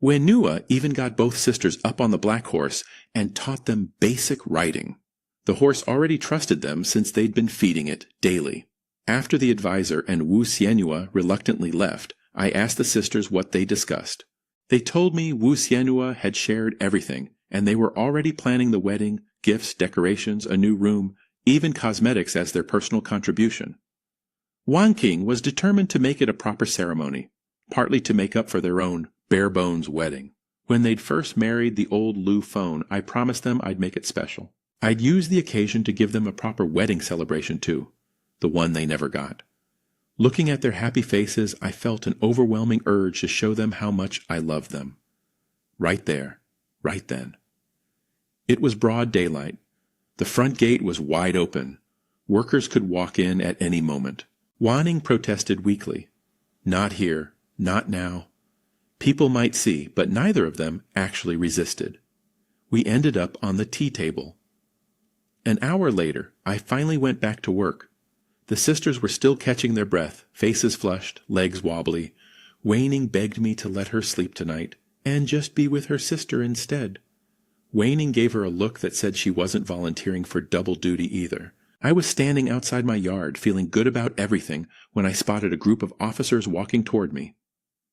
Wenhua even got both sisters up on the black horse and taught them basic riding. The horse already trusted them since they'd been feeding it daily. After the advisor and Wu Xianhua reluctantly left, I asked the sisters what they discussed. They told me Wu Xianhua had shared everything, and they were already planning the wedding, gifts, decorations, a new room, even cosmetics as their personal contribution. Wang King was determined to make it a proper ceremony, partly to make up for their own bare-bones wedding. When they'd first married the old Lu phone, I promised them I'd make it special. I'd use the occasion to give them a proper wedding celebration too, the one they never got. Looking at their happy faces, I felt an overwhelming urge to show them how much I loved them. Right there, right then. It was broad daylight. The front gate was wide open. Workers could walk in at any moment. Wanning protested weakly. Not here, not now. People might see, but neither of them actually resisted. We ended up on the tea table. An hour later, I finally went back to work. The sisters were still catching their breath, faces flushed, legs wobbly. Waning begged me to let her sleep tonight, and just be with her sister instead. Waning gave her a look that said she wasn't volunteering for double duty either. I was standing outside my yard, feeling good about everything, when I spotted a group of officers walking toward me.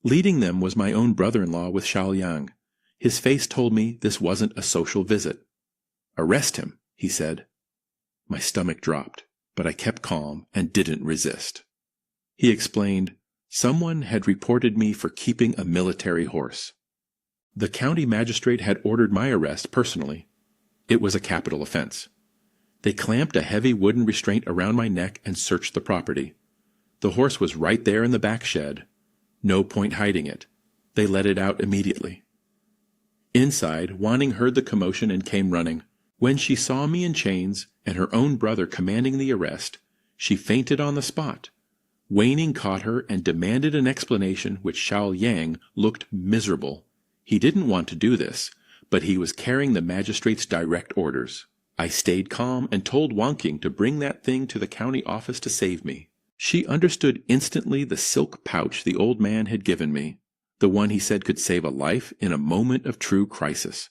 Leading them was my own brother-in-law with Xiaoyang. His face told me this wasn't a social visit. "Arrest him," he said. My stomach dropped, but I kept calm and didn't resist. He explained, someone had reported me for keeping a military horse. The county magistrate had ordered my arrest personally. It was a capital offense. They clamped a heavy wooden restraint around my neck and searched the property. The horse was right there in the back shed. No point hiding it. They let it out immediately. Inside, Wanning heard the commotion and came running. When she saw me in chains and her own brother commanding the arrest, she fainted on the spot. Waning caught her and demanded an explanation which Xiaoyang looked miserable. He didn't want to do this, but he was carrying the magistrate's direct orders. I stayed calm and told Wang King to bring that thing to the county office to save me. She understood instantly the silk pouch the old man had given me, the one he said could save a life in a moment of true crisis.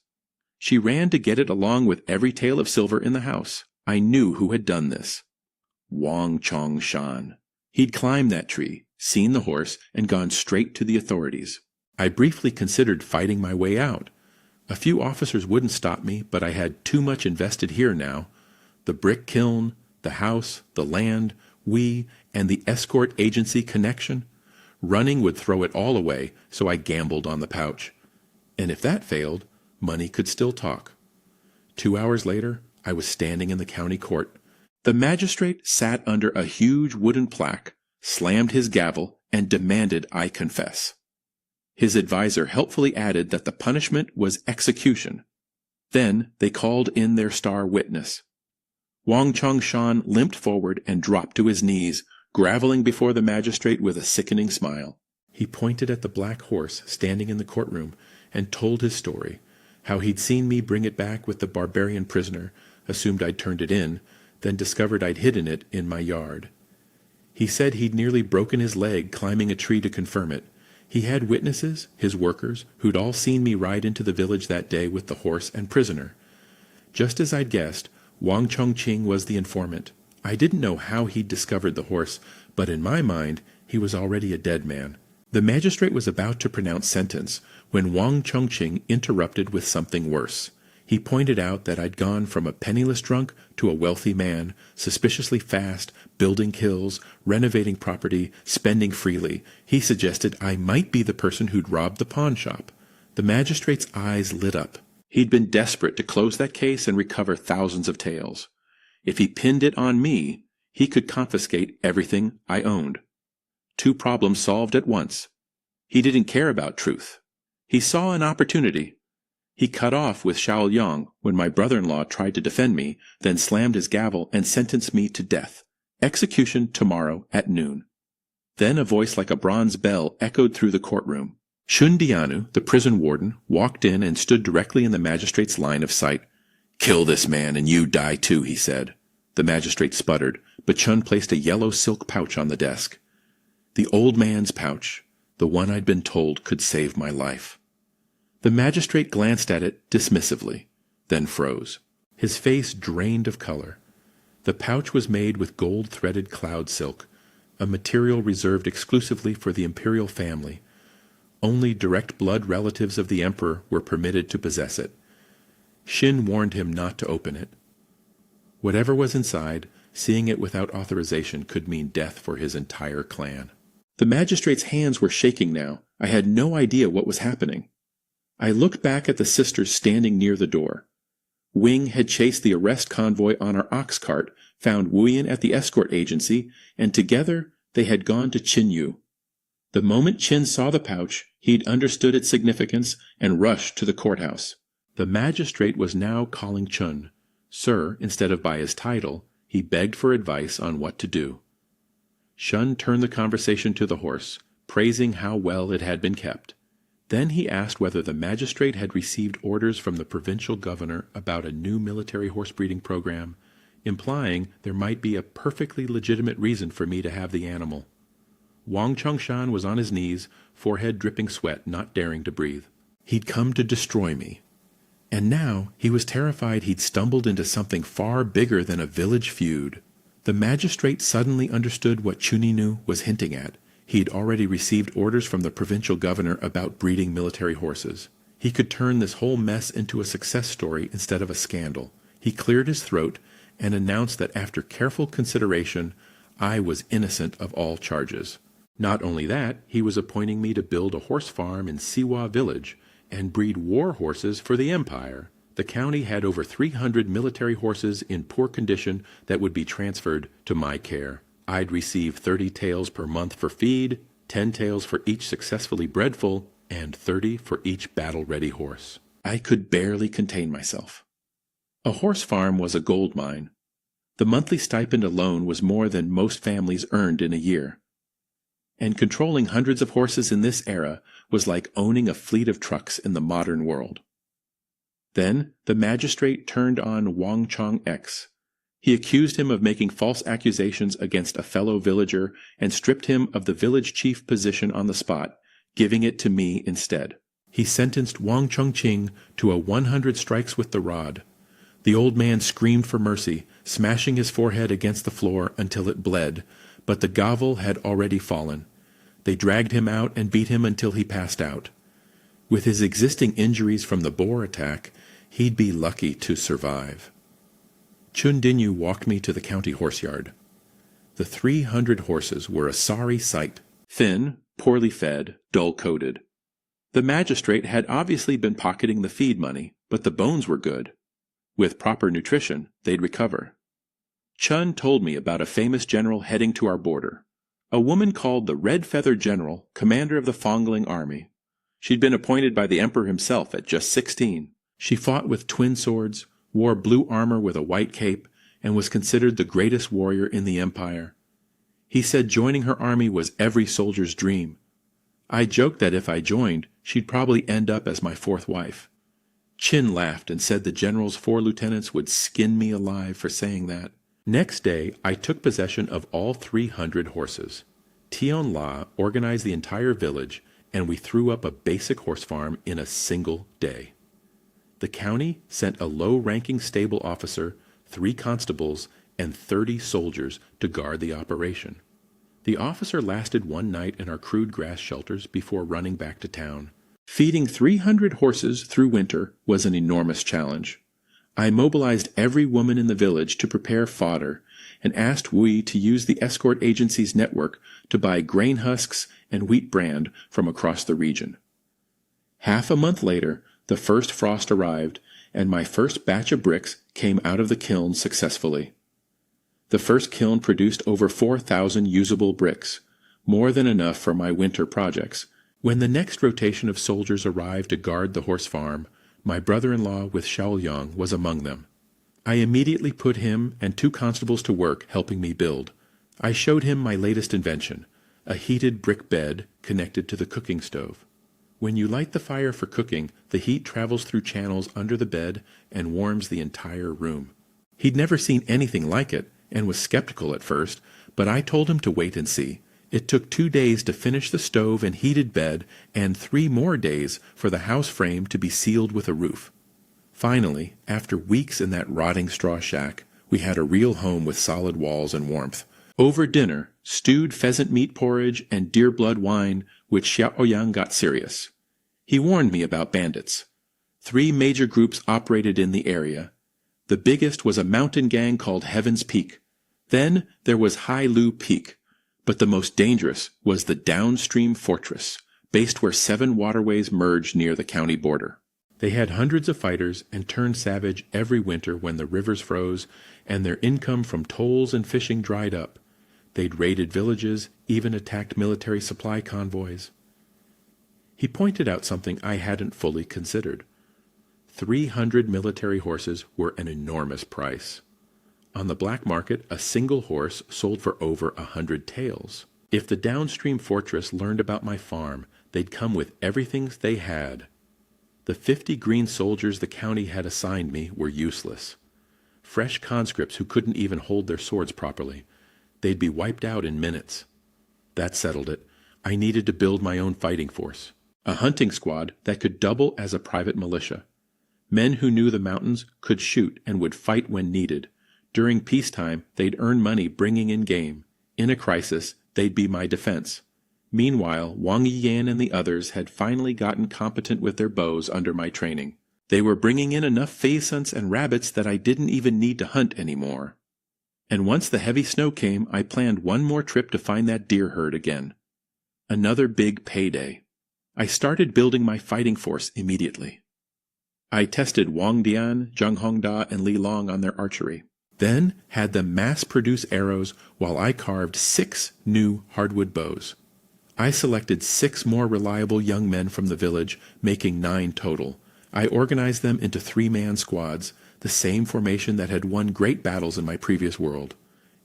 She ran to get it along with every tael of silver in the house. I knew who had done this. Wang Chongshan. He'd climbed that tree, seen the horse, and gone straight to the authorities. I briefly considered fighting my way out. A few officers wouldn't stop me, but I had too much invested here now. The brick kiln, the house, the land, we, and the escort agency connection. Running would throw it all away, so I gambled on the pouch. And if that failed, money could still talk. 2 hours later, I was standing in the county court. The magistrate sat under a huge wooden plaque, slammed his gavel, and demanded I confess. His advisor helpfully added that the punishment was execution. Then they called in their star witness. Wang Chongshan limped forward and dropped to his knees, groveling before the magistrate with a sickening smile. He pointed at the black horse standing in the courtroom and told his story, how he'd seen me bring it back with the barbarian prisoner, assumed I'd turned it in, then discovered I'd hidden it in my yard. He said he'd nearly broken his leg climbing a tree to confirm it. He had witnesses, his workers, who'd all seen me ride into the village that day with the horse and prisoner. Just as I'd guessed, Wang Chongqing was the informant. I didn't know how he'd discovered the horse, but in my mind, he was already a dead man. The magistrate was about to pronounce sentence when Wang Chongqing interrupted with something worse. He pointed out that I'd gone from a penniless drunk to a wealthy man, suspiciously fast, building kills, renovating property, spending freely. He suggested I might be the person who'd robbed the pawn shop. The magistrate's eyes lit up. He'd been desperate to close that case and recover thousands of taels. If he pinned it on me, he could confiscate everything I owned. 2 problems solved at once. He didn't care about truth. He saw an opportunity. He cut off with Xiaoyang when my brother-in-law tried to defend me, then slammed his gavel and sentenced me to death. Execution tomorrow at noon. Then a voice like a bronze bell echoed through the courtroom. Shundianu, the prison warden, walked in and stood directly in the magistrate's line of sight. "Kill this man and you die too," he said. The magistrate sputtered, but Chun placed a yellow silk pouch on the desk. The old man's pouch, the one I'd been told could save my life. The magistrate glanced at it dismissively, then froze. His face drained of color. The pouch was made with gold-threaded cloud silk, a material reserved exclusively for the imperial family. Only direct blood relatives of the emperor were permitted to possess it. Shin warned him not to open it. Whatever was inside, seeing it without authorization could mean death for his entire clan. The magistrate's hands were shaking now. I had no idea what was happening. I looked back at the sisters standing near the door. Wing had chased the arrest convoy on our ox cart, found Wuyan at the escort agency, and together they had gone to Chinyu. The moment Chin saw the pouch, he'd understood its significance and rushed to the courthouse. The magistrate was now calling Chun Sir instead of by his title. He begged for advice on what to do. Shun turned the conversation to the horse, praising how well it had been kept. Then he asked whether the magistrate had received orders from the provincial governor about a new military horse breeding program, implying there might be a perfectly legitimate reason for me to have the animal. Wang Chongshan was on his knees, forehead dripping sweat, not daring to breathe. He'd come to destroy me. And now he was terrified he'd stumbled into something far bigger than a village feud. The magistrate suddenly understood what Chuninu was hinting at. He'd already received orders from the provincial governor about breeding military horses. He could turn this whole mess into a success story instead of a scandal. He cleared his throat and announced that after careful consideration, I was innocent of all charges. Not only that, he was appointing me to build a horse farm in Siwa village and breed war horses for the empire. The county had over 300 military horses in poor condition that would be transferred to my care. I'd receive 30 taels per month for feed, 10 taels for each successfully bred foal, and 30 for each battle-ready horse. I could barely contain myself. A horse farm was a gold mine. The monthly stipend alone was more than most families earned in a year. And controlling hundreds of horses in this era was like owning a fleet of trucks in the modern world. Then the magistrate turned on Wang Chong X. He accused him of making false accusations against a fellow villager and stripped him of the village chief position on the spot, giving it to me instead. He sentenced Wang Chongqing to 100 strikes with the rod. The old man screamed for mercy, smashing his forehead against the floor until it bled, but the gavel had already fallen. They dragged him out and beat him until he passed out. With his existing injuries from the boar attack, he'd be lucky to survive. Chun Dinyu walked me to the county horseyard. The 300 horses were a sorry sight, thin, poorly fed, dull-coated. The magistrate had obviously been pocketing the feed money, but the bones were good. With proper nutrition, they'd recover. Chun told me about a famous general heading to our border. A woman called the Red Feather General, commander of the Fongling army. She'd been appointed by the emperor himself at just 16. She fought with twin swords, wore blue armor with a white cape, and was considered the greatest warrior in the empire. He said joining her army was every soldier's dream. I joked that if I joined, she'd probably end up as my fourth wife. Chin laughed and said the general's 4 lieutenants would skin me alive for saying that. Next day, I took possession of all 300 horses. Tion La organized the entire village, and we threw up a basic horse farm in a single day. The county sent a low-ranking stable officer, 3 constables, and 30 soldiers to guard the operation. The officer lasted one night in our crude grass shelters before running back to town. Feeding 300 horses through winter was an enormous challenge. I mobilized every woman in the village to prepare fodder and asked Wui to use the escort agency's network to buy grain husks and wheat bran from across the region. Half a month later, the first frost arrived, and my first batch of bricks came out of the kiln successfully. The first kiln produced over 4,000 usable bricks, more than enough for my winter projects. When the next rotation of soldiers arrived to guard the horse farm, my brother-in-law with Shaoyang was among them. I immediately put him and 2 constables to work helping me build. I showed him my latest invention, a heated brick bed connected to the cooking stove. When you light the fire for cooking, the heat travels through channels under the bed and warms the entire room. He'd never seen anything like it and was skeptical at first, but I told him to wait and see. It took 2 days to finish the stove and heated bed, and 3 more days for the house frame to be sealed with a roof. Finally, after weeks in that rotting straw shack, we had a real home with solid walls and warmth. Over dinner, stewed pheasant meat porridge and deer blood wine, which Xiaoyang got serious. He warned me about bandits. 3 major groups operated in the area. The biggest was a mountain gang called Heaven's Peak. Then there was Hai Lu Peak. But the most dangerous was the downstream fortress, based where 7 waterways merged near the county border. They had hundreds of fighters and turned savage every winter when the rivers froze and their income from tolls and fishing dried up. They'd raided villages, even attacked military supply convoys. He pointed out something I hadn't fully considered. 300 military horses were an enormous price. On the black market, a single horse sold for over 100 taels. If the downstream fortress learned about my farm, they'd come with everything they had. The 50 green soldiers the county had assigned me were useless. Fresh conscripts who couldn't even hold their swords properly. They'd be wiped out in minutes. That settled it. I needed to build my own fighting force. A hunting squad that could double as a private militia. Men who knew the mountains, could shoot, and would fight when needed. During peacetime, they'd earn money bringing in game. In a crisis, they'd be my defense. Meanwhile, Wang Yiyan and the others had finally gotten competent with their bows under my training. They were bringing in enough pheasants and rabbits that I didn't even need to hunt anymore. And once the heavy snow came, I planned one more trip to find that deer herd again. Another big payday. I started building my fighting force immediately. I tested Wang Dian, Zheng Hongda, and Li Long on their archery. Then had them mass-produce arrows while I carved 6 new hardwood bows. I selected 6 more reliable young men from the village, making 9 total. I organized them into 3-man squads, the same formation that had won great battles in my previous world.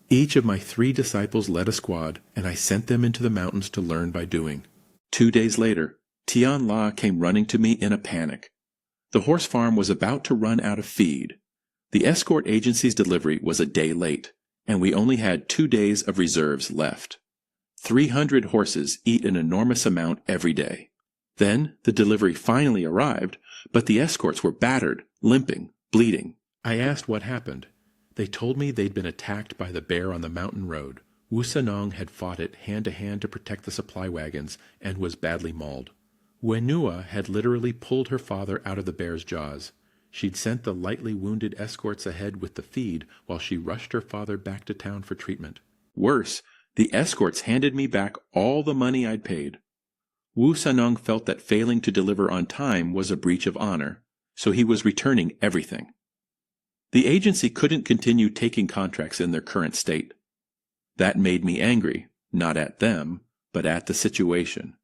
Each of my 3 disciples led a squad, and I sent them into the mountains to learn by doing. 2 days later, Tian La came running to me in a panic. The horse farm was about to run out of feed. The escort agency's delivery was a day late, and we only had 2 days of reserves left. 300 horses eat an enormous amount every day. Then the delivery finally arrived, but the escorts were battered, limping, bleeding. I asked what happened. They told me they'd been attacked by the bear on the mountain road. Wu Sanong had fought it hand-to-hand to protect the supply wagons and was badly mauled. Wenua had literally pulled her father out of the bear's jaws. She'd sent the lightly wounded escorts ahead with the feed while she rushed her father back to town for treatment. Worse, the escorts handed me back all the money I'd paid. Wu Sanong felt that failing to deliver on time was a breach of honor, so he was returning everything. The agency couldn't continue taking contracts in their current state. That made me angry, not at them, but at the situation.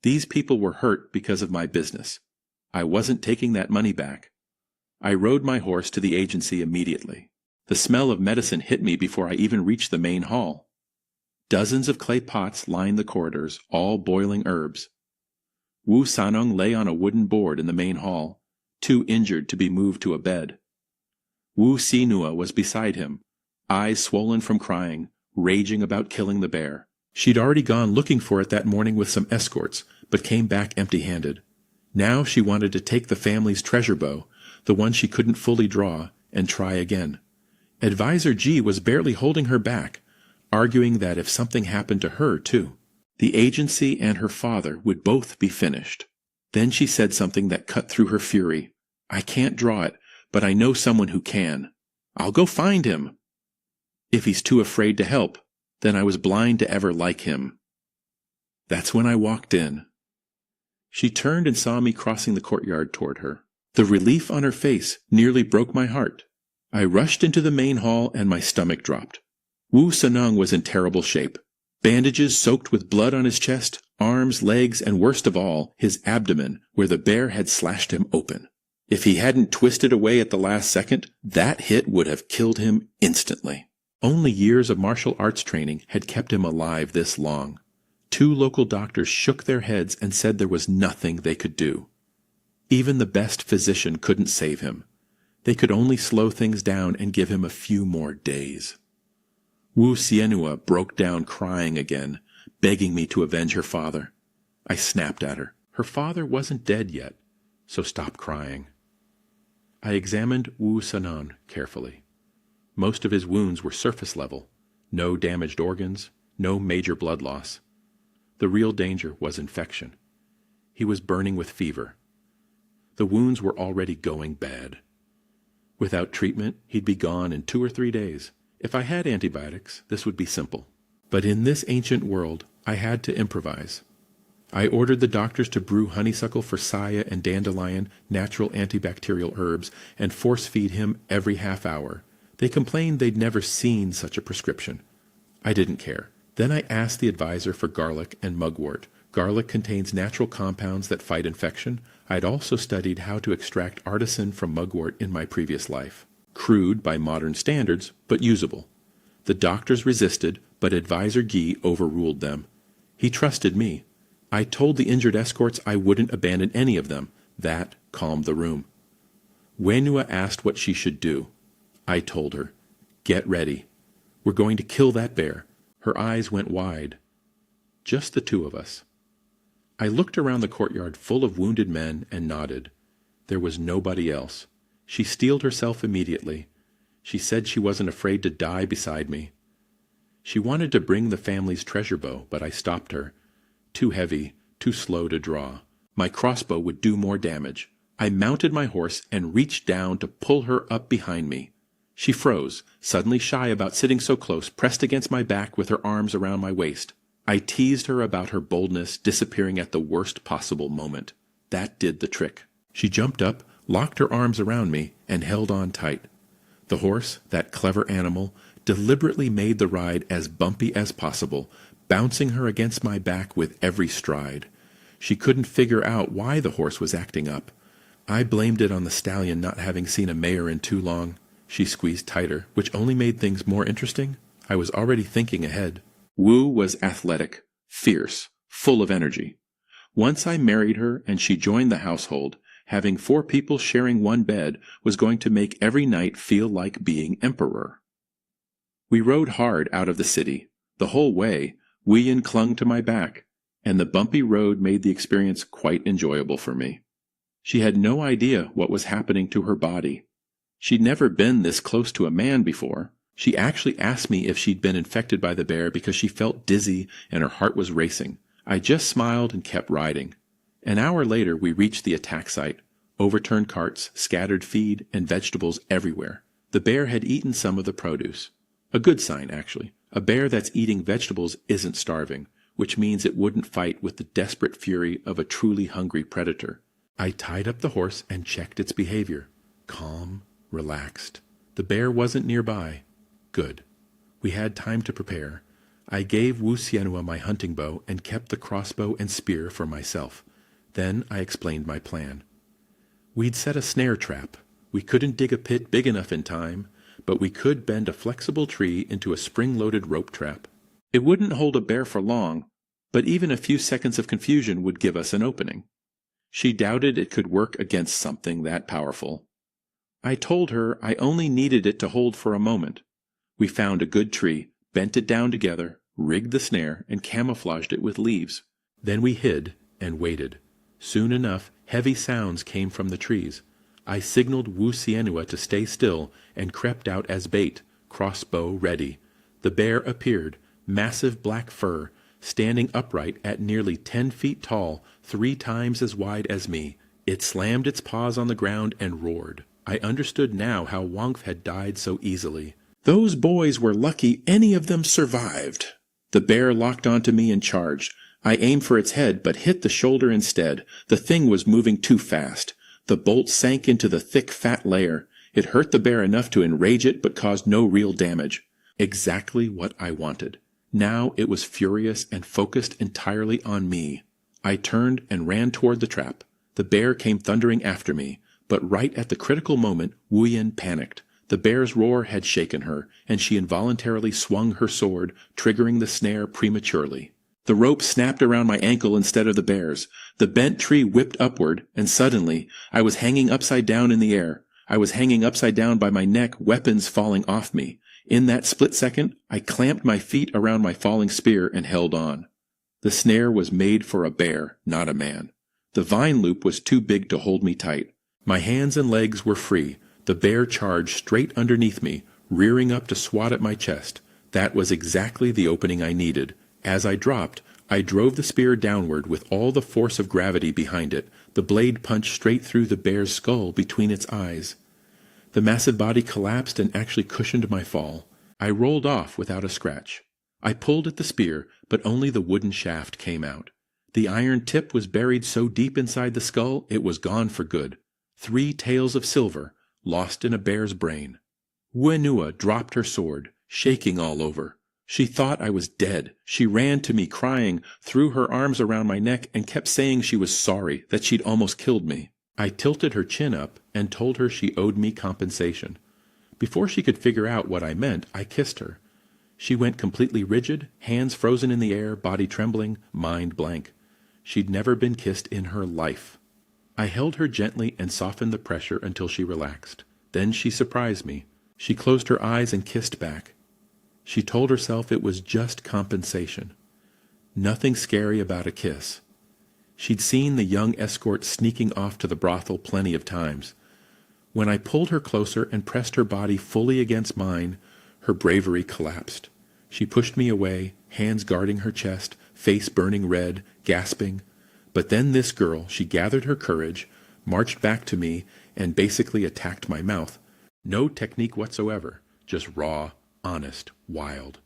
These people were hurt because of my business. I wasn't taking that money back. I rode my horse to the agency immediately. The smell of medicine hit me before I even reached the main hall. Dozens of clay pots lined the corridors, all boiling herbs. Wu Sanong lay on a wooden board in the main hall, too injured to be moved to a bed. Wu Sinua was beside him, eyes swollen from crying, raging about killing the bear. She'd already gone looking for it that morning with some escorts, but came back empty-handed. Now she wanted to take the family's treasure bow, the one she couldn't fully draw, and try again. Advisor G was barely holding her back, arguing that if something happened to her, too, the agency and her father would both be finished. Then she said something that cut through her fury. I can't draw it, but I know someone who can. I'll go find him. If he's too afraid to help, then I was blind to ever like him. That's when I walked in. She turned and saw me crossing the courtyard toward her. The relief on her face nearly broke my heart. I rushed into the main hall and my stomach dropped. Wu Sanong was in terrible shape. Bandages soaked with blood on his chest, arms, legs, and worst of all, his abdomen, where the bear had slashed him open. If he hadn't twisted away at the last second, that hit would have killed him instantly. Only years of martial arts training had kept him alive this long. 2 local doctors shook their heads and said there was nothing they could do. Even the best physician couldn't save him. They could only slow things down and give him a few more days. Wu Xianhua broke down crying again, begging me to avenge her father. I snapped at her. Her father wasn't dead yet, so stop crying. I examined Wu Sanan carefully. Most of his wounds were surface level, no damaged organs, no major blood loss. The real danger was infection. He was burning with fever. The wounds were already going bad. Without treatment, he'd be gone in 2 or 3 days. If I had antibiotics, this would be simple. But in this ancient world, I had to improvise. I ordered the doctors to brew honeysuckle for saya and dandelion, natural antibacterial herbs, and force-feed him every half hour. They complained they'd never seen such a prescription. I didn't care. Then I asked the advisor for garlic and mugwort. Garlic contains natural compounds that fight infection. I'd also studied how to extract artisan from mugwort in my previous life. Crude by modern standards, but usable. The doctors resisted, but Advisor Guy overruled them. He trusted me. I told the injured escorts I wouldn't abandon any of them. That calmed the room. Wenhua asked what she should do. I told her, "Get ready. We're going to kill that bear." Her eyes went wide. Just the 2 of us. I looked around the courtyard full of wounded men and nodded. There was nobody else. She steeled herself immediately. She said she wasn't afraid to die beside me. She wanted to bring the family's treasure bow, but I stopped her. Too heavy, too slow to draw. My crossbow would do more damage. I mounted my horse and reached down to pull her up behind me. She froze, suddenly shy about sitting so close, pressed against my back with her arms around my waist. I teased her about her boldness disappearing at the worst possible moment. That did the trick. She jumped up, locked her arms around me, and held on tight. The horse, that clever animal, deliberately made the ride as bumpy as possible, bouncing her against my back with every stride. She couldn't figure out why the horse was acting up. I blamed it on the stallion not having seen a mare in too long. She squeezed tighter, which only made things more interesting. I was already thinking ahead. Wu was athletic, fierce, full of energy. Once I married her and she joined the household, having 4 people sharing one bed was going to make every night feel like being emperor. We rode hard out of the city. The whole way, Wuyan clung to my back, and the bumpy road made the experience quite enjoyable for me. She had no idea what was happening to her body. She'd never been this close to a man before. She actually asked me if she'd been infected by the bear because she felt dizzy and her heart was racing. I just smiled and kept riding. An hour later we reached the attack site. Overturned carts, scattered feed, and vegetables everywhere. The bear had eaten some of the produce. A good sign, actually. A bear that's eating vegetables isn't starving, which means it wouldn't fight with the desperate fury of a truly hungry predator. I tied up the horse and checked its behavior. Calm, relaxed. The bear wasn't nearby. Good. We had time to prepare. I gave Wu Xianhua my hunting bow and kept the crossbow and spear for myself. Then I explained my plan. We'd set a snare trap. We couldn't dig a pit big enough in time, but we could bend a flexible tree into a spring-loaded rope trap. It wouldn't hold a bear for long, but even a few seconds of confusion would give us an opening. She doubted it could work against something that powerful. I told her I only needed it to hold for a moment. We found a good tree, bent it down together, rigged the snare, and camouflaged it with leaves. Then we hid and waited. Soon enough, heavy sounds came from the trees. I signaled Wu Xianhua to stay still and crept out as bait, crossbow ready. The bear appeared, massive black fur, standing upright at nearly 10 feet tall, 3 times as wide as me. It slammed its paws on the ground and roared. I understood now how Wangf had died so easily. Those boys were lucky any of them survived. The bear locked onto me and charged. I aimed for its head, but hit the shoulder instead. The thing was moving too fast. The bolt sank into the thick, fat layer. It hurt the bear enough to enrage it, but caused no real damage. Exactly what I wanted. Now it was furious and focused entirely on me. I turned and ran toward the trap. The bear came thundering after me, but right at the critical moment, Wuyan panicked. The bear's roar had shaken her, and she involuntarily swung her sword, triggering the snare prematurely. The rope snapped around my ankle instead of the bear's. The bent tree whipped upward, and suddenly, I was hanging upside down in the air. I was hanging upside down by my neck, weapons falling off me. In that split second, I clamped my feet around my falling spear and held on. The snare was made for a bear, not a man. The vine loop was too big to hold me tight. My hands and legs were free. The bear charged straight underneath me, rearing up to swat at my chest. That was exactly the opening I needed. As I dropped, I drove the spear downward with all the force of gravity behind it. The blade punched straight through the bear's skull between its eyes. The massive body collapsed and actually cushioned my fall. I rolled off without a scratch. I pulled at the spear, but only the wooden shaft came out. The iron tip was buried so deep inside the skull it was gone for good. 3 taels of silver, lost in a bear's brain. Wenua dropped her sword, shaking all over. She thought I was dead. She ran to me crying, threw her arms around my neck, and kept saying she was sorry, that she'd almost killed me. I tilted her chin up and told her she owed me compensation. Before she could figure out what I meant, I kissed her. She went completely rigid, hands frozen in the air, body trembling, mind blank. She'd never been kissed in her life. I held her gently and softened the pressure until she relaxed. Then she surprised me. She closed her eyes and kissed back. She told herself it was just compensation. Nothing scary about a kiss. She'd seen the young escort sneaking off to the brothel plenty of times. When I pulled her closer and pressed her body fully against mine, her bravery collapsed. She pushed me away, hands guarding her chest, face burning red, gasping. But then this girl, she gathered her courage, marched back to me, and basically attacked my mouth. No technique whatsoever, just raw, honest, wild.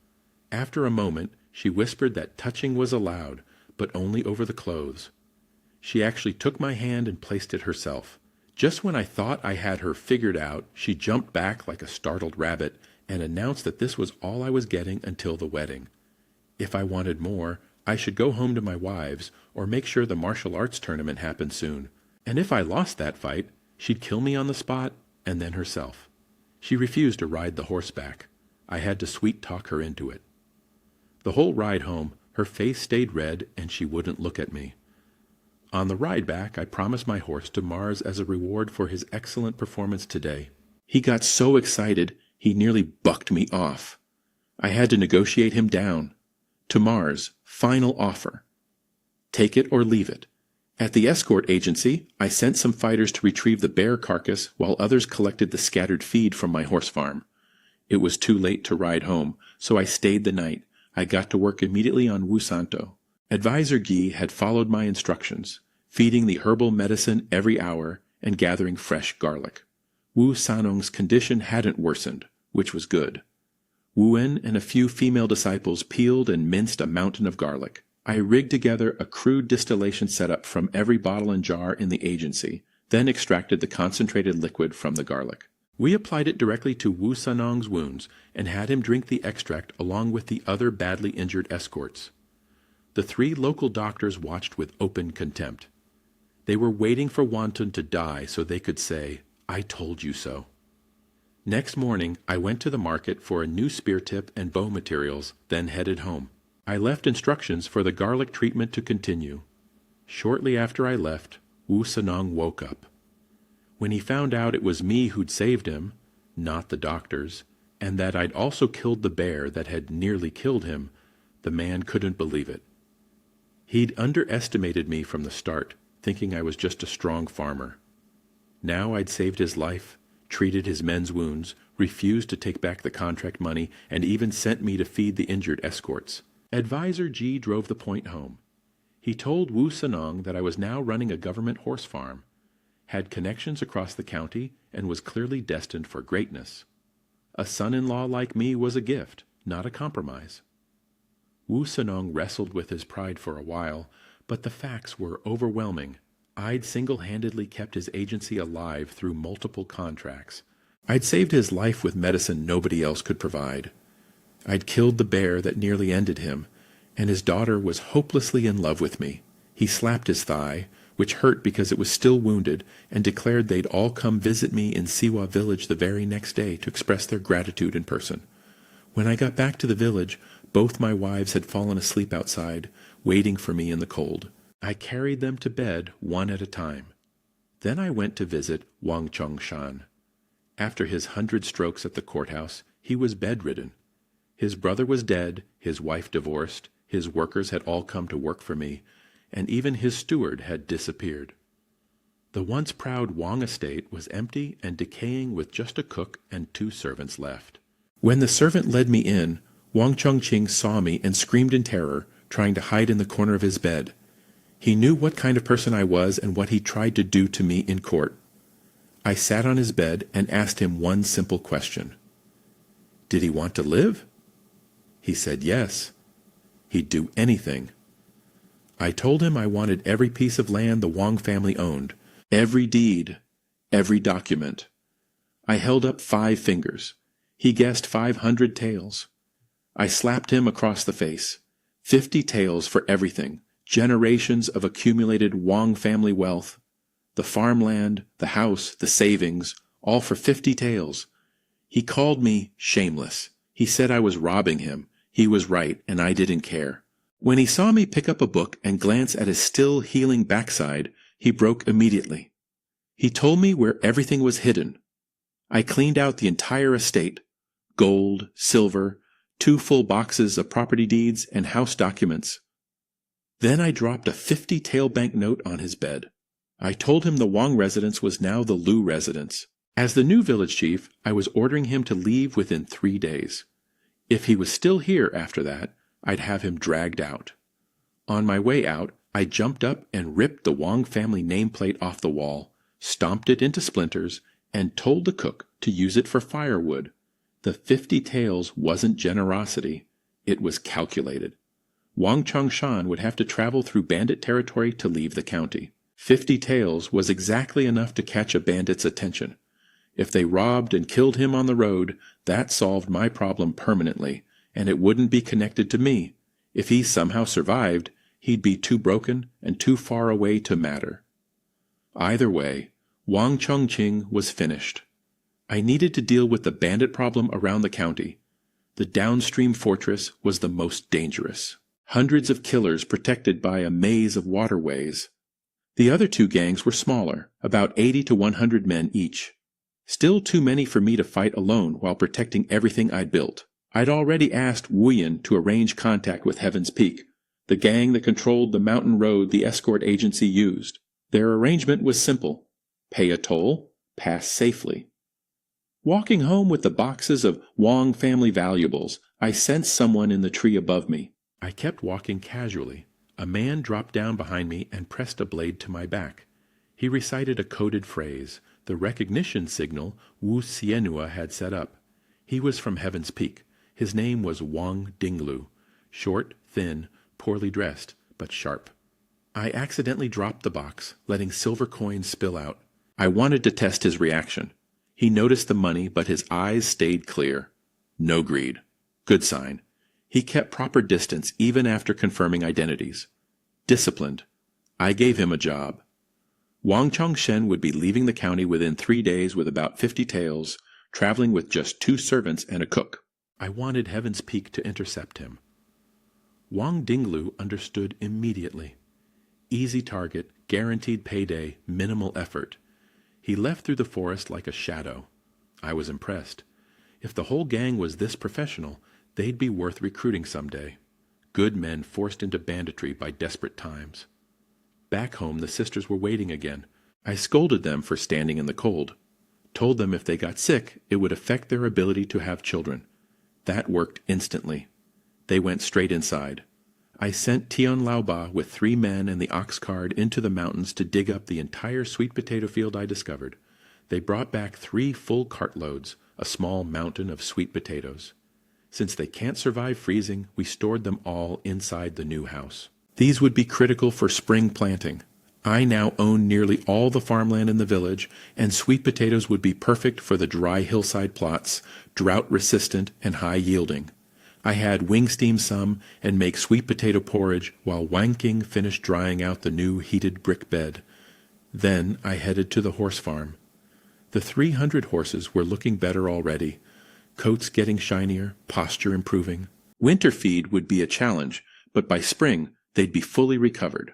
After a moment, she whispered that touching was allowed, but only over the clothes. She actually took my hand and placed it herself. Just when I thought I had her figured out, she jumped back like a startled rabbit and announced that this was all I was getting until the wedding. If I wanted more, I should go home to my wives or make sure the martial arts tournament happened soon. And if I lost that fight, she'd kill me on the spot and then herself. She refused to ride the horse back. I had to sweet-talk her into it. The whole ride home, her face stayed red and she wouldn't look at me. On the ride back, I promised my horse to Mars as a reward for his excellent performance today. He got so excited, he nearly bucked me off. I had to negotiate him down. To Mars, final offer. Take it or leave it. At the escort agency, I sent some fighters to retrieve the bear carcass while others collected the scattered feed from my horse farm. It was too late to ride home, so I stayed the night. I got to work immediately on Wu Santo. Advisor Guy had followed my instructions, feeding the herbal medicine every hour and gathering fresh garlic. Wu Sanong's condition hadn't worsened, which was good. Wu-en and a few female disciples peeled and minced a mountain of garlic. I rigged together a crude distillation setup from every bottle and jar in the agency, then extracted the concentrated liquid from the garlic. We applied it directly to Wu Sanong's wounds and had him drink the extract along with the other badly injured escorts. The 3 local doctors watched with open contempt. They were waiting for Wanton to die so they could say, "I told you so." Next morning, I went to the market for a new spear tip and bow materials, then headed home. I left instructions for the garlic treatment to continue. Shortly after I left, Wu Sanong woke up. When he found out it was me who'd saved him, not the doctors, and that I'd also killed the bear that had nearly killed him, the man couldn't believe it. He'd underestimated me from the start, thinking I was just a strong farmer. Now I'd saved his life, treated his men's wounds, refused to take back the contract money, and even sent me to feed the injured escorts. Advisor G drove the point home. He told Wu Sanong that I was now running a government horse farm, had connections across the county, and was clearly destined for greatness. A son-in-law like me was a gift, not a compromise. Wu Sanong wrestled with his pride for a while, but the facts were overwhelming. I'd single-handedly kept his agency alive through multiple contracts. I'd saved his life with medicine nobody else could provide. I'd killed the bear that nearly ended him, and his daughter was hopelessly in love with me. He slapped his thigh, which hurt because it was still wounded, and declared they'd all come visit me in Siwa village the very next day to express their gratitude in person. When I got back to the village, Both my wives had fallen asleep outside, waiting for me in the cold. I carried them to bed one at a time. Then I went to visit Wang Chongshan. After his 100 strokes at the courthouse, he was bedridden. His brother was dead, his wife divorced, his workers had all come to work for me, and even his steward had disappeared. The once proud Wang estate was empty and decaying with just a cook and 2 servants left. When the servant led me in, Wang Chongqing saw me and screamed in terror, trying to hide in the corner of his bed. He knew what kind of person I was and what he tried to do to me in court. I sat on his bed and asked him one simple question. Did he want to live? He said yes. He'd do anything. I told him I wanted every piece of land the Wang family owned, every deed, every document. I held up 5 fingers. He guessed 500 taels. I slapped him across the face. 50 taels for everything, generations of accumulated Wang family wealth. The farmland, the house, the savings, all for 50 taels. He called me shameless. He said I was robbing him. He was right, and I didn't care. When he saw me pick up a book and glance at his still healing backside, he broke immediately. He told me where everything was hidden. I cleaned out the entire estate. Gold, silver, 2 full boxes of property deeds and house documents. Then I dropped a 50 tael banknote on his bed. I told him the Wang residence was now the Lu residence. As the new village chief, I was ordering him to leave within 3 days. If he was still here after that, I'd have him dragged out. On my way out, I jumped up and ripped the Wang family nameplate off the wall, stomped it into splinters, and told the cook to use it for firewood. The 50 taels wasn't generosity, it was calculated. Wang Chongshan would have to travel through bandit territory to leave the county. 50 taels was exactly enough to catch a bandit's attention. If they robbed and killed him on the road, that solved my problem permanently, and it wouldn't be connected to me. If he somehow survived, he'd be too broken and too far away to matter. Either way, Wang Chongqing was finished. I needed to deal with the bandit problem around the county. The downstream fortress was the most dangerous. Hundreds of killers protected by a maze of waterways. The other 2 gangs were smaller, about 80 to 100 men each. Still too many for me to fight alone while protecting everything I'd built. I'd already asked Wuyan to arrange contact with Heaven's Peak, the gang that controlled the mountain road the escort agency used. Their arrangement was simple. Pay a toll, pass safely. Walking home with the boxes of Wang family valuables, I sensed someone in the tree above me. I kept walking casually. A man dropped down behind me and pressed a blade to my back. He recited a coded phrase, the recognition signal Wu Xianhua had set up. He was from Heaven's Peak. His name was Wang Dinglu. Short, thin, poorly dressed, but sharp. I accidentally dropped the box, letting silver coins spill out. I wanted to test his reaction. He noticed the money, but his eyes stayed clear. No greed. Good sign. He kept proper distance even after confirming identities. Disciplined. I gave him a job. Wang Chongshen would be leaving the county within 3 days with about 50 taels, traveling with just 2 servants and a cook. I wanted Heaven's Peak to intercept him. Wang Dinglu understood immediately. Easy target, guaranteed payday, minimal effort. He left through the forest like a shadow. I was impressed. If the whole gang was this professional, they'd be worth recruiting someday. Good men forced into banditry by desperate times. Back home, the sisters were waiting again. I scolded them for standing in the cold. Told them if they got sick, it would affect their ability to have children. That worked instantly. They went straight inside. I sent Tian Laoba with 3 men and the ox cart into the mountains to dig up the entire sweet potato field I discovered. They brought back 3 full cartloads, a small mountain of sweet potatoes. Since they can't survive freezing, we stored them all inside the new house. These would be critical for spring planting. I now own nearly all the farmland in the village, and sweet potatoes would be perfect for the dry hillside plots, drought-resistant and high-yielding. I had wing steam some and make sweet potato porridge while Wanking finished drying out the new heated brick bed. Then I headed to the horse farm. The 300 horses were looking better already, coats getting shinier, posture improving. Winter feed would be a challenge, but by spring they'd be fully recovered.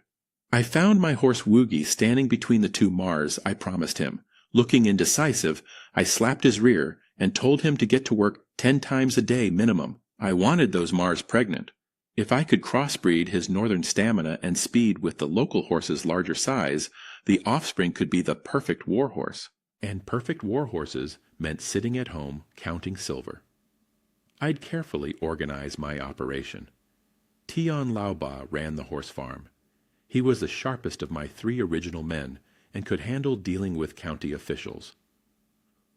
I found my horse Woogie standing between the two Mars I promised him. Looking indecisive, I slapped his rear and told him to get to work 10 times a day minimum. I wanted those Mars pregnant. If I could crossbreed his northern stamina and speed with the local horse's larger size, the offspring could be the perfect war horse. And perfect war horses meant sitting at home counting silver. I'd carefully organize my operation. Tion Laoba ran the horse farm. He was the sharpest of my 3 original men and could handle dealing with county officials.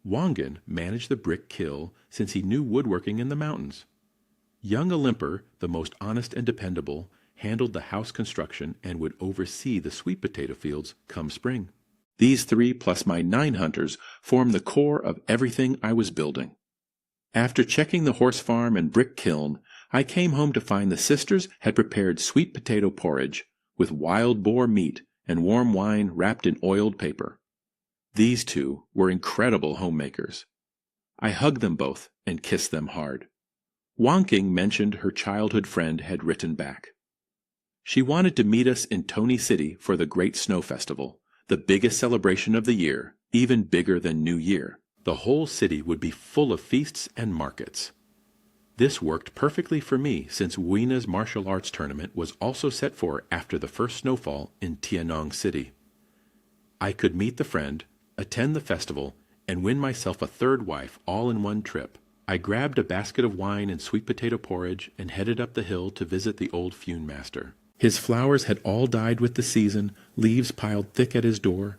Wangan managed the brick kiln since he knew woodworking in the mountains. Young Olymper, the most honest and dependable, handled the house construction and would oversee the sweet potato fields come spring. These 3 plus my 9 hunters formed the core of everything I was building. After checking the horse farm and brick kiln, I came home to find the sisters had prepared sweet potato porridge with wild boar meat and warm wine wrapped in oiled paper. These 2 were incredible homemakers. I hugged them both and kissed them hard. Wonking mentioned her childhood friend had written back. She wanted to meet us in Tony City for the Great Snow Festival, the biggest celebration of the year, even bigger than New Year. The whole city would be full of feasts and markets. This worked perfectly for me since Weena's martial arts tournament was also set for after the first snowfall in Tianong City. I could meet the friend, attend the festival, and win myself a 3rd wife all in one trip. I grabbed a basket of wine and sweet potato porridge and headed up the hill to visit the old fune master. His flowers had all died with the season, leaves piled thick at his door.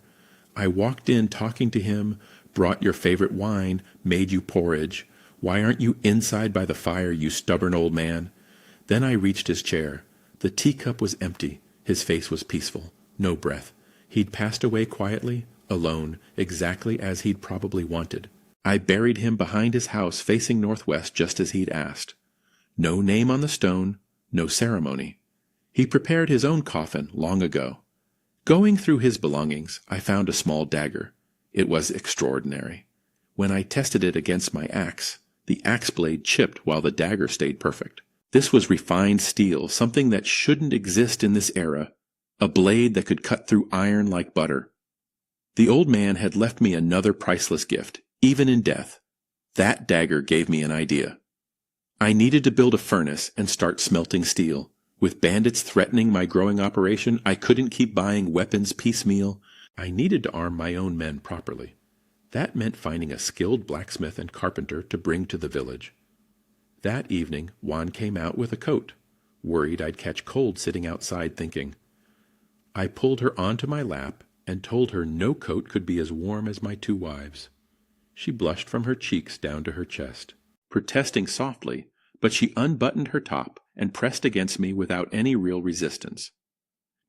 I walked in talking to him, brought your favorite wine, made you porridge. Why aren't you inside by the fire, you stubborn old man? Then I reached his chair. The teacup was empty. His face was peaceful. No breath. He'd passed away quietly, alone, exactly as he'd probably wanted. I buried him behind his house facing northwest just as he'd asked. No name on the stone, no ceremony. He prepared his own coffin long ago. Going through his belongings, I found a small dagger. It was extraordinary. When I tested it against my axe, the axe blade chipped while the dagger stayed perfect. This was refined steel, something that shouldn't exist in this era, a blade that could cut through iron like butter. The old man had left me another priceless gift, even in death. That dagger gave me an idea. I needed to build a furnace and start smelting steel. With bandits threatening my growing operation, I couldn't keep buying weapons piecemeal. I needed to arm my own men properly. That meant finding a skilled blacksmith and carpenter to bring to the village. That evening, Juan came out with a coat, worried I'd catch cold sitting outside thinking. I pulled her onto my lap and told her no coat could be as warm as my 2 wives. She blushed from her cheeks down to her chest, protesting softly, but she unbuttoned her top and pressed against me without any real resistance.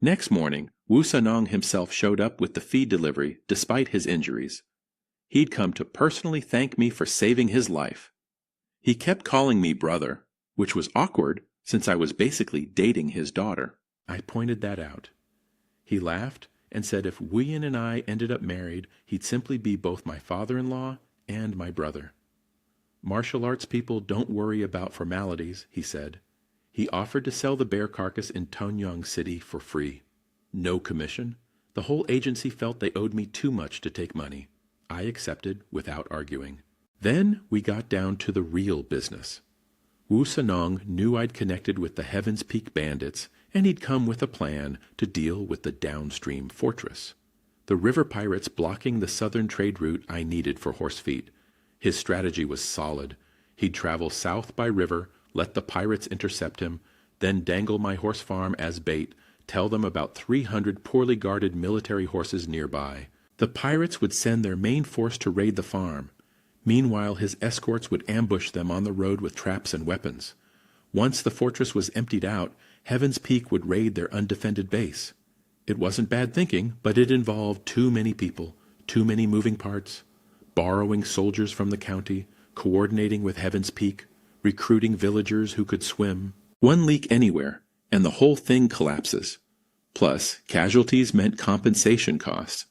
Next morning, Wu Sanong himself showed up with the feed delivery despite his injuries. He'd come to personally thank me for saving his life. He kept calling me brother, which was awkward since I was basically dating his daughter. I pointed that out. He laughed and said if Wuyen and I ended up married, he'd simply be both my father-in-law and my brother. Martial arts people don't worry about formalities, he said. He offered to sell the bear carcass in Tonyang City for free. No commission. The whole agency felt they owed me too much to take money. I accepted without arguing. Then we got down to the real business. Wu Sanong knew I'd connected with the Heaven's Peak bandits, and he'd come with a plan to deal with the downstream fortress. The river pirates blocking the southern trade route I needed for horse feed. His strategy was solid. He'd travel south by river, let the pirates intercept him, then dangle my horse farm as bait, tell them about 300 poorly guarded military horses nearby. The pirates would send their main force to raid the farm. Meanwhile, his escorts would ambush them on the road with traps and weapons. Once the fortress was emptied out, Heaven's Peak would raid their undefended base. It wasn't bad thinking, but it involved too many people, too many moving parts, borrowing soldiers from the county, coordinating with Heaven's Peak, recruiting villagers who could swim. One leak anywhere, and the whole thing collapses. Plus, casualties meant compensation costs.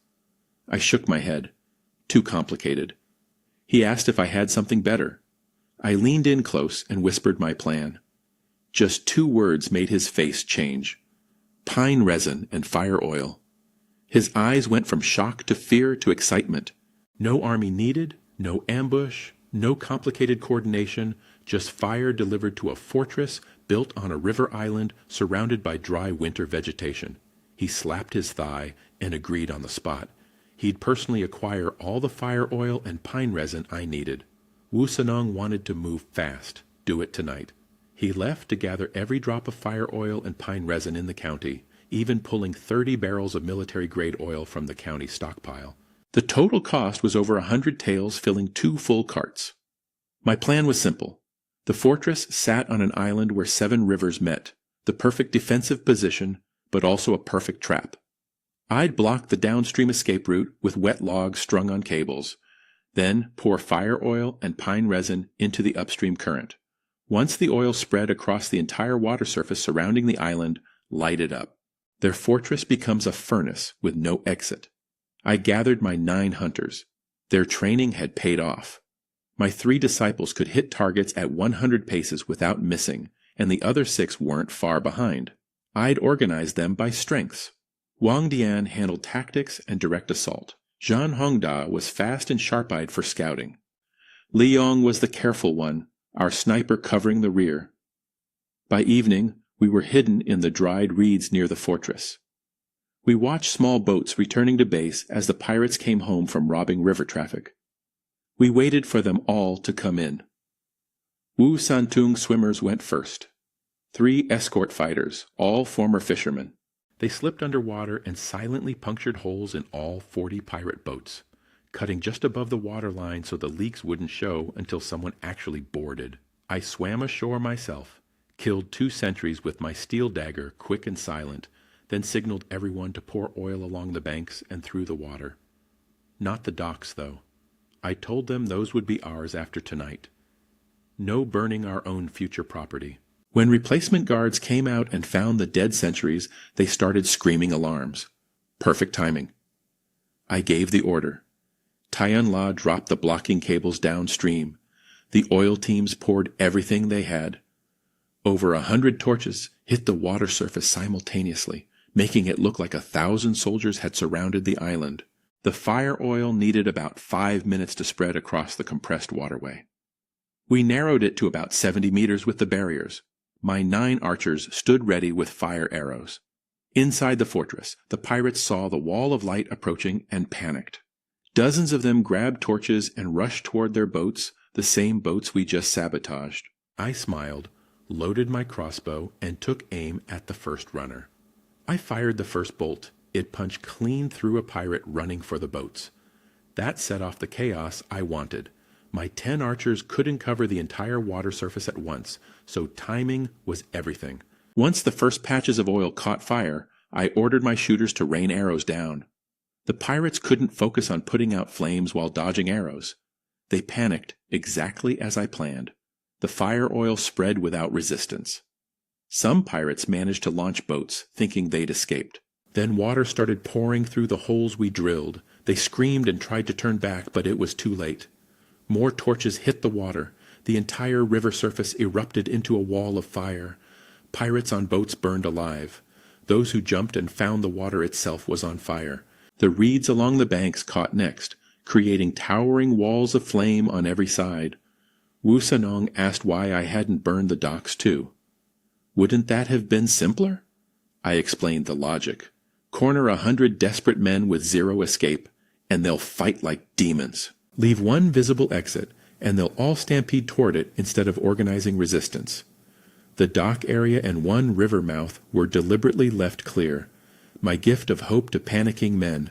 I shook my head. Too complicated. He asked if I had something better. I leaned in close and whispered my plan. Just 2 words made his face change. Pine resin and fire oil. His eyes went from shock to fear to excitement. No army needed, no ambush, no complicated coordination, just fire delivered to a fortress built on a river island surrounded by dry winter vegetation. He slapped his thigh and agreed on the spot. He'd personally acquire all the fire oil and pine resin I needed. Wu Sanong wanted to move fast, do it tonight. He left to gather every drop of fire oil and pine resin in the county, even pulling 30 barrels of military-grade oil from the county stockpile. The total cost was over 100 taels, filling 2 full carts. My plan was simple. The fortress sat on an island where 7 rivers met, the perfect defensive position, but also a perfect trap. I'd block the downstream escape route with wet logs strung on cables, then pour fire oil and pine resin into the upstream current. Once the oil spread across the entire water surface surrounding the island, light it up. Their fortress becomes a furnace with no exit. I gathered my 9 hunters. Their training had paid off. My 3 disciples could hit targets at 100 paces without missing, and the other 6 weren't far behind. I'd organized them by strengths. Wang Dian handled tactics and direct assault. Zhan Hongda was fast and sharp-eyed for scouting. Li Yong was the careful one, our sniper covering the rear. By evening, we were hidden in the dried reeds near the fortress. We watched small boats returning to base as the pirates came home from robbing river traffic. We waited for them all to come in. Wu Santung swimmers went first. 3 escort fighters, all former fishermen. They slipped underwater and silently punctured holes in all 40 pirate boats, cutting just above the waterline so the leaks wouldn't show until someone actually boarded. I swam ashore myself, killed 2 sentries with my steel dagger, quick and silent, then signaled everyone to pour oil along the banks and through the water. Not the docks, though. I told them those would be ours after tonight. No burning our own future property. When replacement guards came out and found the dead sentries, they started screaming alarms. Perfect timing. I gave the order. Taiyan La dropped the blocking cables downstream. The oil teams poured everything they had. Over 100 torches hit the water surface simultaneously, making it look like 1,000 soldiers had surrounded the island. The fire oil needed about 5 minutes to spread across the compressed waterway. We narrowed it to about 70 meters with the barriers. My 9 archers stood ready with fire arrows. Inside the fortress, the pirates saw the wall of light approaching and panicked. Dozens of them grabbed torches and rushed toward their boats, the same boats we just sabotaged. I smiled, loaded my crossbow, and took aim at the first runner. I fired the first bolt. It punched clean through a pirate running for the boats. That set off the chaos I wanted. My 10 archers couldn't cover the entire water surface at once, so timing was everything. Once the first patches of oil caught fire, I ordered my shooters to rain arrows down. The pirates couldn't focus on putting out flames while dodging arrows. They panicked exactly as I planned. The fire oil spread without resistance. Some pirates managed to launch boats, thinking they'd escaped. Then water started pouring through the holes we drilled. They screamed and tried to turn back, but it was too late. More torches hit the water. The entire river surface erupted into a wall of fire. Pirates on boats burned alive. Those who jumped and found the water itself was on fire. The reeds along the banks caught next, creating towering walls of flame on every side. Wu Sanong asked why I hadn't burned the docks too. Wouldn't that have been simpler? I explained the logic. Corner 100 desperate men with 0 escape, and they'll fight like demons. Leave 1 visible exit, and they'll all stampede toward it instead of organizing resistance. The dock area and 1 river mouth were deliberately left clear, my gift of hope to panicking men.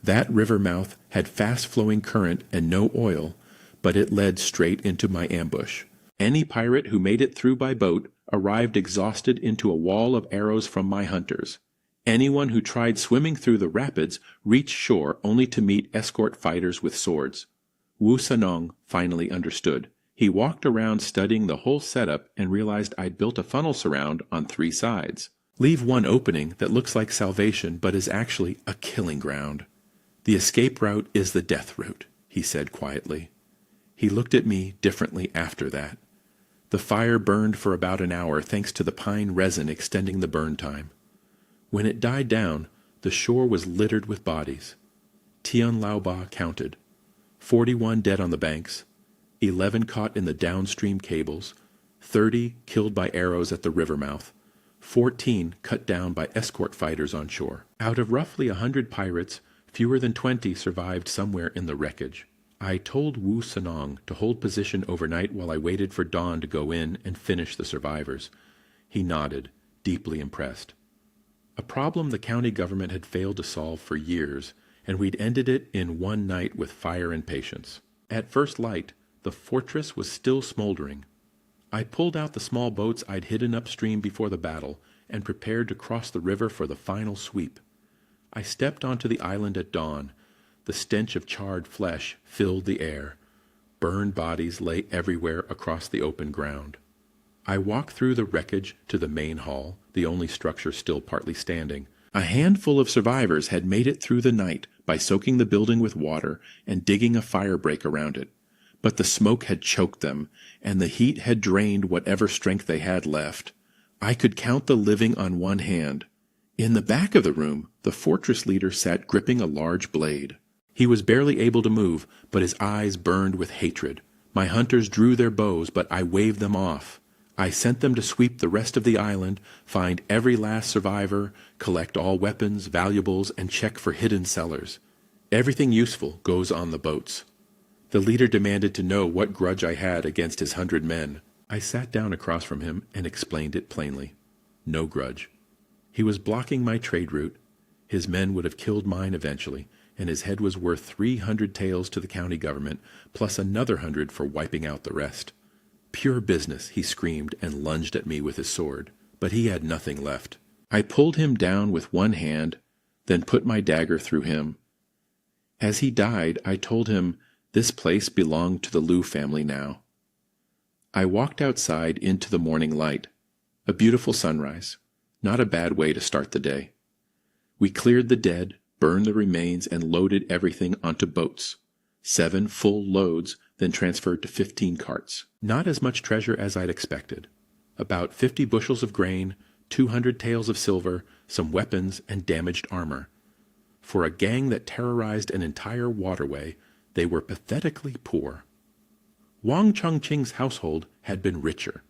That river mouth had fast-flowing current and no oil, but it led straight into my ambush. Any pirate who made it through by boat arrived exhausted into a wall of arrows from my hunters. Anyone who tried swimming through the rapids reached shore only to meet escort fighters with swords. Wu Sanong finally understood. He walked around studying the whole setup and realized I'd built a funnel surround on 3 sides. Leave 1 opening that looks like salvation but is actually a killing ground. The escape route is the death route, he said quietly. He looked at me differently after that. The fire burned for about an hour thanks to the pine resin extending the burn time. When it died down, the shore was littered with bodies. Tian Laoba counted. 41 dead on the banks, 11 caught in the downstream cables, 30 killed by arrows at the river mouth, 14 cut down by escort fighters on shore. Out of roughly 100 pirates, fewer than 20 survived somewhere in the wreckage. I told Wu Sanong to hold position overnight while I waited for dawn to go in and finish the survivors. He nodded, deeply impressed. A problem the county government had failed to solve for years, and we'd ended it in one night with fire and patience. At first light, the fortress was still smoldering. I pulled out the small boats I'd hidden upstream before the battle and prepared to cross the river for the final sweep. I stepped onto the island at dawn. The stench of charred flesh filled the air. Burned bodies lay everywhere across the open ground. I walked through the wreckage to the main hall, the only structure still partly standing. A handful of survivors had made it through the night by soaking the building with water and digging a fire break around it. But the smoke had choked them, and the heat had drained whatever strength they had left. I could count the living on one hand. In the back of the room, the fortress leader sat gripping a large blade. He was barely able to move, but his eyes burned with hatred. My hunters drew their bows, but I waved them off. I sent them to sweep the rest of the island, find every last survivor, collect all weapons, valuables, and check for hidden cellars. Everything useful goes on the boats. The leader demanded to know what grudge I had against his 100 men. I sat down across from him and explained it plainly. No grudge. He was blocking my trade route. His men would have killed mine eventually, and his head was worth 300 taels to the county government, plus another 100 for wiping out the rest. Pure business, he screamed and lunged at me with his sword, but he had nothing left. I pulled him down with one hand, then put my dagger through him. As he died, I told him this place belonged to the Liu family now. I walked outside into the morning light. A beautiful sunrise. Not a bad way to start the day. We cleared the dead, burned the remains, and loaded everything onto boats. 7 full loads, then transferred to 15 carts. Not as much treasure as I'd expected. About 50 bushels of grain, 200 taels of silver, some weapons, and damaged armor. For a gang that terrorized an entire waterway, they were pathetically poor. Wang Chongqing's household had been richer.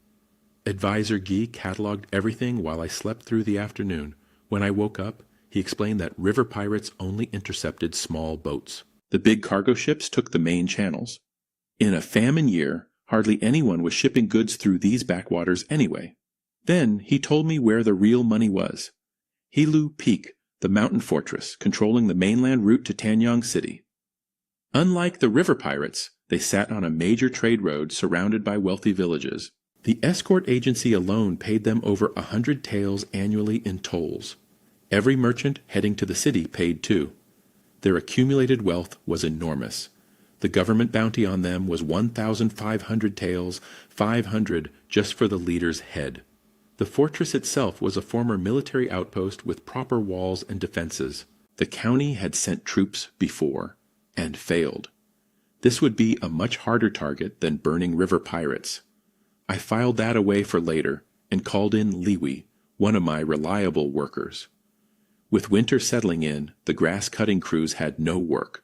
Advisor Guy cataloged everything while I slept through the afternoon. When I woke up, he explained that river pirates only intercepted small boats. The big cargo ships took the main channels. In a famine year, hardly anyone was shipping goods through these backwaters anyway. Then he told me where the real money was. Hilu Peak, the mountain fortress controlling the mainland route to Tanyang City. Unlike the river pirates, they sat on a major trade road surrounded by wealthy villages. The escort agency alone paid them over 100 taels annually in tolls. Every merchant heading to the city paid too. Their accumulated wealth was enormous. The government bounty on them was 1,500 taels, 500 just for the leader's head. The fortress itself was a former military outpost with proper walls and defenses. The county had sent troops before, and failed. This would be a much harder target than burning river pirates. I filed that away for later and called in Liwi, one of my reliable workers. With winter settling in, the grass-cutting crews had no work.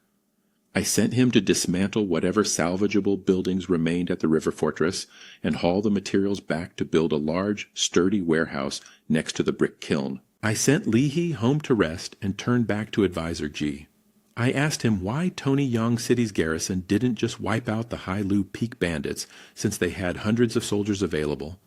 I sent him to dismantle whatever salvageable buildings remained at the river fortress and haul the materials back to build a large, sturdy warehouse next to the brick kiln. I sent Lihi home to rest and turned back to Advisor G. I asked him why Tony Yang City's garrison didn't just wipe out the Hailu Peak bandits since they had hundreds of soldiers available.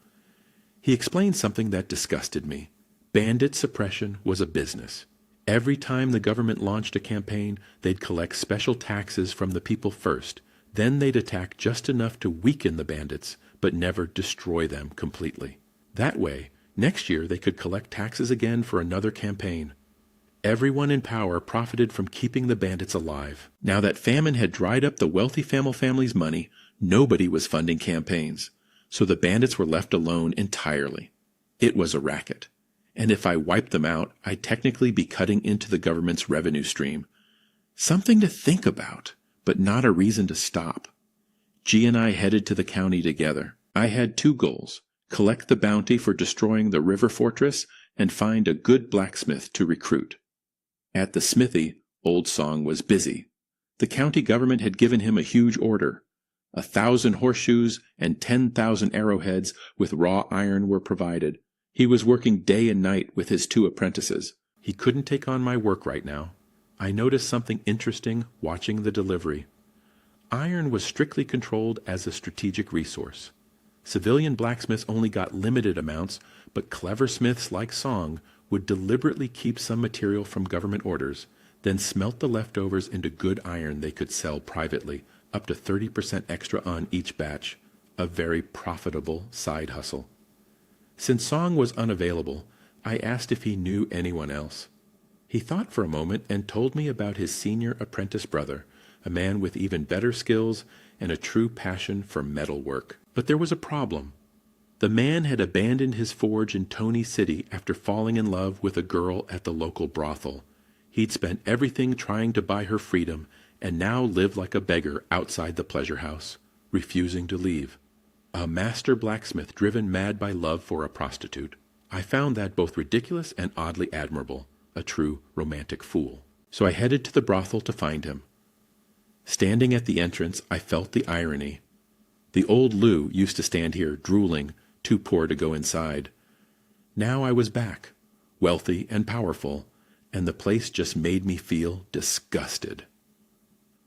He explained something that disgusted me. Bandit suppression was a business. Every time the government launched a campaign, they'd collect special taxes from the people first. Then they'd attack just enough to weaken the bandits, but never destroy them completely. That way, next year they could collect taxes again for another campaign. Everyone in power profited from keeping the bandits alive. Now that famine had dried up the wealthy family's money, nobody was funding campaigns, so the bandits were left alone entirely. It was a racket. And if I wiped them out, I'd technically be cutting into the government's revenue stream. Something to think about, but not a reason to stop. G and I headed to the county together. I had two goals: collect the bounty for destroying the river fortress and find a good blacksmith to recruit. At the smithy, Old Song was busy. The county government had given him a huge order. 1,000 horseshoes and 10,000 arrowheads with raw iron were provided. He was working day and night with his 2 apprentices. He couldn't take on my work right now. I noticed something interesting watching the delivery. Iron was strictly controlled as a strategic resource. Civilian blacksmiths only got limited amounts, but clever smiths like Song would deliberately keep some material from government orders, then smelt the leftovers into good iron they could sell privately, up to 30% extra on each batch, a very profitable side hustle. Since Song was unavailable, I asked if he knew anyone else. He thought for a moment and told me about his senior apprentice brother, a man with even better skills and a true passion for metal work. But there was a problem. The man had abandoned his forge in Tony City after falling in love with a girl at the local brothel. He'd spent everything trying to buy her freedom and now lived like a beggar outside the pleasure house, refusing to leave. A master blacksmith driven mad by love for a prostitute. I found that both ridiculous and oddly admirable, a true romantic fool. So I headed to the brothel to find him. Standing at the entrance, I felt the irony. The old Lou used to stand here drooling, too poor to go inside. Now I was back, wealthy and powerful, and the place just made me feel disgusted.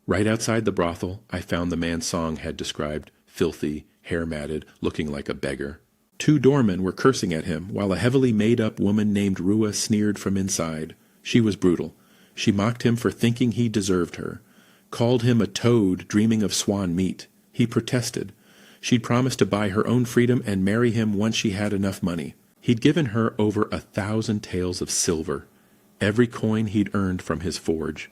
Right outside the brothel, I found the man Song had described, filthy, hair-matted, looking like a beggar. 2 doormen were cursing at him, while a heavily made-up woman named Rua sneered from inside. She was brutal. She mocked him for thinking he deserved her, called him a toad dreaming of swan meat. He protested. She'd promised to buy her own freedom and marry him once she had enough money. He'd given her over 1,000 taels of silver, every coin he'd earned from his forge.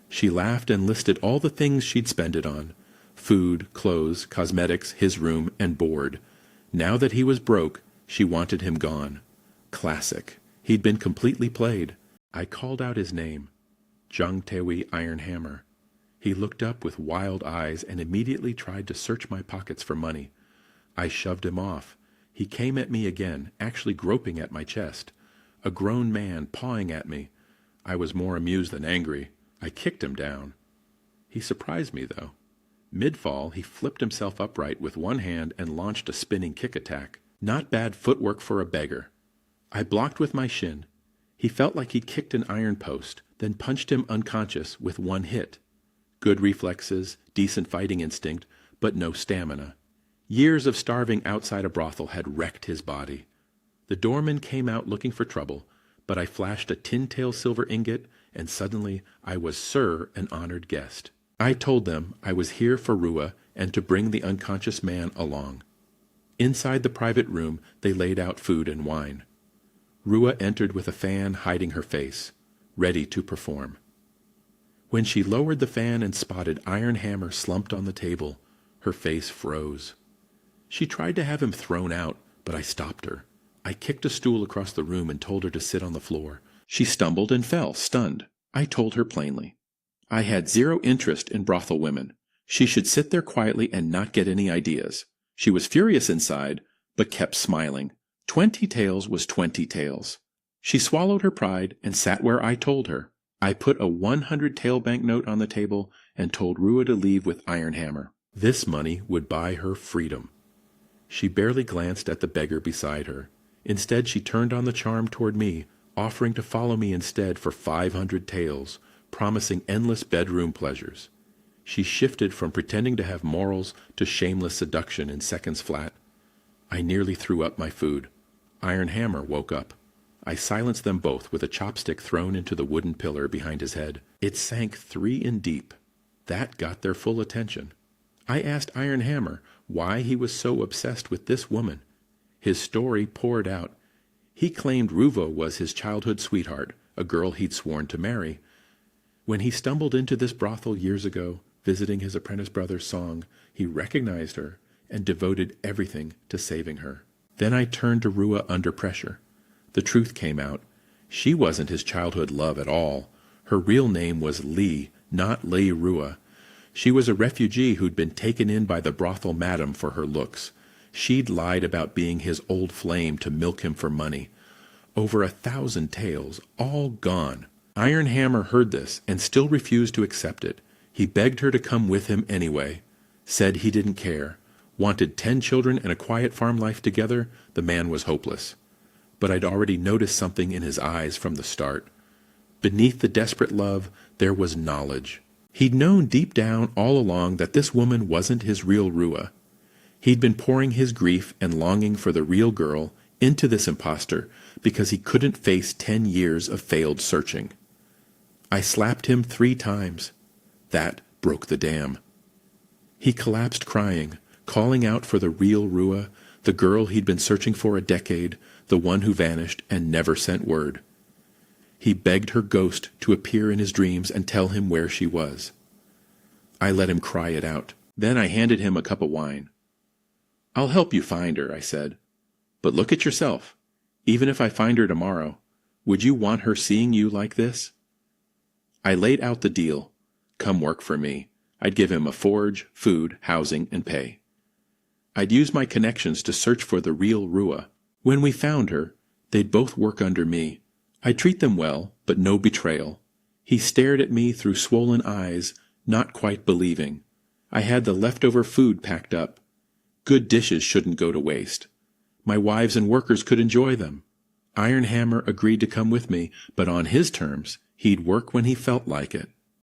She laughed and listed all the things she'd spent it on: food, clothes, cosmetics, his room, and board. Now that he was broke, she wanted him gone. Classic. He'd been completely played. I called out his name, Jung Tae-wi Iron Hammer. He looked up with wild eyes and immediately tried to search my pockets for money. I shoved him off. He came at me again, actually groping at my chest. A grown man pawing at me. I was more amused than angry. I kicked him down. He surprised me, though. Mid-fall, he flipped himself upright with one hand and launched a spinning kick attack. Not bad footwork for a beggar. I blocked with my shin. He felt like he'd kicked an iron post, then punched him unconscious with one hit. Good reflexes, decent fighting instinct, but no stamina. Years of starving outside a brothel had wrecked his body. The doorman came out looking for trouble, but I flashed a tin-tail silver ingot, and suddenly I was Sir, an honored guest. I told them I was here for Rua and to bring the unconscious man along. Inside the private room, they laid out food and wine. Rua entered with a fan hiding her face, ready to perform. When she lowered the fan and spotted Iron Hammer slumped on the table, her face froze. She tried to have him thrown out, but I stopped her. I kicked a stool across the room and told her to sit on the floor. She stumbled and fell, stunned. I told her plainly. I had zero interest in brothel women. She should sit there quietly and not get any ideas. She was furious inside, but kept smiling. 20 taels was 20 taels. She swallowed her pride and sat where I told her. I put a 100 tael banknote on the table and told Rua to leave with Iron Hammer. This money would buy her freedom. She barely glanced at the beggar beside her. Instead, she turned on the charm toward me, offering to follow me instead for 500 taels, promising endless bedroom pleasures. She shifted from pretending to have morals to shameless seduction in seconds flat. I nearly threw up my food. Iron Hammer woke up. I silenced them both with a chopstick thrown into the wooden pillar behind his head. It sank 3 in deep. That got their full attention. I asked Iron Hammer why he was so obsessed with this woman. His story poured out. He claimed Ruvo was his childhood sweetheart, a girl he'd sworn to marry. When he stumbled into this brothel years ago, visiting his apprentice brother Song, he recognized her and devoted everything to saving her. Then I turned to Rua under pressure. The truth came out. She wasn't his childhood love at all. Her real name was Lee, not Lei Rua. She was a refugee who'd been taken in by the brothel madam for her looks. She'd lied about being his old flame to milk him for money. Over 1,000 tales, all gone. Iron Hammer heard this and still refused to accept it. He begged her to come with him anyway. Said he didn't care. Wanted 10 children and a quiet farm life together. The man was hopeless. But I'd already noticed something in his eyes from the start. Beneath the desperate love, there was knowledge. He'd known deep down all along that this woman wasn't his real Rua. He'd been pouring his grief and longing for the real girl into this impostor because he couldn't face 10 years of failed searching. I slapped him 3 times. That broke the dam. He collapsed crying, calling out for the real Rua, the girl he'd been searching for a decade, the one who vanished and never sent word. He begged her ghost to appear in his dreams and tell him where she was. I let him cry it out. Then I handed him a cup of wine. "I'll help you find her," I said. "But look at yourself. Even if I find her tomorrow, would you want her seeing you like this?" I laid out the deal. Come work for me. I'd give him a forge, food, housing, and pay. I'd use my connections to search for the real Rua. When we found her, they'd both work under me. I'd treat them well, but no betrayal. He stared at me through swollen eyes, not quite believing. I had the leftover food packed up. Good dishes shouldn't go to waste. My wives and workers could enjoy them. Iron Hammer agreed to come with me, but on his terms. He'd work when he felt like it.